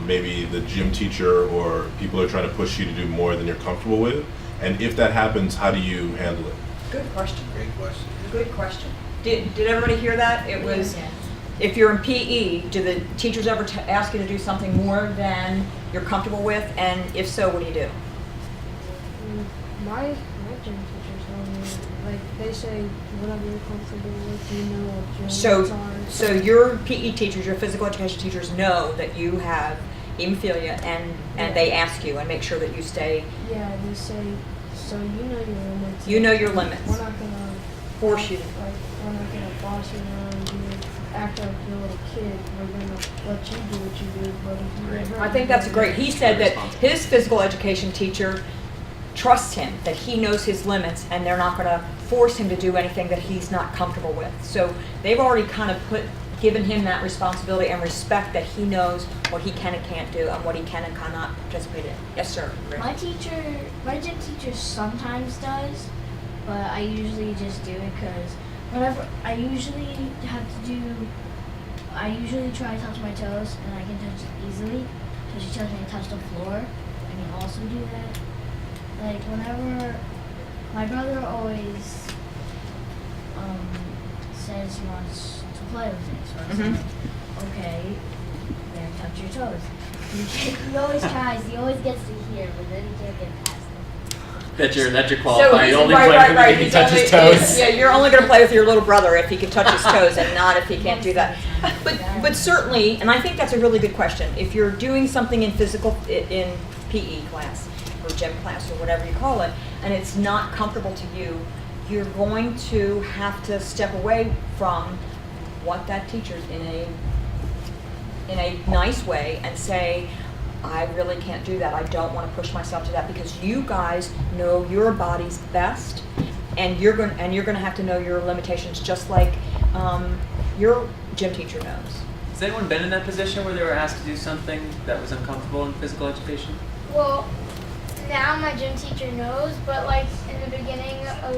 maybe the gym teacher or people are trying to push you to do more than you're comfortable with? And if that happens, how do you handle it? Good question. Great question. Good question. Did everybody hear that? It was, if you're in PE, do the teachers ever ask you to do something more than you're comfortable with? And if so, what do you do? My gym teachers tell me, like, they say whatever you're comfortable with, you know what your limits are. So your PE teachers, your physical education teachers know that you have hemophilia and they ask you and make sure that you stay. Yeah, they say, so you know your limits. You know your limits. We're not gonna force you. Like, we're not gonna boss you around, you act like you're a little kid. We're gonna let you do what you do, but if you get hurt, I think that's great. He said that his physical education teacher trusts him, that he knows his limits, and they're not going to force him to do anything that he's not comfortable with. So they've already kind of given him that responsibility and respect that he knows what he can and can't do and what he can and cannot participate in. Yes, sir. Rick. My gym teacher sometimes does, but I usually just do it because whenever I usually try to touch my toes and I can touch it easily. So she tells me to touch the floor. I can also do that. Like whenever my brother always says he wants to play with me, so I say, okay, there, touch your toes. He always tries. He always gets to here, but then he can't get past it. That you're qualified. You only play with him if he He's can touch only- his toes. Yeah, you're only going to play with your little brother if he can touch his toes and not if he can't do that. But certainly, and I think that's a really good question. If you're doing something in in PE class or gym class or whatever you call it, and it's not comfortable to you, you're going to have to step away from what that teacher's in a nice way and say, I really can't do that. I don't want to push myself to that because you guys know your bodies best, and you're going to have to know your limitations just like your gym teacher knows. Has anyone been in that position where they were asked to do something that was uncomfortable in physical education? Well, now my gym teacher knows, but like in the beginning of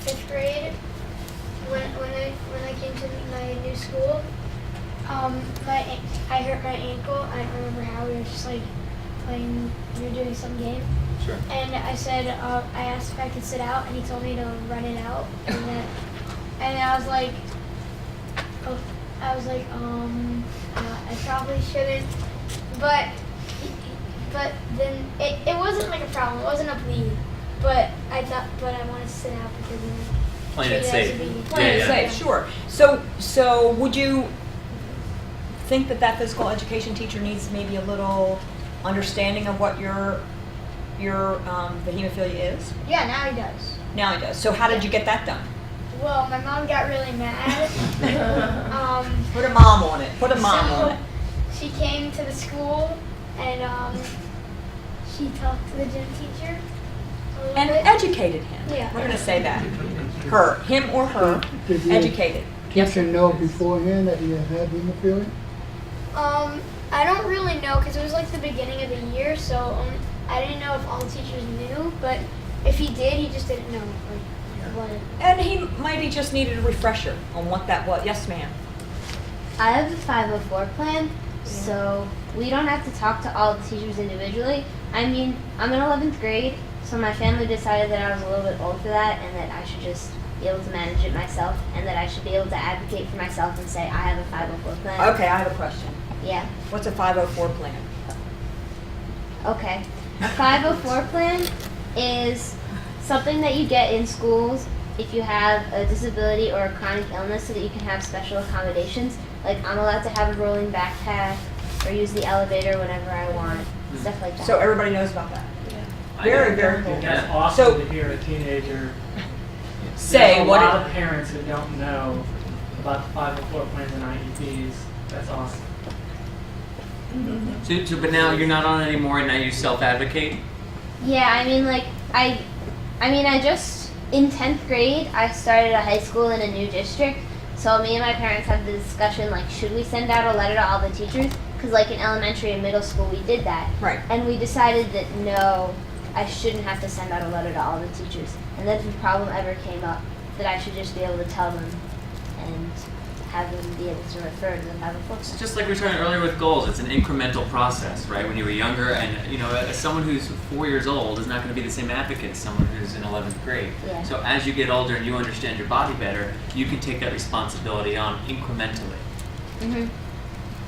5th grade, when I came to my new school, I hurt my ankle. I don't remember how. We were just like playing. We were doing some game. Sure. And I said, I asked if I could sit out, and he told me to run it out. And I was like, I probably shouldn't. But then it wasn't like a problem. It wasn't a bleed. But I wanted to sit out because Playing it safe. Playing it safe, sure. So would you think that physical education teacher needs maybe a little understanding of what your the hemophilia is? Yeah, now he does. Now he does. So how did you get that done? Well, my mom got really mad. Put a mom on it. Put a mom on it. She came to the school and she talked to the gym teacher a little And bit. educated him. Yeah. We're going to say that. Him or her, Did you educated. teacher know beforehand that he had hemophilia? I don't really know because it was like the beginning of the year, so I didn't know if all the teachers knew. But if he did, he just didn't know. What it, And he maybe just needed a refresher on what that was. Yes, ma'am. I have a 504 plan, so we don't have to talk to all the teachers individually. I mean, I'm in 11th grade, so my family decided that I was a little bit old for that and that I should just be able to manage it myself and that I should be able to advocate for myself and say I have a 504 plan. Okay, I have a question. Yeah. What's a 504 plan? Okay. A 504 plan is something that you get in schools if you have a disability or a chronic illness so that you can have special accommodations. Like I'm allowed to have a rolling backpack or use the elevator whenever I want, stuff like that. So everybody knows about that. Very, very cool. That's awesome So to hear a teenager say There's a what lot of parents that don't know about the 504 plans and IEPs. That's awesome. So, but now you're not on anymore, and now you self-advocate. Yeah, I mean, like, I just, in 10th grade, I started a high school in a new district, so me and my parents had the discussion, like, should we send out a letter to all the teachers? Because, like, in elementary and middle school, we did that. Right. And we decided that, no, I shouldn't have to send out a letter to all the teachers. And then if a problem ever came up, that I should just be able to tell them and have them be able to refer to them, have a focus. It's just like we were talking earlier with goals. It's an incremental process, right? When you were younger, and as someone who's 4 years old is not going to be the same advocate as someone who's in 11th grade. Yeah. So as you get older and you understand your body better, you can take that responsibility on incrementally. Mm-hmm.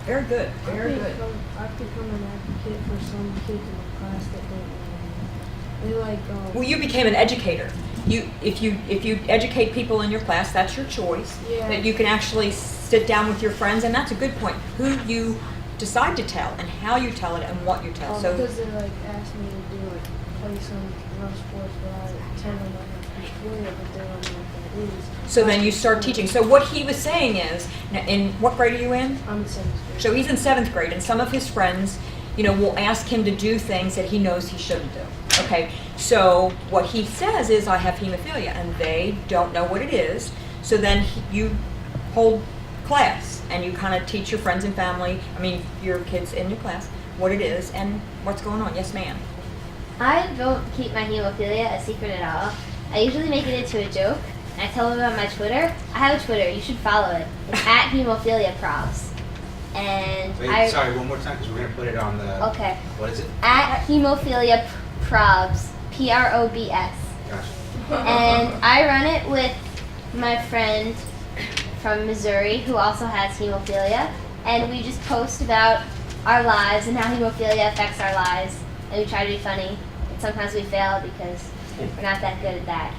Very good. Very good. I've become an advocate for some kids in my class that don't know me. They like. Well, you became an educator. If you educate people in your class, that's your choice. Yeah. That you can actually sit down with your friends, and that's a good point. Who you decide to tell, and how you tell it, and what you tell. So because they like asked me to do like play some rough sports, but I tell them I have Hemophilia, but they don't know what that is. so then you start teaching. So what he was saying is, now, in what grade are you in? I'm in 7th grade. So he's in 7th grade, and some of his friends, will ask him to do things that he knows he shouldn't do. Okay, so what he says is, I have hemophilia, and they don't know what it is. So then you hold class, and you kind of teach your friends and family, your kids in your class, what it is and what's going on. Yes, ma'am. I don't keep my hemophilia a secret at all. I usually make it into a joke. I tell them about my Twitter. I have a Twitter. You should follow it. It's at Hemophilia Probs. And Wait, sorry, one more time, because we're going to put it on the... Okay. What is it? At Hemophilia Probs. Probs. Gotcha. And I run it with my friend from Missouri who also has hemophilia. And we just post about our lives and how hemophilia affects our lives. And we try to be funny. And sometimes we fail because we're not that good at that.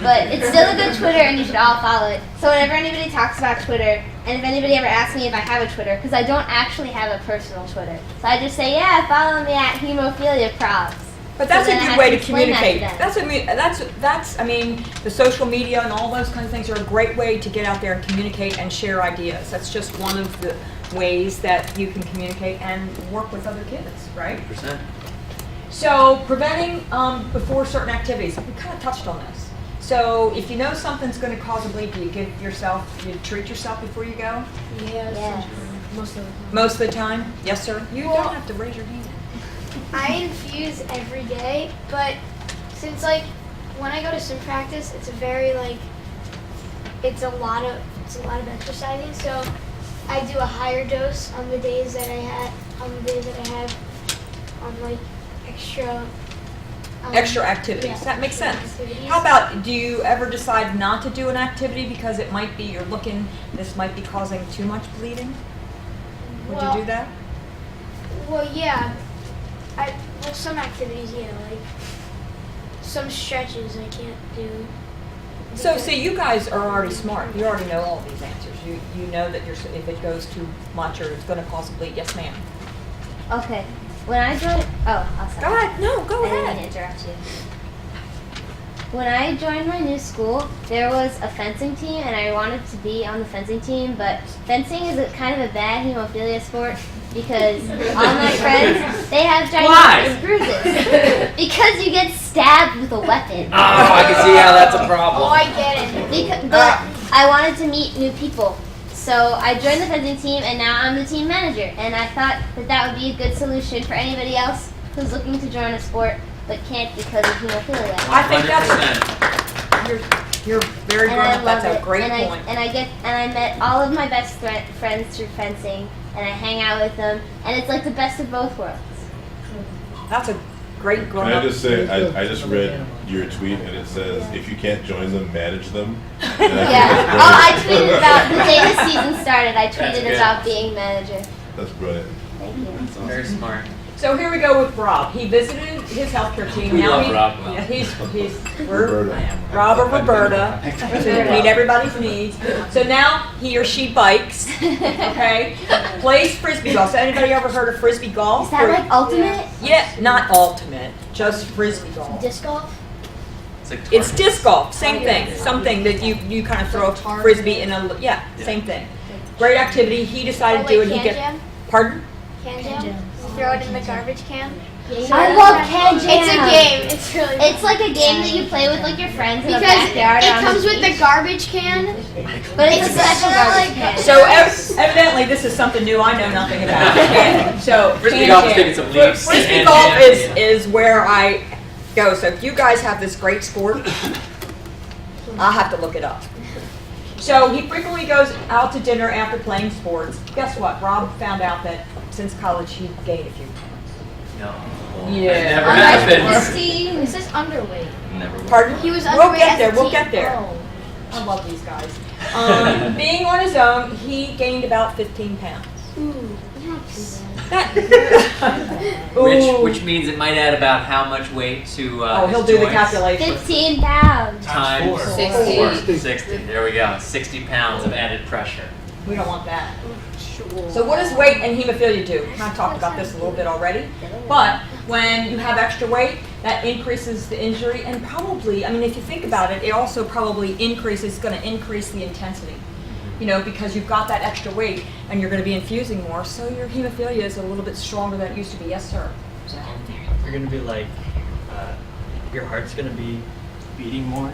But it's still a good Twitter, and you should all follow it. So whenever anybody talks about Twitter, and if anybody ever asks me if I have a Twitter, because I don't actually have a personal Twitter, so I just say, yeah, follow me at Hemophilia Probs. But that's So a then I good have way to explain that communicate. them. That's the social media and all those kinds of things are a great way to get out there and communicate and share ideas. That's just one of the ways that you can communicate and work with other kids, right? 100%. So preventing before certain activities, we kind of touched on this. So if you know something's going to cause a bleed, do you you treat yourself before you go? Yeah. Most of the time. Most of the time? Yes, sir. You Well, don't have to raise your hand. I infuse every day, but since when I go to swim practice, it's it's a lot of exercising. So I do a higher dose on the days that I have Extra activities. yeah, That makes sense. activities. How about, do you ever decide not to do an activity because it might be, this might be causing too much bleeding? Would you do that? Well, yeah. Some activities, yeah, like some stretches I can't do. So, because- see, you guys are already smart. You already know all these answers. You know that if it goes too much or it's going to cause a bleed. Yes, ma'am. Okay. When I joined, I'll start. Go ahead. No, go I didn't ahead. mean to interrupt you. When I joined my new school, there was a fencing team, and I wanted to be on the fencing team, but fencing is kind of a bad hemophilia sport because all my friends, they have gigantic bruises. Because you get stabbed with a weapon. Oh, I can see how that's a problem. Oh, I get it. But I wanted to meet new people. So I joined the fencing team, and now I'm the team manager. And I thought that would be a good solution for anybody else who's looking to join a sport but can't because of hemophilia. I think you're very And grown I up. That's love a it. great and point. I met all of my best friends through fencing, and I hang out with them, and it's like the best of both worlds. That's a great grown Can up. I just say, I just read your tweet and it says, if you can't join them, manage them. Yeah. Oh, I tweeted about the day the season started. I tweeted good. about being manager. That's brilliant. Thank you. Very smart. So here we go with Rob. He visited his healthcare team. We Now love he- Rob. Yeah, he's Roberta. Rob or Roberta to meet everybody's needs. So now he or she bikes, okay, plays frisbee golf. So anybody ever heard of frisbee golf? Is that like ultimate? Yeah, not ultimate, just frisbee golf. Disc golf? It's disc golf, same thing. Something that you kind of throw a frisbee in a, same thing. Great activity. He decided to do it. He Can Jam? Pardon? Can jam. Throw it in the garbage can. I love can jam. It's a game. It's really It's like a game that you play with like your friends in the because backyard. it on comes the with the beach. garbage can. But it's a special garbage can. So evidently this is something new I know nothing about. So Frisbee can golf is jam. taking some leaps. Frisbee and golf jam. is where I go. So if you guys have this great sport, I'll have to look it up. So he frequently goes out to dinner after playing sports. Guess what? Rob found out that since college he gained a few pounds. No. Yeah. It never happened. This is underweight. Never. Pardon? He was We'll underweight get as there. a We'll teen. get there. Oh. I love these guys. Being on his own, he gained about 15 pounds. Ooh, not too Which means it might add about how much weight to Oh, he'll his do the joints. calculation. 15 pounds. Times 60. 60. There we go. 60 pounds of added pressure. We don't want that. So what does weight and hemophilia do? I talked about this a little bit already. But when you have extra weight, that increases the injury and probably, I mean, if you think about it, it also probably increases, going to increase the intensity. You know, because you've got that extra weight and you're going to be infusing more, so your hemophilia is a little bit stronger than it used to be. Yes, sir. You're gonna be like, your heart's gonna be beating more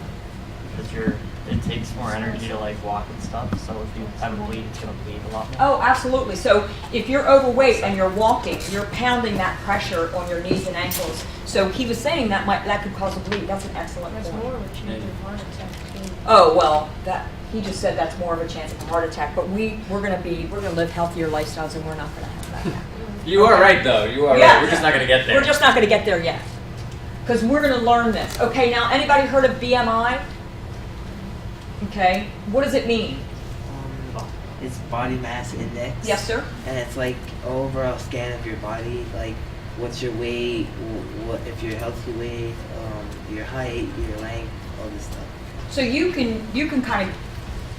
because it takes more energy to like walk and stuff. So if you have a bleed, it's gonna bleed a lot more. Oh, absolutely. So if you're overweight and you're walking, you're pounding that pressure on your knees and ankles. So he was saying that could cause a bleed. That's an excellent That's point. more of a chance of heart attack too. Oh well, he just said that's more of a chance of a heart attack. But we're gonna live healthier lifestyles, and we're not gonna have that happen. You are right, though. You are Yeah. right. We're just not going to get there. We're just not gonna get there yet, because we're gonna learn this. Okay, now anybody heard of BMI? Okay, what does it mean? It's body mass index. Yes, sir. And it's like an overall scan of your body, like what's your weight, what if you're healthy weight, your height, your length, all this stuff. So you can kind of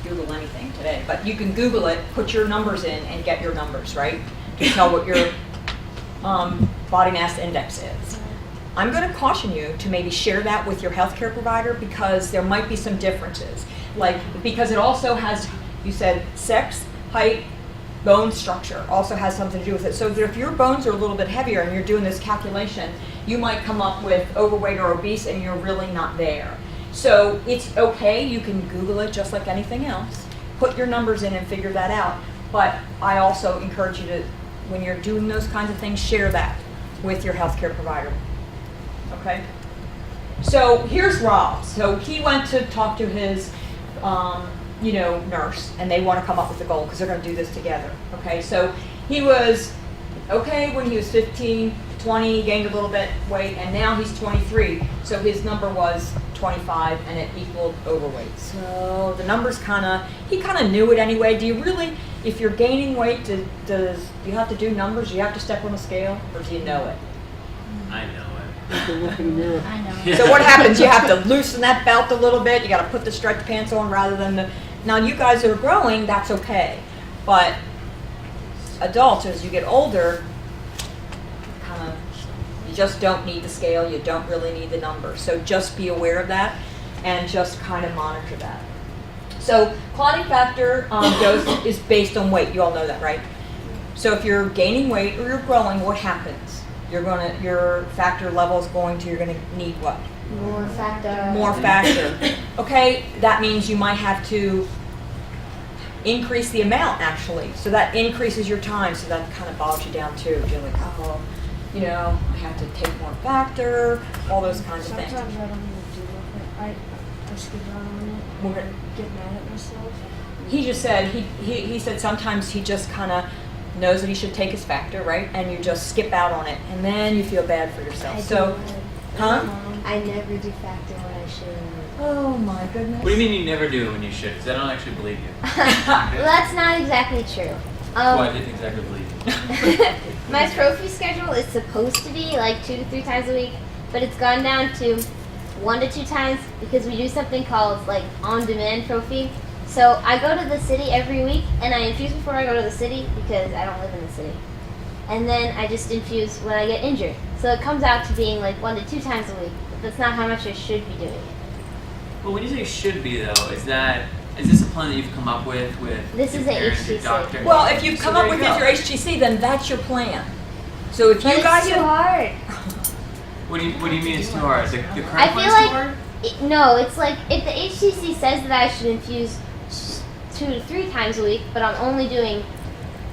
Google anything today, but you can Google it, put your numbers in, and get your numbers, right? To tell what your body mass index is. I'm going to caution you to maybe share that with your healthcare provider because there might be some differences. Like, because it also has, you said sex, height, bone structure also has something to do with it. So that if your bones are a little bit heavier and you're doing this calculation, you might come up with overweight or obese and you're really not there. So it's okay, you can Google it just like anything else. Put your numbers in and figure that out. But I also encourage you to, when you're doing those kinds of things, share that with your healthcare provider. Okay? So here's Rob. So he went to talk to his nurse, and they want to come up with a goal because they're going to do this together. Okay? So he was okay when he was 15, 20, he gained a little bit weight, and now he's 23. So his number was 25, and it equaled overweight. So the numbers he kind of knew it anyway. Do you really, if you're gaining weight, do you have to do numbers? Do you have to step on a scale, or do you know it? I know it. Look in the mirror. I know. So what happens? You have to loosen that belt a little bit. You got to put the stretch pants on rather than the. Now you guys that are growing, that's okay, but adults, as you get older, you just don't need the scale. You don't really need the numbers. So just be aware of that, and just kind of monitor that. So clotting factor dose is based on weight. You all know that, right? So if you're gaining weight or you're growing, what happens? Your factor level is you're gonna need what? More factor. More factor. Okay, that means you might have to increase the amount actually. So that increases your time. So that kind of bogs you down too. You're like, I have to take more factor, all those kinds of things. Sometimes I don't even do it. I skip out on it. We're gonna get mad at myself. He just said he said sometimes he just kind of knows that he should take his factor, right? And you just skip out on it, and then you feel bad for yourself. I never do factor when I should. Oh my goodness. What do you mean you never do it when you should? Because I don't actually believe you. Well, that's not exactly true. Well, I didn't exactly believe you. My trophy schedule is supposed to be like 2 to 3 times a week, but it's gone down to 1 to 2 times because we do something called like on-demand trophy. So I go to the city every week, and I infuse before I go to the city because I don't live in the city. And then I just infuse when I get injured. So it comes out to being like 1 to 2 times a week, but that's not how much I should be doing. Well, when you say should be, though, is that Is this a plan that you've come up with This your is an parents, your HTC. doctor? Well, if you've So come there up with you go. your HTC, then that's your plan. So if But you guys it's too hard. What do you mean it's too hard? The current I plan's feel too like hard? no, it's like if the HTC says that I should infuse 2 to 3 times a week, but I'm only doing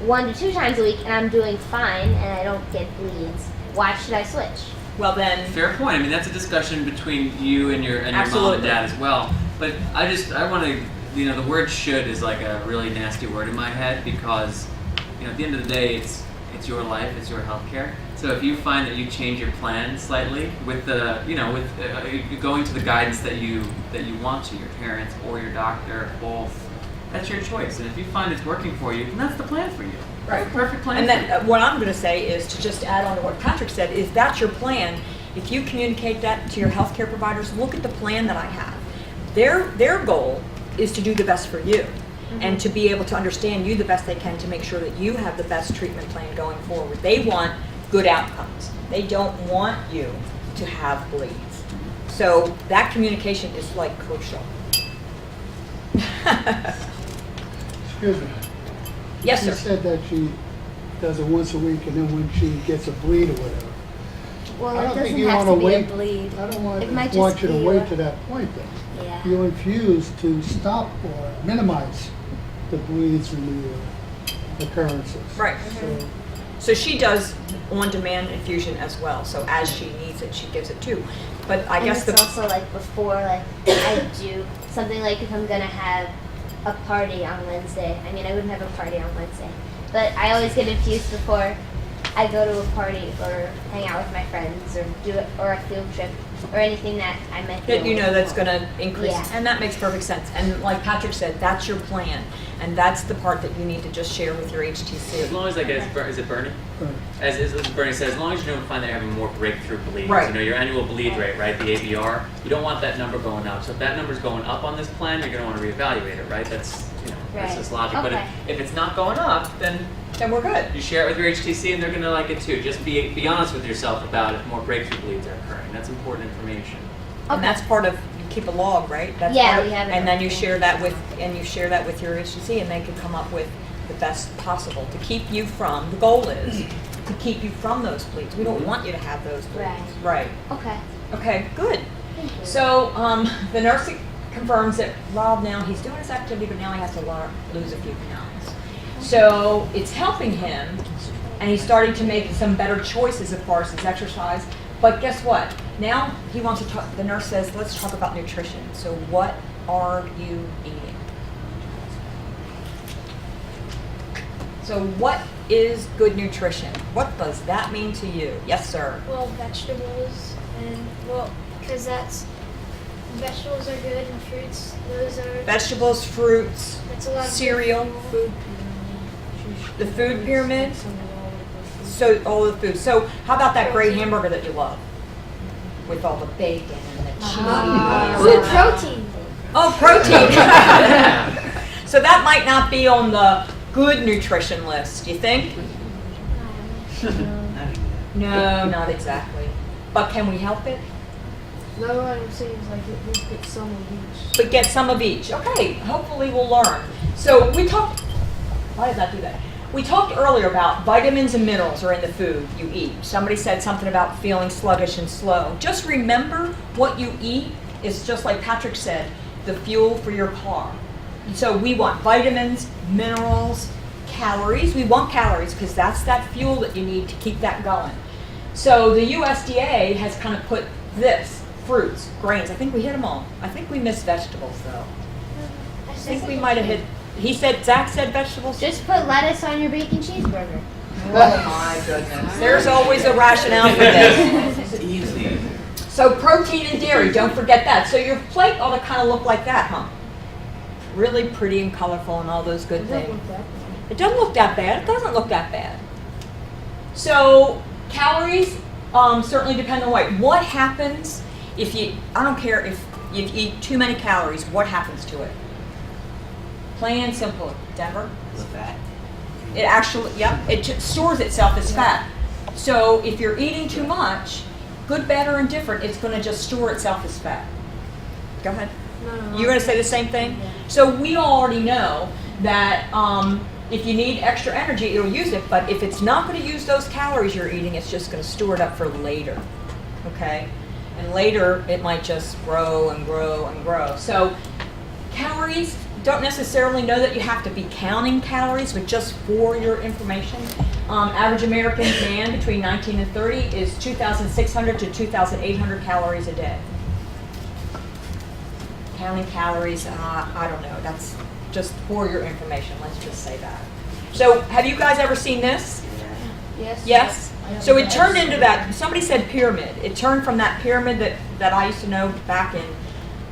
1 to 2 times a week, and I'm doing fine, and I don't get bleeds. Why should I switch? Well then, Fair point. I mean, that's a discussion between you and your mom and Absolutely. dad as well. But I want to, the word "should" is like a really nasty word in my head because, at the end of the day, it's your life, it's your healthcare. So if you find that you change your plan slightly with the, going to the guidance that you want to, your parents or your doctor, both, that's your choice. And if you find it's working for you, then that's the plan for you. Right. That's the perfect plan. and for then what I'm going to say is to just add on to what Patrick said, is that's your plan. If you communicate that to your healthcare providers, look at the plan that I have. Their goal is to do the best for you and to be able to understand you the best they can to make sure that you have the best treatment plan going forward. They want good outcomes. They don't want you to have bleeds. So that communication is like crucial. Excuse me. Yes, She sir. said that she does it once a week, and then when she gets a bleed or whatever. Well, I it don't think doesn't you have want to to be a wait. bleed. I don't It might want just you to be wait a- to that point, then. Yeah. You infuse to stop or minimize the bleeds and the occurrences. Right. So she does on-demand infusion as well. So as she needs it, she gives it too. But I And guess it's also like before, like I do something like if I'm gonna have a party on Wednesday. I mean, I wouldn't have a party on Wednesday, but I always get infused before I go to a party or hang out with my friends or do it or a field trip or anything that I might be that you know away that's from. going to increase, Yeah. and that makes perfect sense. And like Patrick said, that's your plan, and that's the part that you need to just share with your HTC. As long as, is it Bernie? As Bernie said, as long as you don't find that you're having more breakthrough bleeds, Right. your annual bleed rate, right, the ABR, you don't want that number going up. So if that number's going up on this plan, you're going to want to reevaluate it, right? That's that's Right. just logic. But Okay. if it's not going up, then we're good. You share it with your HTC, and they're going to like it too. Just be honest with yourself about if more breakthrough bleeds are occurring. That's important information. And that's part of, you keep a log, right? That's Yeah, part of- we have it. And then you share that with your HTC, and they can come up with the best possible to keep you from. The goal is to keep you from those bleeds. We don't want you to have those bleeds. Right. Okay. Okay. Good. Thank you. So the nurse confirms that Rob now he's doing his activity, but now he has to lose a few pounds. So it's helping him, and he's starting to make some better choices as far as his exercise. But guess what? Now he wants to talk. The nurse says, "Let's talk about nutrition." So what are you eating? So what is good nutrition? What does that mean to you? Yes, sir. Well, vegetables because vegetables are good and fruits. Those are Vegetables, fruits, That's a lot of cereal, food. the food pyramid. So all the food. So how about that great hamburger that you love, with all the bacon and the cheese? Food protein. Oh, protein. So that might not be on the good nutrition list. You think? No, not exactly. But can we help it? No, what I'm saying is like let's get some of each. But get some of each. Okay, hopefully we'll learn. So we talked, why did that do that? We talked earlier about vitamins and minerals are in the food you eat. Somebody said something about feeling sluggish and slow. Just remember what you eat is just like Patrick said, the fuel for your car. So we want vitamins, minerals, calories. We want calories because that's that fuel that you need to keep that going. So the USDA has kind of put this, fruits, grains. I think we hit them all. I think we missed vegetables though. I think we might have hit, Zach said vegetables? Just put lettuce on your bacon cheeseburger. Oh my goodness. There's always a rationale for this. Easy. So protein and dairy, don't forget that. So your plate ought to kind of look like that, huh? Really pretty and colorful and all those good things. It doesn't look that bad. It doesn't look that bad. So calories certainly depend on weight. What happens if you, I don't care if you eat too many calories, what happens to it? Plain and simple, Denver. The fat. It actually, it stores itself as fat. So if you're eating too much, good, bad, or indifferent, it's going to just store itself as fat. Go ahead. No. You're going to say the same thing? Yeah. So we already know that if you need extra energy, it'll use it, but if it's not going to use those calories you're eating, it's just going to store it up for later, okay? And later, it might just grow and grow and grow. So calories, don't necessarily know that you have to be counting calories, but just for your information, average American man between 19 and 30 is 2,600 to 2,800 calories a day. Counting calories, I don't know, that's just for your information, let's just say that. So have you guys ever seen this? Yes. Yes? So it turned into that, somebody said pyramid. It turned from that pyramid that I used to know back in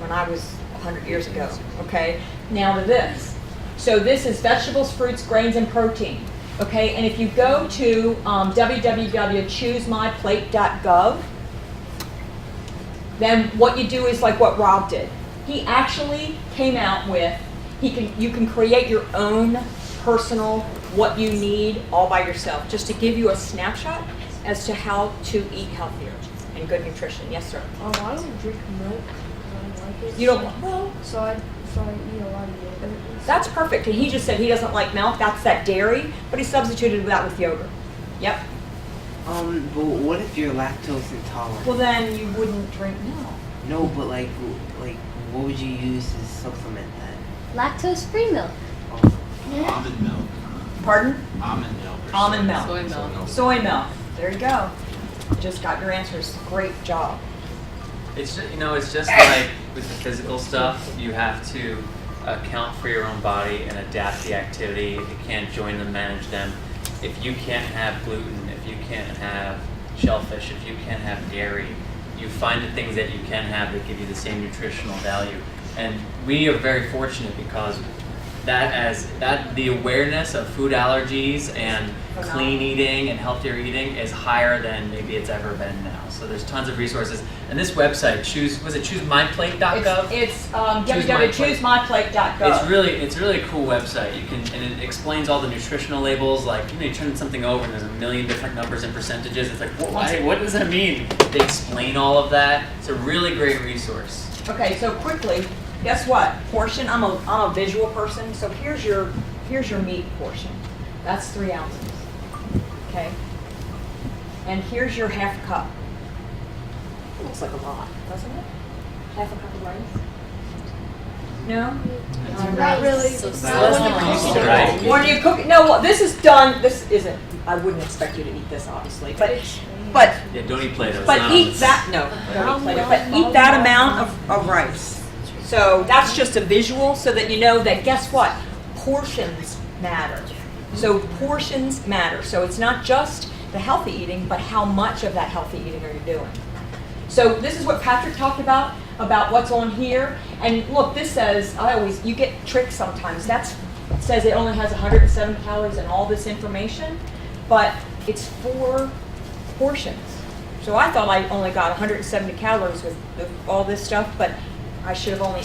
when I was 100 years ago, okay? Now to this. So this is vegetables, fruits, grains, and protein, okay? And if you go to www.choosemyplate.gov, then what you do is like what Rob did. He actually came out with, you can create your own personal what you need all by yourself, just to give you a snapshot as to how to eat healthier and good nutrition. Yes, sir. I don't drink milk. I don't like it. You don't, well, So I eat a lot of yogurt. that's perfect. And he just said he doesn't like milk. That's that dairy, but he substituted that with yogurt. Yep. But what if you're lactose intolerant? Well, then you wouldn't drink milk. No, but like, what would you use to supplement that? Lactose-free milk. Almond milk. Pardon? Almond milk. Or Almond milk. Soy milk. Soy milk. There you go. Just got your answers. Great job. It's just, it's just like with the physical stuff, you have to account for your own body and adapt the activity. If you can't join them, manage them. If you can't have gluten, if you can't have shellfish, if you can't have dairy, you find the things that you can have that give you the same nutritional value. And we are very fortunate because the awareness of food allergies and clean eating and healthier eating is higher than maybe it's ever been now. So there's tons of resources. And this website, choosemyplate.gov? It's www.choosemyplate.gov. It's really a cool website. And it explains all the nutritional labels. Like, you turn something over and there's a million different numbers and percentages. It's like, what does that mean? They explain all of that. It's a really great resource. Okay, so quickly, guess what? Portion. I'm a visual person, so here's your meat portion. That's 3 ounces. Okay. And here's your half cup. It looks like a lot, doesn't it? Half a cup of rice. No? Not really. When you cook it, no. Well, this is done. This isn't. I wouldn't expect you to eat this, obviously, but Yeah, don't eat Play-Doh. but eat that. No, don't eat Play-Doh. But eat that amount of rice. So that's just a visual, so that you know that. Guess what? Portions matter. So portions matter. So it's not just the healthy eating, but how much of that healthy eating are you doing? So this is what Patrick talked about what's on here. And look, this says, you get tricked sometimes. It says it only has 107 calories and all this information, but it's 4 portions. So I thought I only got 170 calories with all this stuff, but I should have only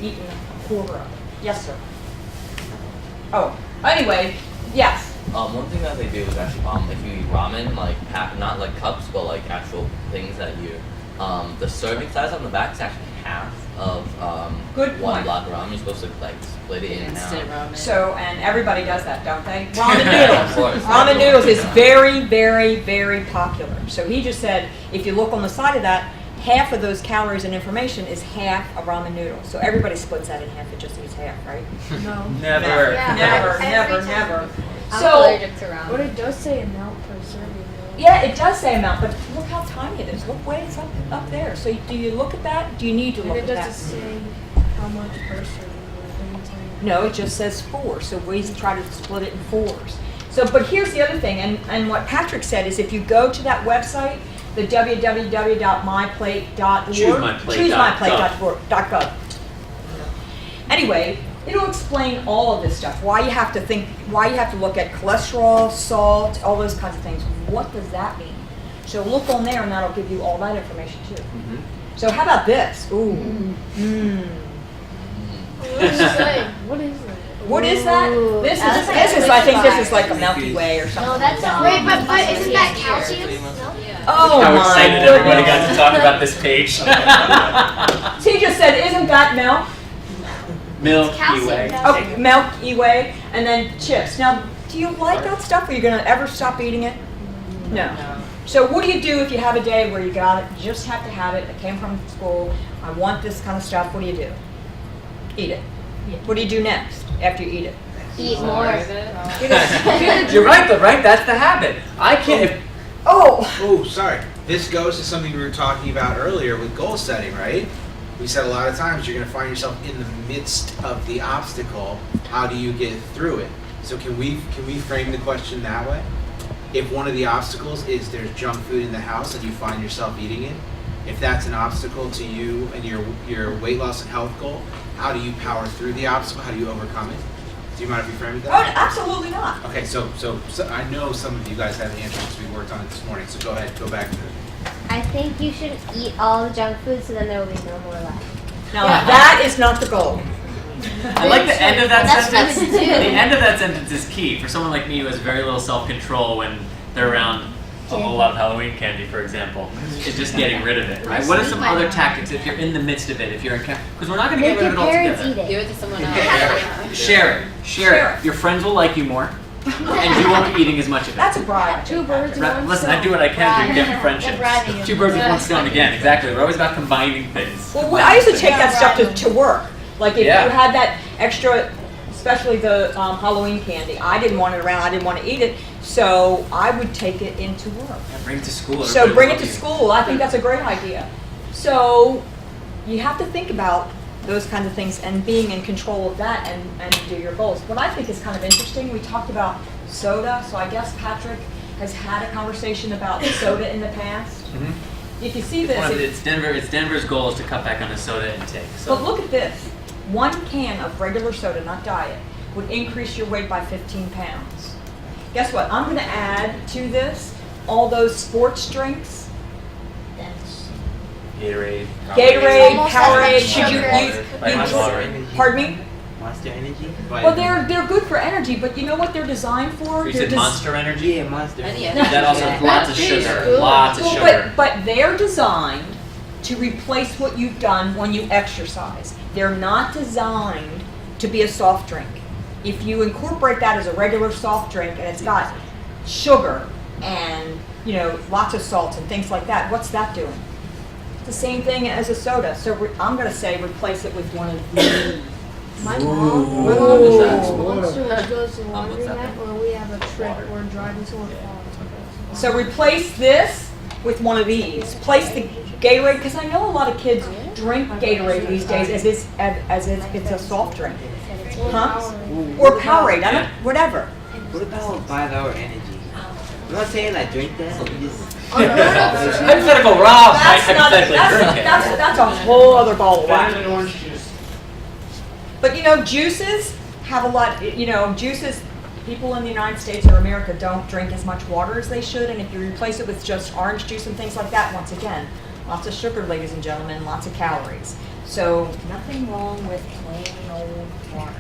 eaten a quarter of it. Yes, sir. Oh, anyway, yes. One thing that they do is actually, if you eat ramen, not like cups, but like actual things that you, the serving size on the back is actually half of Good one point. block of ramen. You're supposed to split it in and out. So, and everybody does that, don't they? Ramen noodles. Of course. Ramen noodles is very, very, very popular. So he just said, if you look on the side of that, half of those calories and information is half a ramen noodle. So everybody splits that in half. It just eats half, right? No. Never. Never. I'm So, allergic to ramen. But it does say amount per serving. yeah, it does say amount, but look how tiny it is. Look way it's up there. So do you look at that? Do you need to And look it at that? doesn't say how much per serving. No, it just says 4. So we try to split it in 4s. So, but here's the other thing, and what Patrick said is if you go to that website, the www.myplate.org, choosemyplate.gov. Anyway, it'll explain all of this stuff. Why you have to look at cholesterol, salt, all those kinds of things. What does that mean? So look on there, and that'll give you all that information too. Mm-hmm. So how about this? Ooh. What is that? What is that? What is that? This is I think this is like a Milky Way or something. No, that's not. Wait, but isn't that calcium? No. Oh, Oh How my excited goodness. everybody got to talk about this page. He just said, isn't that milk? Milky Calcium, Way. calcium. Oh, Milky Way, and then chips. Now, do you like that stuff? Are you gonna ever stop eating it? No. So what do you do if you have a day where you got it, you just have to have it, it came from school, I want this kind of stuff, what do you do? Eat it. What do you do next after you eat it? Eat more. You're right, though, right? That's the habit. I can't. Oh, sorry. This goes to something we were talking about earlier with goal setting, right? We said a lot of times you're going to find yourself in the midst of the obstacle. How do you get through it? So can we frame the question that way? If one of the obstacles is there's junk food in the house and you find yourself eating it, if that's an obstacle to you and your weight loss and health goal, how do you power through the obstacle? How do you overcome it? Do you mind if we frame it that way? Oh, absolutely not. Okay, so I know some of you guys have answers because we worked on it this morning. So go ahead, go back to it. I think you should eat all the junk food so then there will be no more left. Now, that is not the goal. I like the end of that That's sentence. what I The do. end of that sentence is key for someone like me who has very little self-control when they're around a whole lot of Halloween candy, for example. Is just getting rid of it, right? What are some other tactics if you're in the midst of it? If you're in because we're not going to get rid of it altogether. Give it to someone else. Share it. Your friends will like you more, and you won't be eating as much of it. That's a bribe. Two birds with one Listen, stone. I do what I can to get friendships. bribing you. Two birds with one stone again. Exactly. We're always about combining things. Well, I used to take that stuff to work. Like if Yeah. you had that extra, especially the Halloween candy, I didn't want it around, I didn't want to eat it, so I would take it into work. Yeah, bring it to school. So Everybody bring it loves to you. school, I think that's a great idea. So you have to think about those kinds of things and being in control of that and do your goals. What I think is kind of interesting, we talked about soda, so I guess Patrick has had a conversation about soda in the past. If you see this, It's Denver's goal is to cut back on the soda intake. So but look at this. 1 can of regular soda, not diet, would increase your weight by 15 pounds. Guess what? I'm going to add to this all those sports drinks. Gatorade, Powerade. Should you pardon me? Monster Energy? Well, they're good for energy, but you know what they're designed for? You They're said Monster Energy? Yeah, Monster Energy. That also has lots of sugar. Lots of sugar. But they're designed to replace what you've done when you exercise. They're not designed to be a soft drink. If you incorporate that as a regular soft drink and it's got sugar and lots of salts and things like that, what's that doing? It's the same thing as a soda. So I'm going to say replace it with one of these. My mom just goes to the laundromat where we have a trip. We're driving to a farm. So replace this with one of these. Place the Gatorade, because I know a lot of kids drink Gatorade these days as if it's a soft drink. Huh? Or Powerade, whatever. What about 5 Hour Energy? I'm not saying I drink that. You just Hypothetical Rob might hypothetically drink it. That's a whole other ball of wax. Better than orange juice. But juices have a lot, juices, people in the United States or America don't drink as much water as they should, and if you replace it with just orange juice and things like that, once again, lots of sugar, ladies and gentlemen, lots of calories. So nothing wrong with plain old water.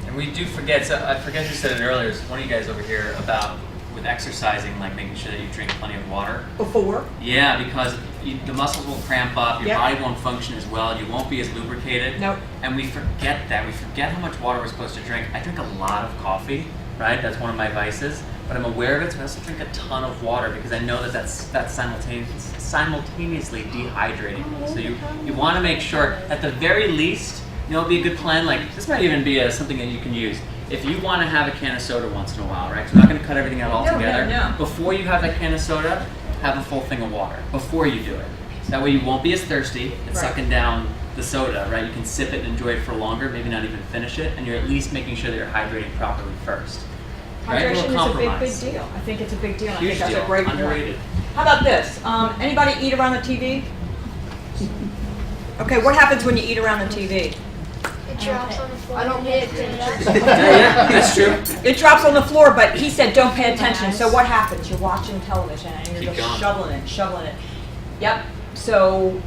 And we do forget, so I forget who said it earlier, it's one of you guys over here about with exercising, like making sure that you drink plenty of water. Before? Yeah, because the muscles will cramp up, your Yep. body won't function as well, you won't be as lubricated. Nope. And we forget that. We forget how much water we're supposed to drink. I drink a lot of coffee, right? That's one of my vices. But I'm aware of it, so I also drink a ton of water because I know that that's simultaneously dehydrating. So you want to make sure, at the very least, it'd be a good plan. Like this might even be something that you can use. If you want to have a can of soda once in a while, right? 'Cause we're not going to cut everything out altogether. No. Before you have that can of soda, have a full thing of water before you do it. That way you won't be as thirsty and sucking down the soda, right? You can sip it and enjoy it for longer, maybe not even finish it, and you're at least making sure that you're hydrating properly first. Right? Hydration is a Compromise. big deal. I think it's a big deal. I Huge think that's deal. a great Underrated. point. How about this? Anybody eat around the TV? Okay, what happens when you eat around the TV? It drops on the floor. I don't pay attention. Yeah, that's true. It drops on the floor, but he said don't pay attention. So what happens? You're watching television and you're Keep just going. shoveling it. Yep. So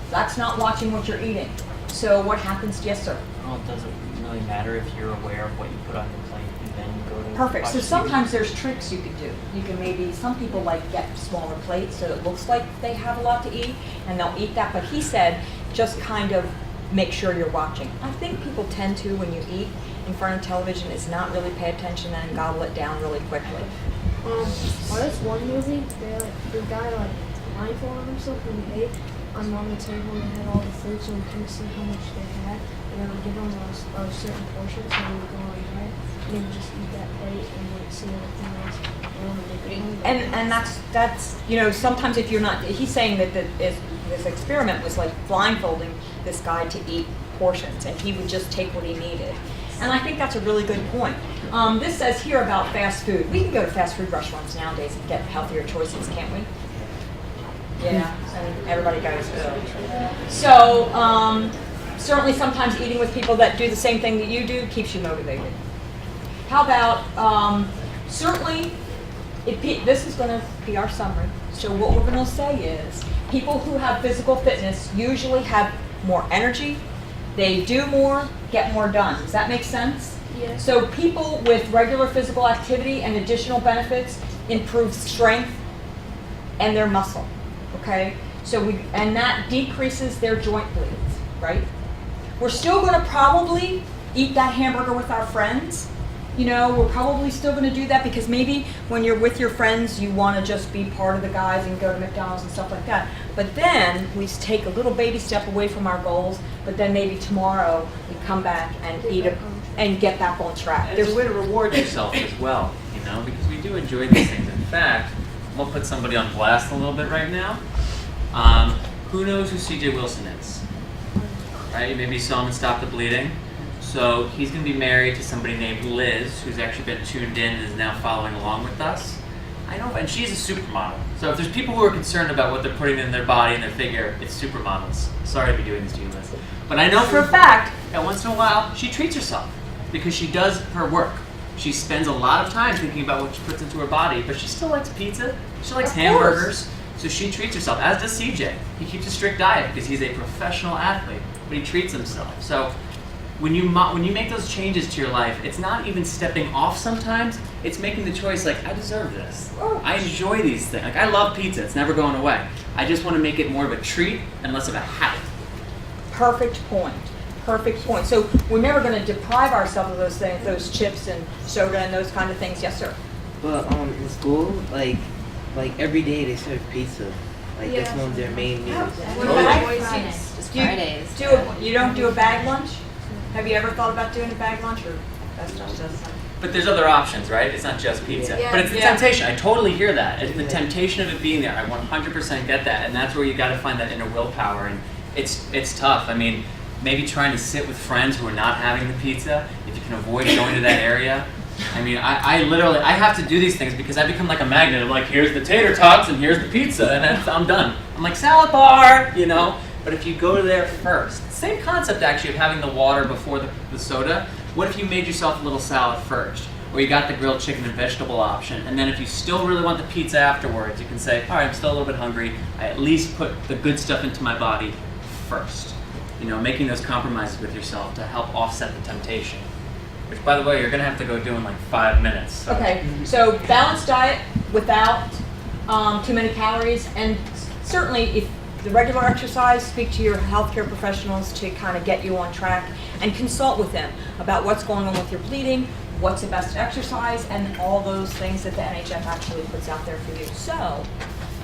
that's not watching what you're eating. So what happens? Yes, sir. Well, it doesn't really matter if you're aware of what you put on your plate and then you go to Perfect. So watch TV. sometimes there's tricks you can do. You can maybe, some people like get smaller plates so it looks like they have a lot to eat and they'll eat that. But he said just kind of make sure you're watching. I think people tend to, when you eat in front of television, is not really pay attention and gobble it down really quickly. On this one movie, the guy like blindfolded himself when he ate. On the table, they had all the food, so we couldn't see how much they had. And they would give him a certain portion, so he would go on diet. And he would just eat that plate and wouldn't see everything else. And that's you know, sometimes if you're not, he's saying that this experiment was like blindfolding this guy to eat portions, and he would just take what he needed. And I think that's a really good point. This says here about fast food. We can go to fast food restaurants nowadays and get healthier choices, can't we? Yeah, and everybody goes. So certainly sometimes eating with people that do the same thing that you do keeps you motivated. How about certainly, this is going to be our summary. So what we're going to say is people who have physical fitness usually have more energy, they do more, get more done. Does that make sense? Yeah. So people with regular physical activity and additional benefits improve strength and their muscle. Okay? So and that decreases their joint bleeds, right? We're still going to probably eat that hamburger with our friends. You know, we're probably still going to do that because maybe when you're with your friends, you want to just be part of the guys and go to McDonald's and stuff like that. But then we take a little baby step away from our goals, but then maybe tomorrow we come back and eat it and get back on track. And it's a way to reward yourself as well, you know, because we do enjoy these things. In fact, we'll put somebody on blast a little bit right now. Who knows who C.J. Wilson is? Right? Maybe you saw him in Stop the Bleeding. So he's going to be married to somebody named Liz, who's actually been tuned in and is now following along with us. I know, and she's a supermodel. So if there's people who are concerned about what they're putting in their body and their figure, it's supermodels. Sorry to be doing this to you, Liz. But I know for a fact that once in a while she treats herself because she does her work. She spends a lot of time thinking about what she puts into her body, but she still likes pizza. She likes hamburgers. So she treats herself, as does CJ. He keeps a strict diet because he's a professional athlete, but he treats himself. So when you make those changes to your life, it's not even stepping off sometimes, it's making the choice like, I deserve this. I enjoy these things. Like, I love pizza, it's never going away. I just want to make it more of a treat and less of a habit. Perfect point. Perfect point. So we're never going to deprive ourselves of those things, those chips and soda and those kind of things. Yes, sir. But in school, like every day they serve pizza. Like that's one of their main meals. Just Fridays. You don't do a bag lunch? Have you ever thought about doing a bag lunch, or that's not just? But there's other options, right? It's not just pizza. Yeah. But it's the temptation. I totally hear that. It's the temptation of it being there. I 100% get that. And that's where you got to find that inner willpower. And it's tough. I mean, maybe trying to sit with friends who are not having the pizza, if you can avoid going to that area. I mean, I literally have to do these things because I become like a magnet of like, here's the tater tots and here's the pizza, and I'm done. I'm like, salad bar, you know? But if you go there first, same concept actually of having the water before the soda. What if you made yourself a little salad first? Or you got the grilled chicken and vegetable option, and then if you still really want the pizza afterwards, you can say, all right, I'm still a little bit hungry. I at least put the good stuff into my body first. You know, making those compromises with yourself to help offset the temptation. Which, by the way, you're going to have to go do in like 5 minutes. So. Okay, so balanced diet without too many calories, and certainly if the regular exercise, speak to your healthcare professionals to kind of get you on track and consult with them about what's going on with your bleeding, what's the best exercise, and all those things that the NHF actually puts out there for you. So,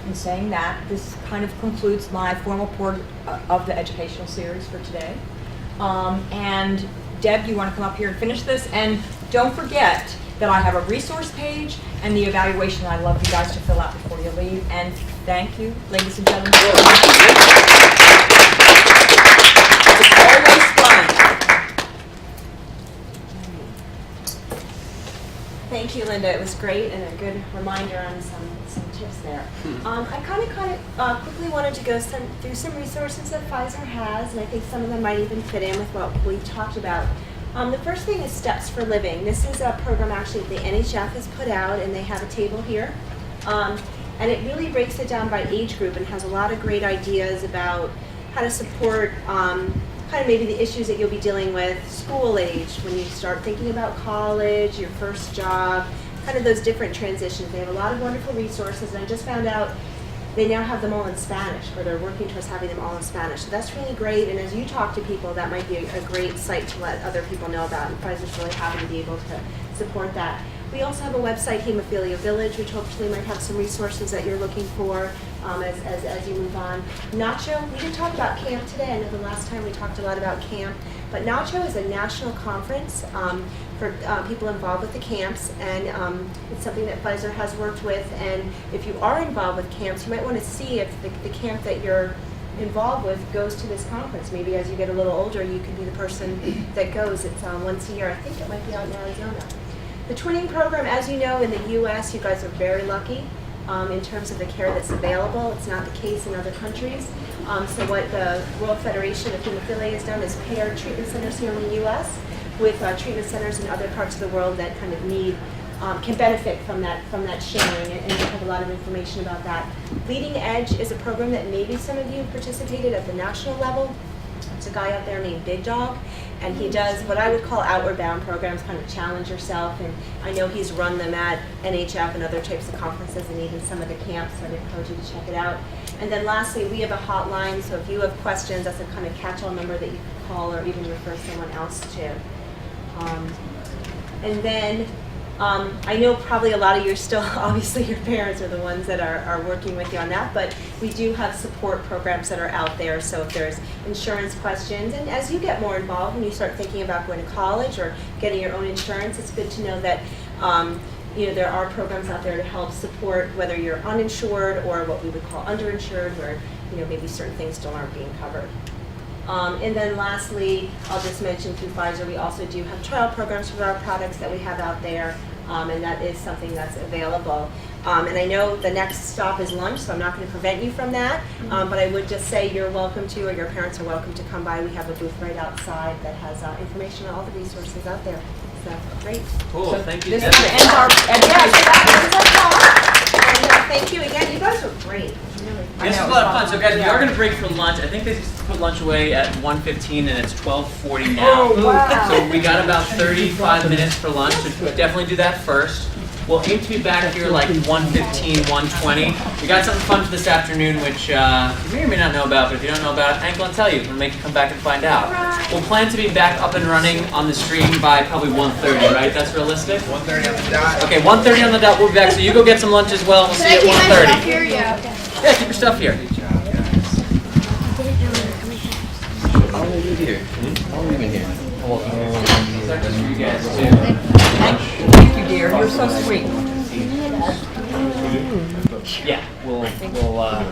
in saying that, this kind of concludes my formal part of the educational series for today. And Deb, you want to come up here and finish this? And don't forget that I have a resource page and the evaluation I'd love you guys to fill out before you leave. And thank you, ladies and gentlemen. It's always fun. Thank you, Linda. It was great and a good reminder on some tips there. I kind of quickly wanted to go through some resources that Pfizer has, and I think some of them might even fit in with what we talked about. The first thing is Steps for Living. This is a program actually the NHF has put out, and they have a table here. And it really breaks it down by age group and has a lot of great ideas about how to support kind of maybe the issues that you'll be dealing with school age, when you start thinking about college, your first job, kind of those different transitions. They have a lot of wonderful resources, and I just found out they now have them all in Spanish, or they're working towards having them all in Spanish. So that's really great, and as you talk to people, that might be a great site to let other people know about, and Pfizer's really happy to be able to support that. We also have a website, Hemophilia Village, which hopefully might have some resources that you're looking for as you move on. Nacho, we didn't talk about camp today. I know the last time we talked a lot about camp, but Nacho is a national conference for people involved with the camps, and it's something that Pfizer has worked with. And if you are involved with camps, you might want to see if the camp that you're involved with goes to this conference. Maybe as you get a little older, you could be the person that goes. It's once a year. I think it might be out in Arizona. The twinning program, as you know, in the U.S., you guys are very lucky in terms of the care that's available. It's not the case in other countries. So what the World Federation of Hemophilia has done is pair treatment centers here in the U.S. with treatment centers in other parts of the world that kind of need, can benefit from that sharing, and we have a lot of information about that. Leading Edge is a program that maybe some of you participated at the national level. It's a guy out there named Big Dog, and he does what I would call outward bound programs, kind of challenge yourself, and I know he's run them at NHF and other types of conferences and even some of the camps, so I'd encourage you to check it out. And then lastly, we have a hotline, so if you have questions, that's a kind of catch-all number that you can call or even refer someone else to. And then I know probably a lot of you are still, obviously your parents are the ones that are working with you on that, but we do have support programs that are out there. So if there's insurance questions, and as you get more involved and you start thinking about going to college or getting your own insurance, it's good to know that there are programs out there to help support whether you're uninsured or what we would call underinsured, where maybe certain things still aren't being covered. And then lastly, I'll just mention through Pfizer, we also do have trial programs for our products that we have out there, and that is something that's available. And I know the next stop is lunch, so I'm not going to prevent you from that, but I would just say you're welcome to, or your parents are welcome to come by. We have a booth right outside that has information on all the resources out there. So, great. Cool, thank you. This is the end of our education. Thank you again. You guys were great. This was a lot of fun. So guys, we are going to break for lunch. I think they put lunch away at 1:15 and it's 12:40 now. Oh, wow. So we got about 35 minutes for lunch. So definitely do that first. We'll aim to be back here like 1:15, 1:20. We got something fun for this afternoon, which you may or may not know about, but if you don't know about it, I ain't going to tell you. We'll make you come back and find out. We'll plan to be back up and running on the stream by probably 1:30, right? That's realistic? 1:30 on the dot. Okay, 1:30 on the dot. We'll be back. So you go get some lunch as well. We'll see you at 1:30. Here, yeah. Yeah, keep your stuff here. I'll leave it here. I'll leave it here. These are just for you guys too. Thank you, dear. You're so sweet. Yeah, we'll put away.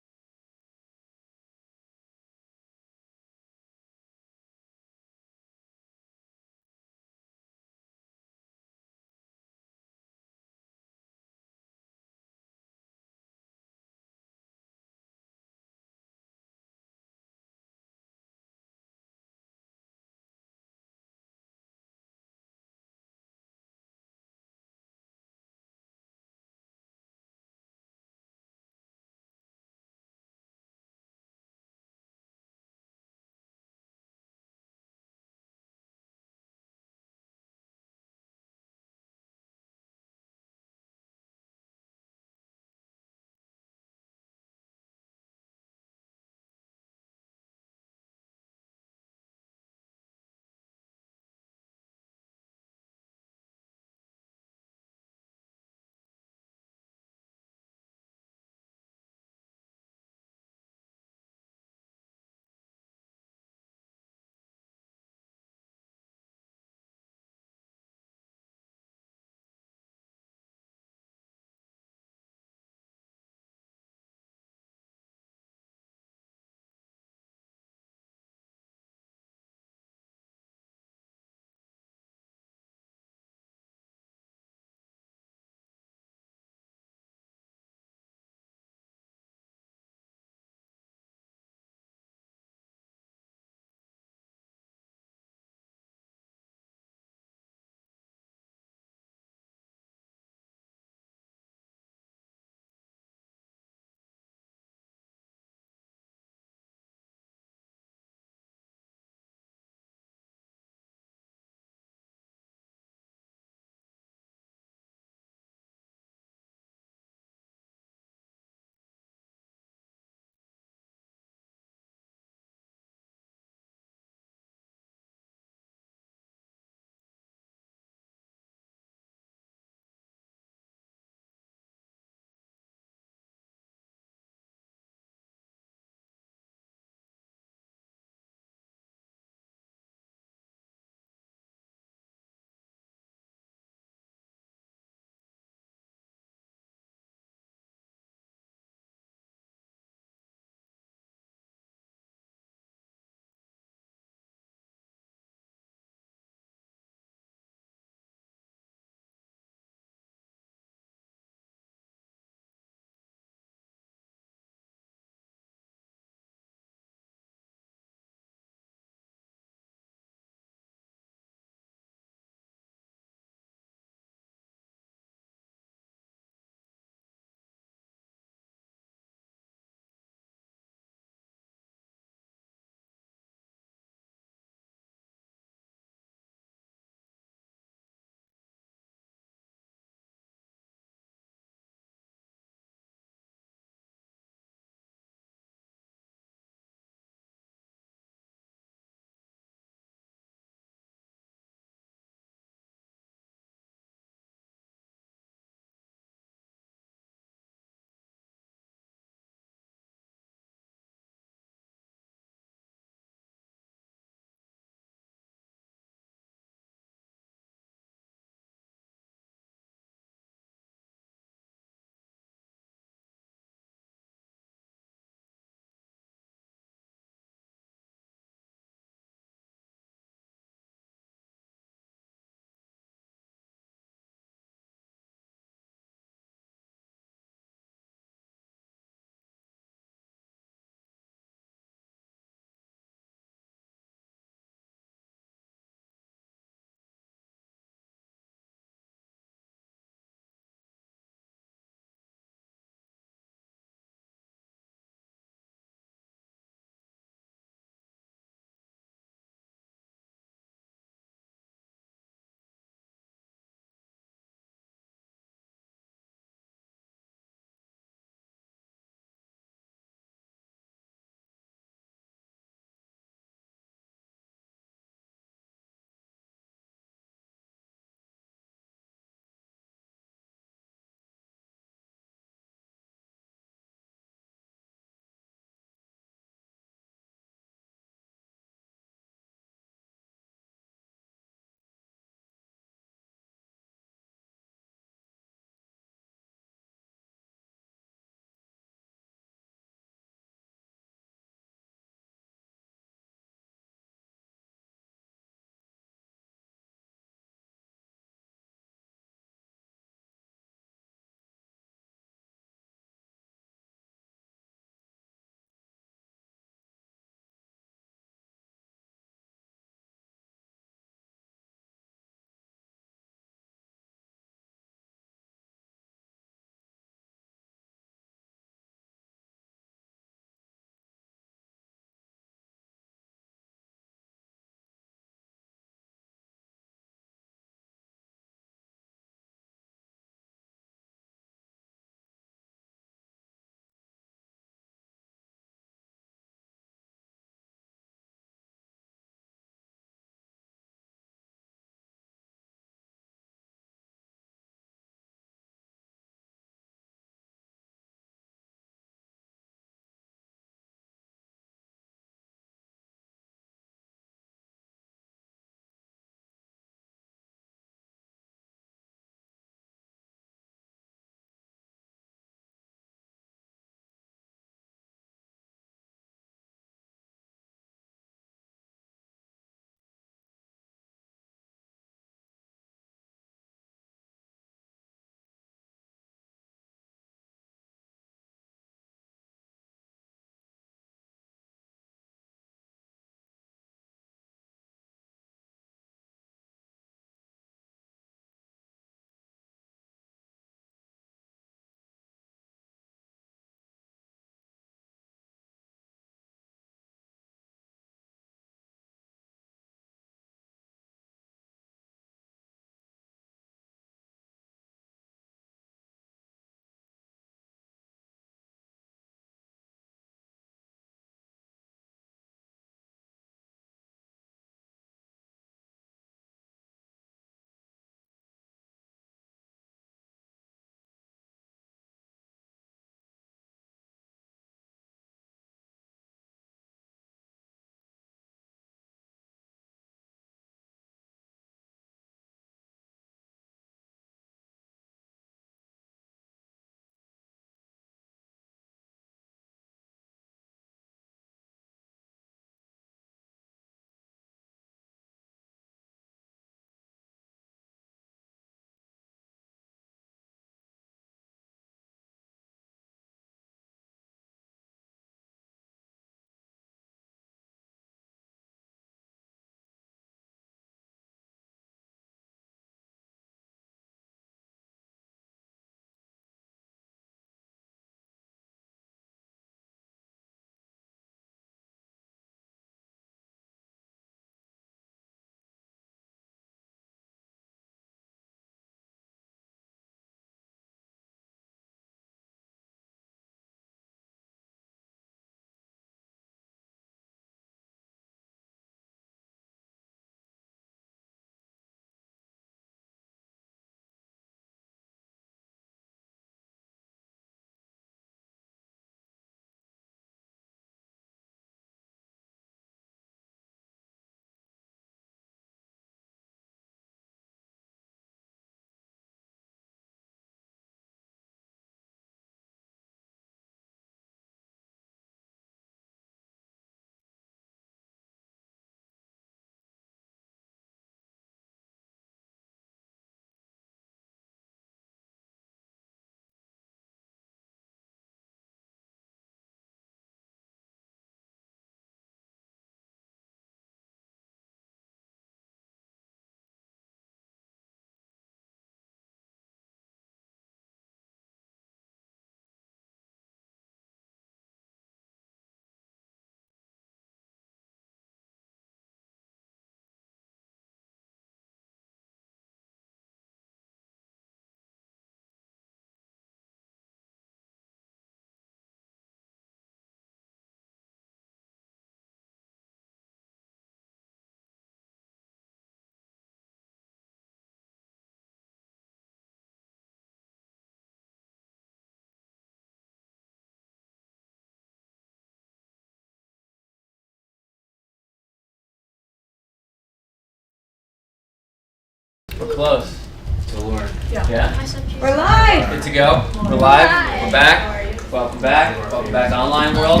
We're close. So Lauren. Yeah. Yeah? We're live. Good to go. We're live. We're back. Welcome back. Welcome back, online world.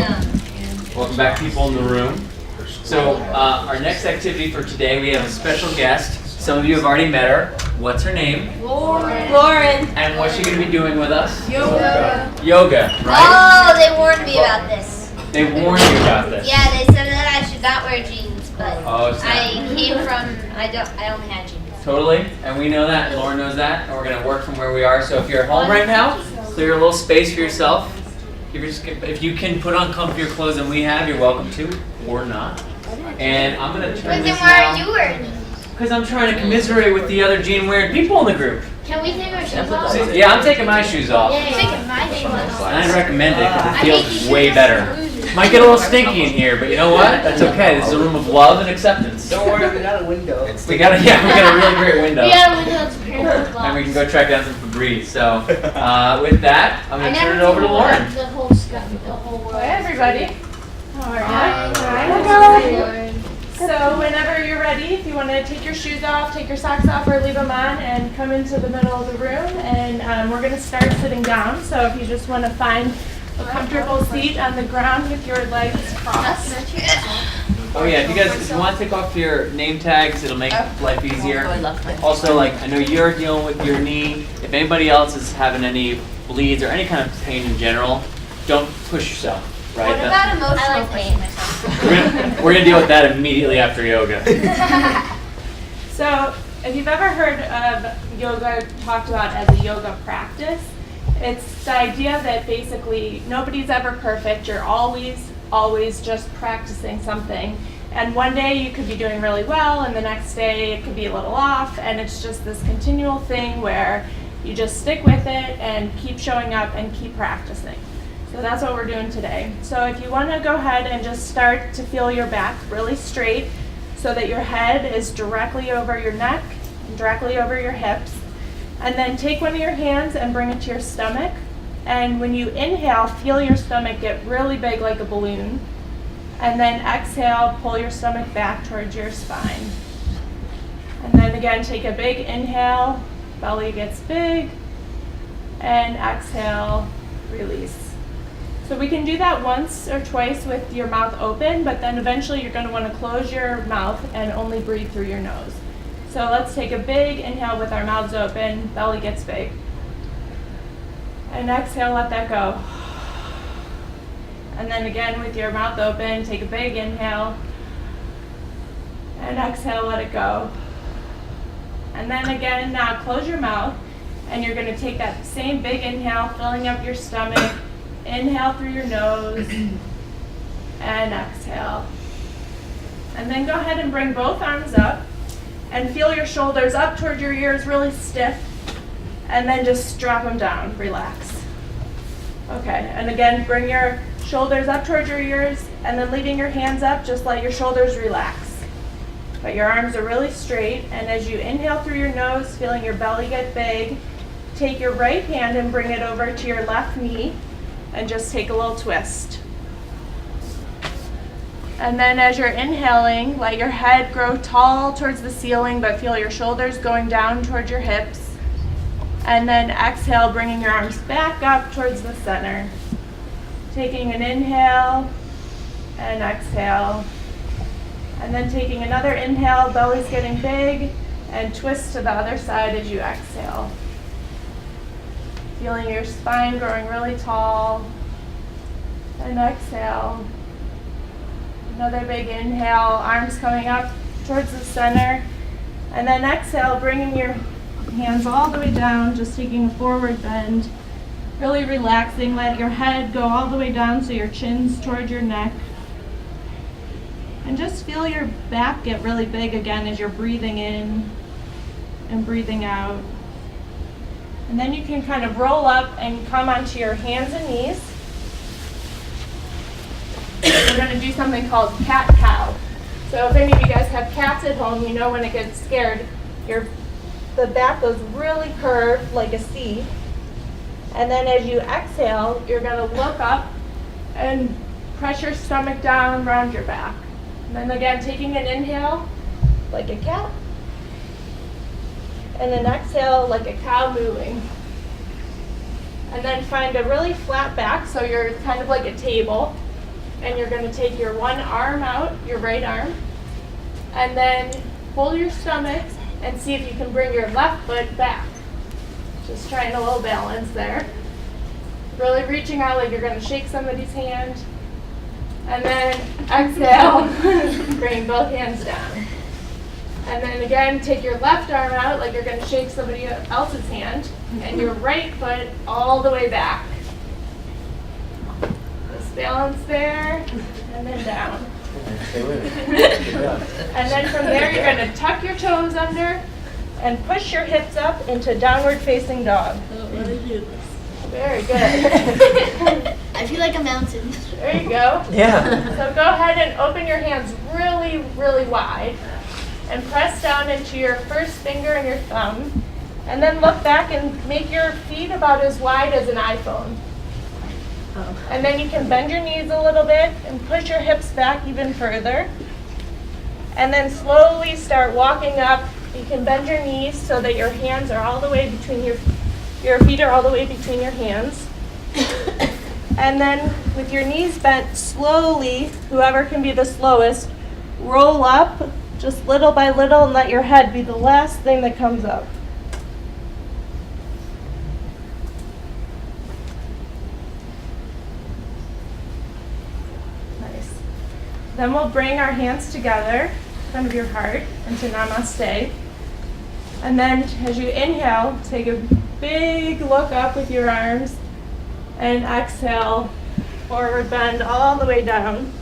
Welcome back, people in the room. So our next activity for today, we have a special guest. Some of you have already met her. What's her name? Lauren. And what's she going to be doing with us? Yoga. Yoga, right? Oh, they warned me about this. They warned you about this. Yeah, they said that I should not wear jeans, but Oh, snap. I came from, I only had jeans. Totally, and we know that, and Lauren knows that, and we're going to work from where we are. So if you're at home right now, clear a little space for yourself. If you can put on comfier clothes than we have, you're welcome to, or not. And I'm going to turn But this then why now. are you wearing jeans? Because I'm trying to commiserate with the other jean-wearing people in the group. Can we take our shoes off? Yeah, I'm taking my shoes off. Yeah, you're taking my shoes off. And I recommend it because it feels way better. Might get a little stinky in here, but you know what? That's okay. This is a room of love and acceptance. Don't worry, we got a window. We got a really great window. We got a window that's perfect. And we can go track down some Febreze. So with that, I'm going to turn it over to Lauren. The whole stuff, the whole world. Hi, everybody. How are you? Hi. So whenever you're ready, if you want to take your shoes off, take your socks off, or leave them on, and come into the middle of the room, and we're going to start sitting down. So if you just want to find a comfortable seat on the ground with your legs crossed. Oh yeah, if you want to take off your name tags, it'll make life easier. Also, like, I know you're dealing with your knee. If anybody else is having any bleeds or any kind of pain in general, don't push yourself. Right? What about emotional pain? We're gonna deal with that immediately after yoga. So, if you've ever heard of yoga talked about as a yoga practice, it's the idea that basically nobody's ever perfect. You're always just practicing something. And one day you could be doing really well, and the next day it could be a little off, and it's just this continual thing where you just stick with it and keep showing up and keep practicing. So that's what we're doing today. So if you want to go ahead and just start to feel your back really straight so that your head is directly over your neck and directly over your hips. And then take one of your hands and bring it to your stomach. And when you inhale, feel your stomach get really big like a balloon. And then exhale, pull your stomach back towards your spine. And then again, take a big inhale, belly gets big, and exhale, release. So we can do that once or twice with your mouth open, but then eventually you're going to want to close your mouth and only breathe through your nose. So let's take a big inhale with our mouths open, belly gets big. And exhale, let that go. And then again with your mouth open, take a big inhale. And exhale, let it go. And then again, now close your mouth, and you're going to take that same big inhale, filling up your stomach. Inhale through your nose and exhale. And then go ahead and bring both arms up and feel your shoulders up toward your ears really stiff, and then just drop them down, relax. Okay, and again, bring your shoulders up toward your ears, and then leaving your hands up, just let your shoulders relax. But your arms are really straight, and as you inhale through your nose, feeling your belly get big, take your right hand and bring it over to your left knee, and just take a little twist. And then as you're inhaling, let your head grow tall towards the ceiling, but feel your shoulders going down towards your hips. And then exhale, bringing your arms back up towards the center. Taking an inhale and exhale. And then taking another inhale, belly's getting big, and twist to the other side as you exhale. Feeling your spine growing really tall. And exhale. Another big inhale, arms coming up towards the center. And then exhale, bringing your hands all the way down, just taking a forward bend. Really relaxing, let your head go all the way down so your chin's toward your neck. And just feel your back get really big again as you're breathing in and breathing out. And then you can kind of roll up and come onto your hands and knees. We're going to do something called cat-cow. So if any of you guys have cats at home, you know when it gets scared, the back goes really curved like a C. And then as you exhale, you're going to look up and press your stomach down around your back. And then again, taking an inhale like a cat. and then exhale like a cow mooing. And then find a really flat back, so you're kind of like a table. And you're going to take your one arm out, your right arm, and then hold your stomach and see if you can bring your left foot back. Just trying a little balance there. Really reaching out like you're going to shake somebody's hand. And then exhale, bring both hands down. And then again, take your left arm out like you're going to shake somebody else's hand. And your right foot all the way back. Just balance there, and then down. And then from there, you're going to tuck your toes under and push your hips up into downward facing dog. Very good. I feel like a mountain. There you go. Yeah. So go ahead and open your hands really, really wide and press down into your first finger and your thumb. And then look back and make your feet about as wide as an iPhone. And then you can bend your knees a little bit and push your hips back even further. And then slowly start walking up. You can bend your knees so that your hands are all the way between your feet are all the way between your hands. And then with your knees bent slowly, whoever can be the slowest, roll up just little by little and let your head be the last thing that comes up. Nice. Then we'll bring our hands together in front of your heart into Namaste. And then as you inhale, take a big look up with your arms and exhale, forward bend all the way down.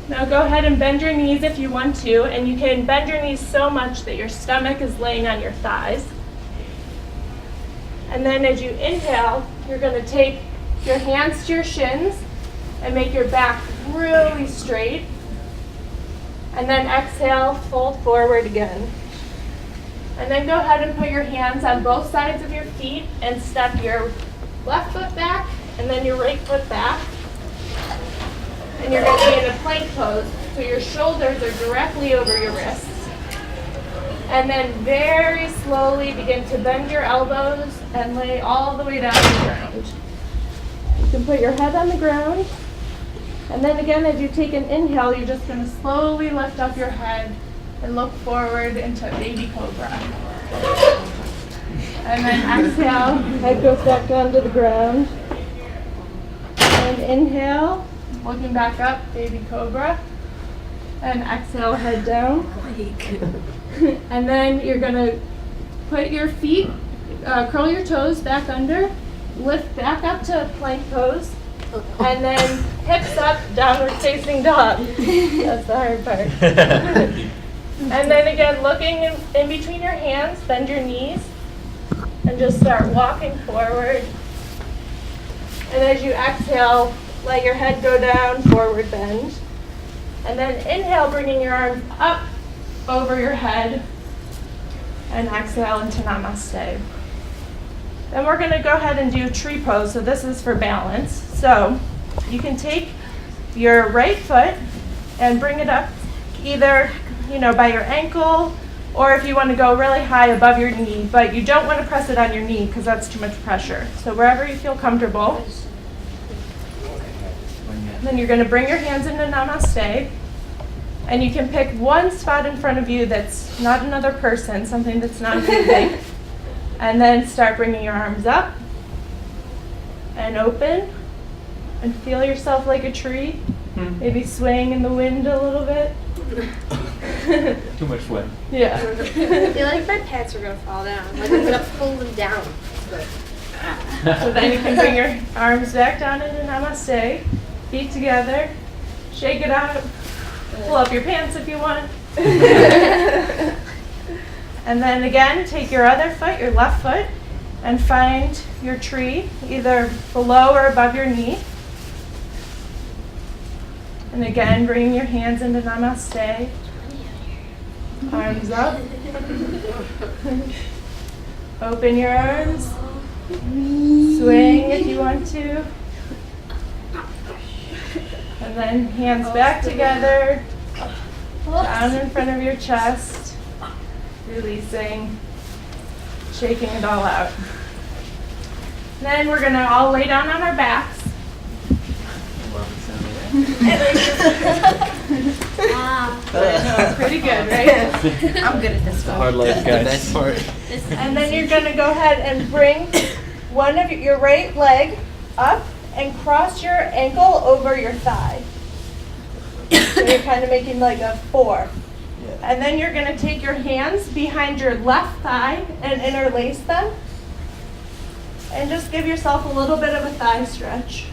Now go ahead and bend your knees if you want to, and you can bend your knees so much that your stomach is laying on your thighs. And then as you inhale, you're going to take your hands to your shins and make your back really straight. And then exhale, fold forward again. And then go ahead and put your hands on both sides of your feet and step your left foot back and then your right foot back. And you're going to be in a plank pose, so your shoulders are directly over your wrists. And then very slowly begin to bend your elbows and lay all the way down to the ground. You can put your head on the ground. And then again, as you take an inhale, you're just going to slowly lift up your head and look forward into baby cobra. And then exhale, head goes back down to the ground. And inhale, looking back up, baby cobra. And exhale, head down. And then you're going to put your feet, curl your toes back under, lift back up to plank pose. And then hips up, downward facing dog. That's the hard part. And then again, looking in between your hands, bend your knees, and just start walking forward. And as you exhale, let your head go down, forward bend. And then inhale, bringing your arms up over your head, and exhale into Namaste. Then we're going to go ahead and do tree pose. So this is for balance. So you can take your right foot and bring it up either by your ankle, or if you want to go really high above your knee, but you don't want to press it on your knee because that's too much pressure. So wherever you feel comfortable. Then you're going to bring your hands into Namaste, and you can pick one spot in front of you that's not another person, something that's not moving, and then start bringing your arms up and open, and feel yourself like a tree, maybe swaying in the wind a little bit. Too much wind. Yeah. I feel like my pants are gonna fall down. Like I'm gonna pull them down. So then you can bring your arms back down into Namaste, feet together, shake it out, pull up your pants if you want. And then again, take your other foot, your left foot, and find your tree, either below or above your knee. And again, bring your hands into Namaste. Arms up. Open your arms. Swing if you want to. And then hands back together. Down in front of your chest. Releasing. shaking it all out. Then we're going to all lay down on our backs. Pretty good, right? I'm good at this one. Hard life, guys. The best part. And then you're going to go ahead and bring one of your right leg up and cross your ankle over your thigh. So you're kind of making like a 4. And then you're going to take your hands behind your left thigh and interlace them. And just give yourself a little bit of a thigh stretch.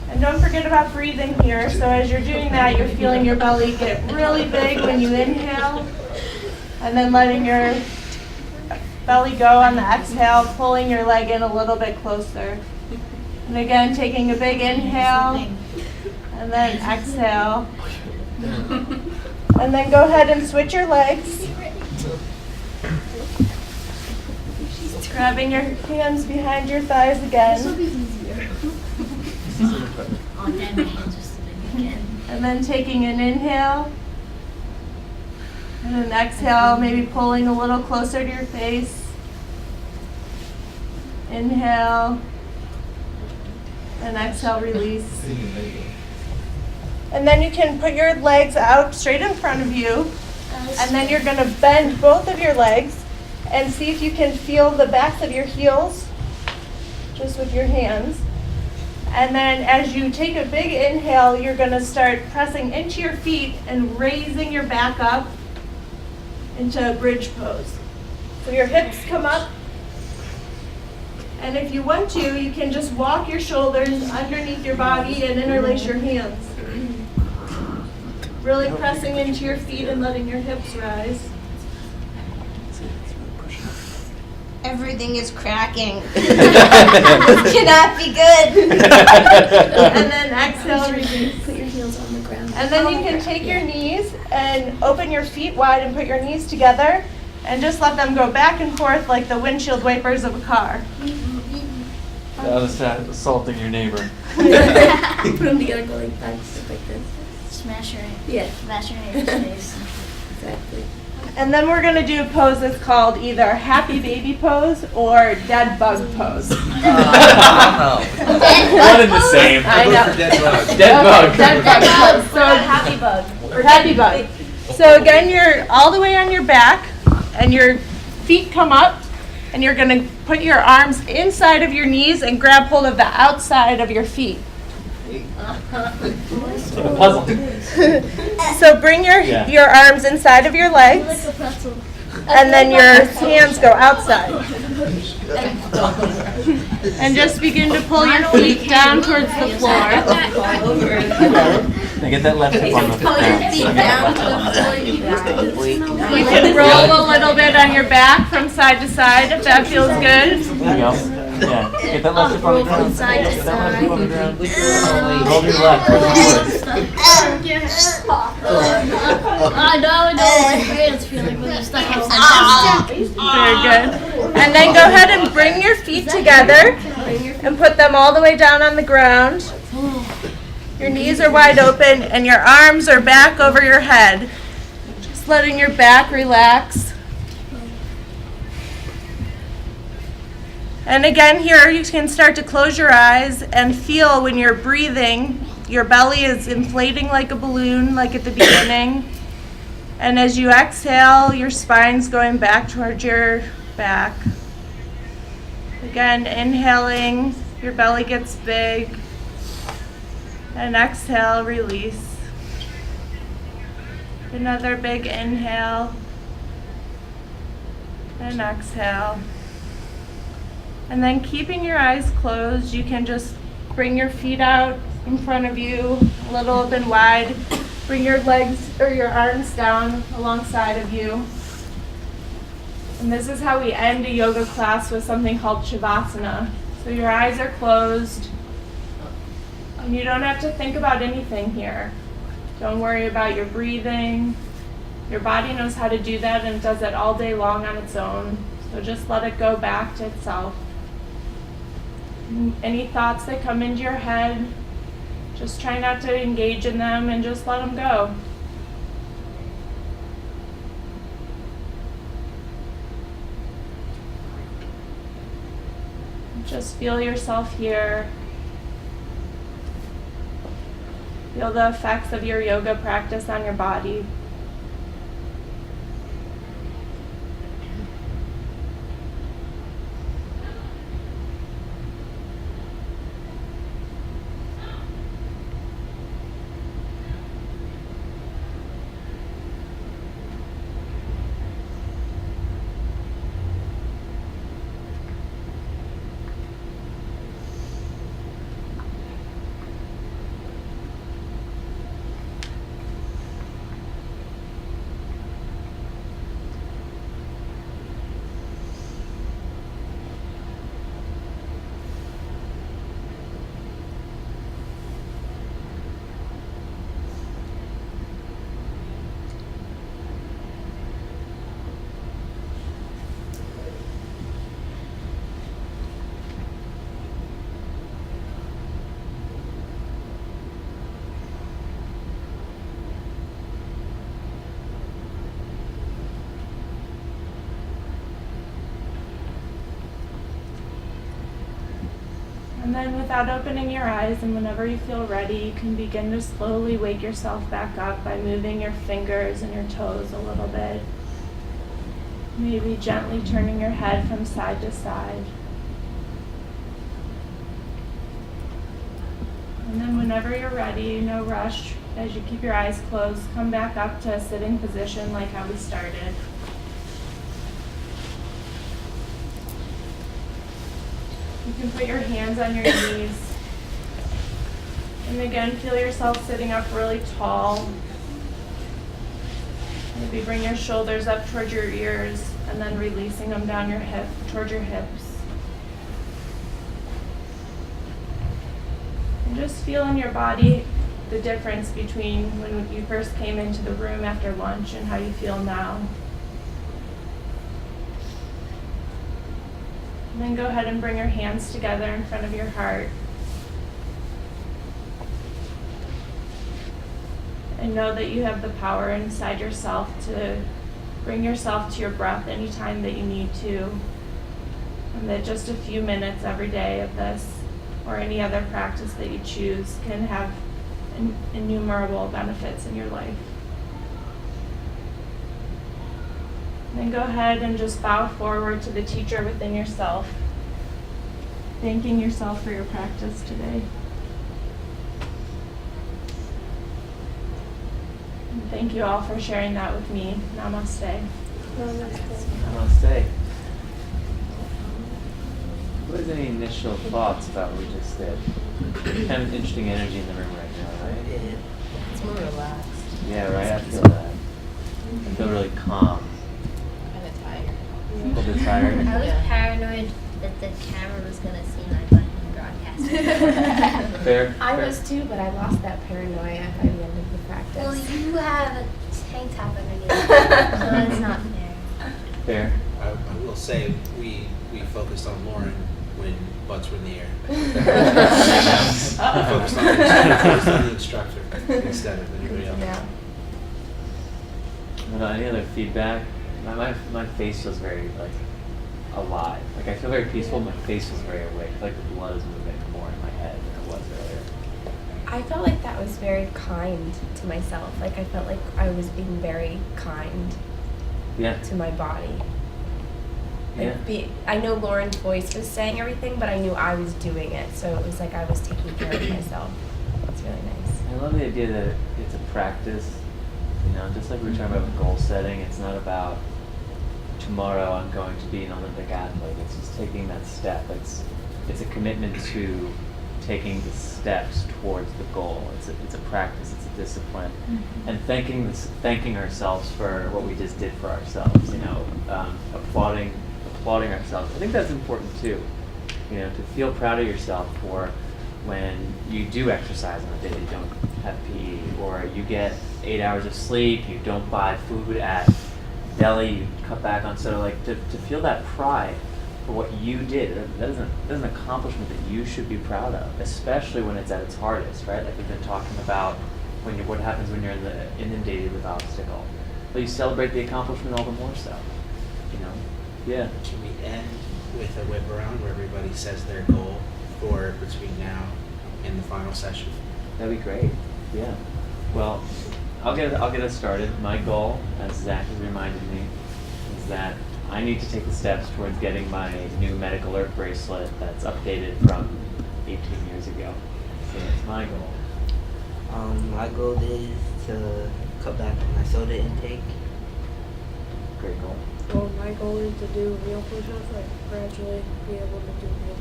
And don't forget about breathing here. So as you're doing that, you're feeling your belly get really big when you inhale. And then letting your belly go on the exhale, pulling your leg in a little bit closer. And again, taking a big inhale. And then exhale. And then go ahead and switch your legs. Grabbing your hands behind your thighs again. This will be easier. Oh, damn, my hands are slipping again. And then taking an inhale. And an exhale, maybe pulling a little closer to your face. Inhale. And exhale, release. And then you can put your legs out straight in front of you. And then you're going to bend both of your legs and see if you can feel the backs of your heels just with your hands. And then as you take a big inhale, you're going to start pressing into your feet and raising your back up into a bridge pose. So your hips come up. And if you want to, you can just walk your shoulders underneath your body and interlace your hands. Really pressing into your feet and letting your hips rise. Everything is cracking. This cannot be good. And then exhale, release. Put your heels on the ground. And then you can take your knees and open your feet wide and put your knees together and just let them go back and forth like the windshield wipers of a car. That was assaulting your neighbor. Put them together, go like that, just like this. Smash your Smash your neighbor's face. Exactly. And then we're going to do a pose that's called either happy baby pose or dead bug pose. One and the same. I know. Dead bug. Dead bug pose. So happy bug. Or happy bug. So again, you're all the way on your back and your feet come up and you're going to put your arms inside of your knees and grab hold of the outside of your feet. It's like a puzzle. So bring your arms inside of your legs, and then your hands go outside. And just begin to pull your feet down towards the floor. Now get that left hip on the ground. You can roll a little bit on your back from side to side if that feels good. There you go. Yeah. Get that left hip on the ground. Side to Get that left hip on the side. ground. Hold your left. I know my hands feel like when you're stuck upside down. Very good. And then go ahead and bring your feet together and put them all the way down on the ground. Your knees are wide open and your arms are back over your head. Just letting your back relax. And again, here you can start to close your eyes and feel when you're breathing, your belly is inflating like a balloon, like at the beginning. And as you exhale, your spine's going back towards your back. Again, inhaling, your belly gets big. And exhale, release. Another big inhale. And exhale. And then keeping your eyes closed, you can just bring your feet out in front of you, a little open wide. Bring your legs or your arms down alongside of you. And this is how we end a yoga class with something called Shavasana. So your eyes are closed. And you don't have to think about anything here. Don't worry about your breathing. Your body knows how to do that and it does that all day long on its own. So just let it go back to itself. Any thoughts that come into your head, just try not to engage in them and just let them go. Just feel yourself here. Feel the effects of your yoga practice on your body. And then without opening your eyes, and whenever you feel ready, you can begin to slowly wake yourself back up by moving your fingers and your toes a little bit. Maybe gently turning your head from side to side. And then whenever you're ready, no rush, as you keep your eyes closed, come back up to a sitting position like how we started. You can put your hands on your knees. And again, feel yourself sitting up really tall. Maybe bring your shoulders up towards your ears and then releasing them down your hip, towards your hips. And just feel in your body the difference between when you first came into the room after lunch and how you feel now. And then go ahead and bring your hands together in front of your heart. And know that you have the power inside yourself to bring yourself to your breath anytime that you need to. And that just a few minutes every day of this or any other practice that you choose can have innumerable benefits in your life. Then go ahead and just bow forward to the teacher within yourself, thanking yourself for your practice today. And thank you all for sharing that with me. Namaste. Namaste. What is any initial thoughts about what we just did? Kind of interesting energy in the room right now, right? Yeah. It's more relaxed. Yeah, right? I feel that. I feel really calm. Kind of tired. A little bit tired. I was paranoid that the camera was going to see my butt in broadcast. Fair. I fair. was too, but I lost that paranoia by the end of the practice. Well, you have a tank top underneath, so that's not fair. Fair. I will say we focused on Lauren when butts were in the air. We focused on the instructor instead of anybody else. Yeah. Any other feedback? My face feels very alive. Like I feel very peaceful. My face feels very awake. I feel like the blood is moving more in my head than it was earlier. I felt like that was very kind to myself. Like I felt like I was being very kind to my body. Like I know Lauren's voice was saying everything, but I knew I was doing it. So it was like I was taking care of myself. It's really nice. I love the idea that it's a practice. You know, just like we were talking about goal setting, it's not about tomorrow I'm going to be an Olympic athlete. It's just taking that step. It's a commitment to taking the steps towards the goal. It's a practice. It's a discipline, and thanking ourselves for what we just did for ourselves. You know, applauding ourselves. I think that's important too. You know, to feel proud of yourself for when you do exercise on a day that you don't have PE, or you get 8 hours of sleep, you don't buy food at deli, you cut back on soda. Like to feel that pride for what you did. That is an accomplishment that you should be proud of, especially when it's at its hardest, right? Like we've been talking about what happens when you're inundated with obstacle. But you celebrate the accomplishment all the more so. You know? Yeah. Can we end with a whip around where everybody says their goal for between now and the final session. That'd be great. Yeah. Well, I'll get us started. My goal, as Zach has reminded me, is that I need to take the steps towards getting my new medical alert bracelet that's updated from 18 years ago. So that's my goal. My goal is to cut back on my soda intake. Great goal. Well, my goal is to do real push-ups, like gradually be able to do real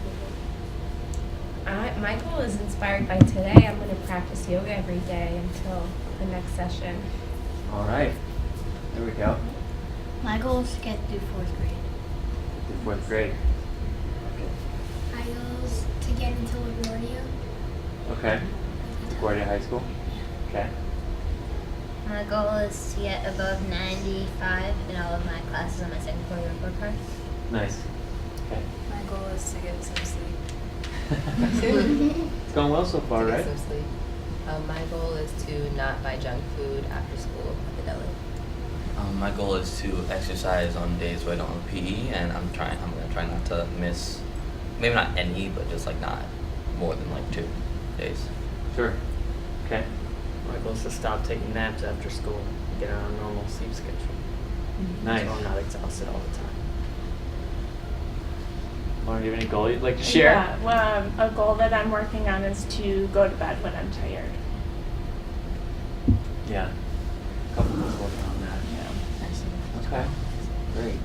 push-ups. My goal is inspired by today. I'm going to practice yoga every day until the next session. All right. There we go. My goal is to get through 4th grade. Through 4th grade. My goal is to get into LaGuardia. Okay. LaGuardia High School. Okay. My goal is to get above 95 in all of my classes on my second quarter report card. Nice. Okay. My goal is to get some sleep. It's going well so far, To right? get some sleep. My goal is to not buy junk food after school at the deli. My goal is to exercise on days where I don't have PE, and I'm gonna try not to miss, maybe not any, but just like not more than like 2 days. Sure. Okay. My goal is to stop taking naps after school and get on a normal sleep schedule. Nice. So I'm not exhausted all the time. Lauren, do you have any goal you'd like to share? Yeah, well, a goal that I'm working on is to go to bed when I'm tired. Yeah. A couple of us working on that. Yeah. Okay. Great.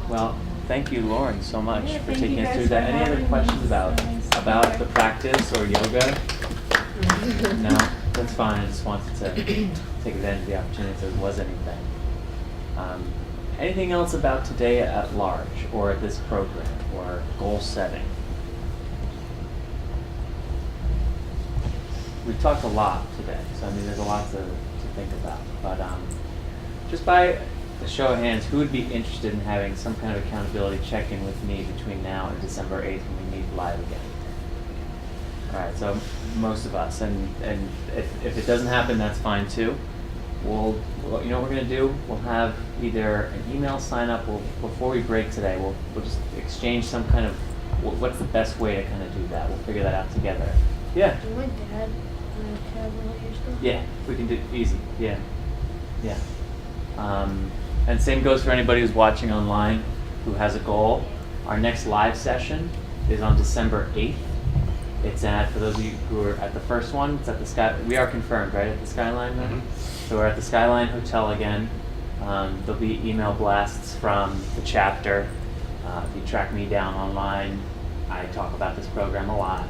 Well, thank you, Lauren, so much Yeah, for thank taking you us guys through that. for Any other having me. questions about So the practice or yoga? No, that's fine. I just wanted to take advantage of the opportunity if there was anything. Anything else about today at large, or this program, or goal setting? We've talked a lot today, so I mean, there's a lot to think about. But just by a show of hands, who would be interested in having some kind of accountability check-in with me between now and December 8th when we meet live again? All right, so most of us, and if it doesn't happen, that's fine too. We'll you know what we're gonna do? We'll have either an email sign up. Before we break today, we'll just exchange some kind of what's the best way to kind of do that. We'll figure that out together. Yeah. Do my dad have one of your stuff? Yeah, we can do it easy. Yeah. Yeah. And same goes for anybody who's watching online who has a goal. Our next live session is on December 8th. It's at, for those of you who are at the first one, it's at the Sky, we are confirmed, right, at the Skyline now? So we're at the Skyline Hotel again. There'll be email blasts from the chapter. If you track me down online, I talk about this program a lot.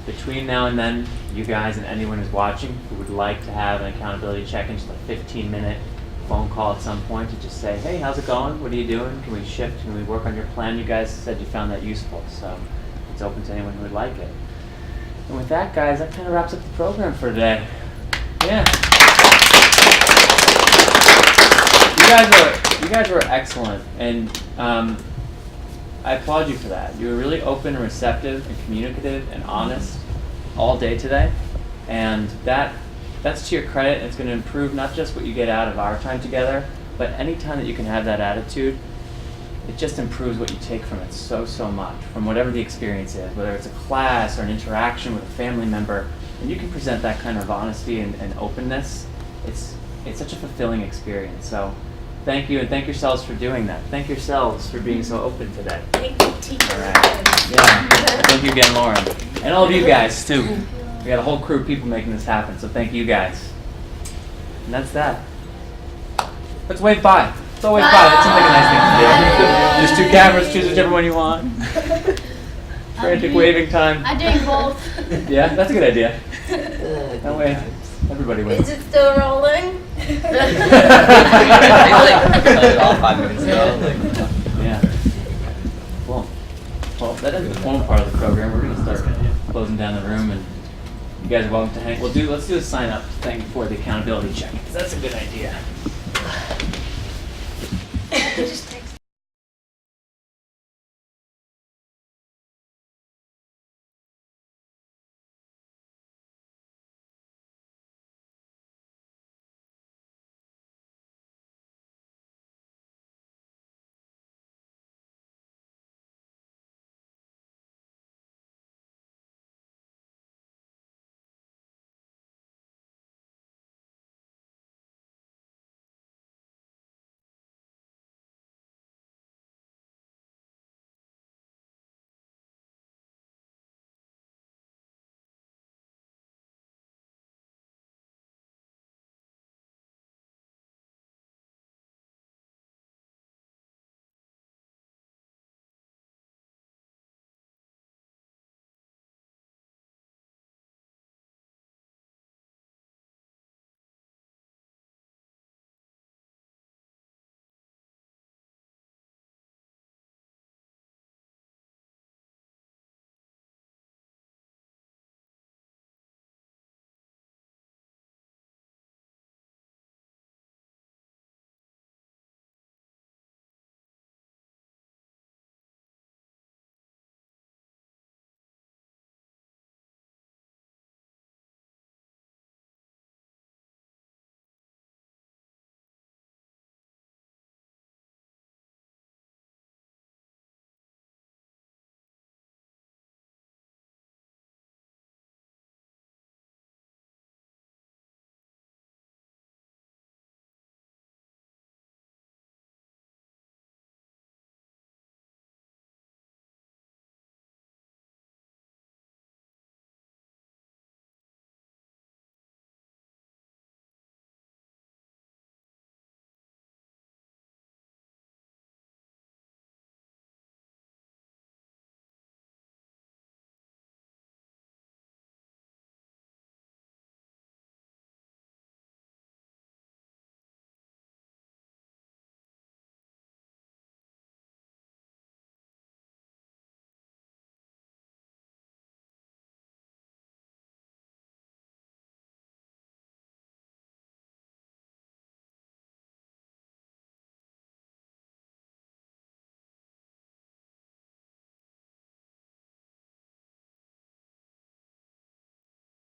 Between now and then, you guys and anyone who's watching who would like to have an accountability check-in, just a 15-minute phone call at some point to just say, hey, how's it going? What are you doing? Can we shift? Can we work on your plan? You guys said you found that useful, so it's open to anyone who would like it. And with that, guys, that kind of wraps up the program for today. Yeah. You guys were excellent, and I applaud you for that. You were really open and receptive and communicative and honest all day today, and that's to your credit. It's going to improve not just what you get out of our time together, but any time that you can have that attitude, it just improves what you take from it so much, from whatever the experience is, whether it's a class or an interaction with a family member, and you can present that kind of honesty and openness. It's such a fulfilling experience. So thank you, and thank yourselves for doing that. Thank yourselves for being so open today. Thank you, teacher. All right. Yeah. Thank you again, Lauren. And all of you guys, too. We got a whole crew of people making this happen, so thank you guys. And that's that. Let's wave bye. Let's all wave bye. That seems like a nice thing to do. Just two cameras, choose whichever one you want. Frantic waving time. I'm doing both. Yeah, that's a good idea. That way, everybody wins. Is it still rolling? All 5 minutes ago. Yeah. Well, that is the formal part of the program. We're going to start closing down the room, and you guys are welcome to hang. Let's do a sign up thing before the accountability check, because that's a good idea.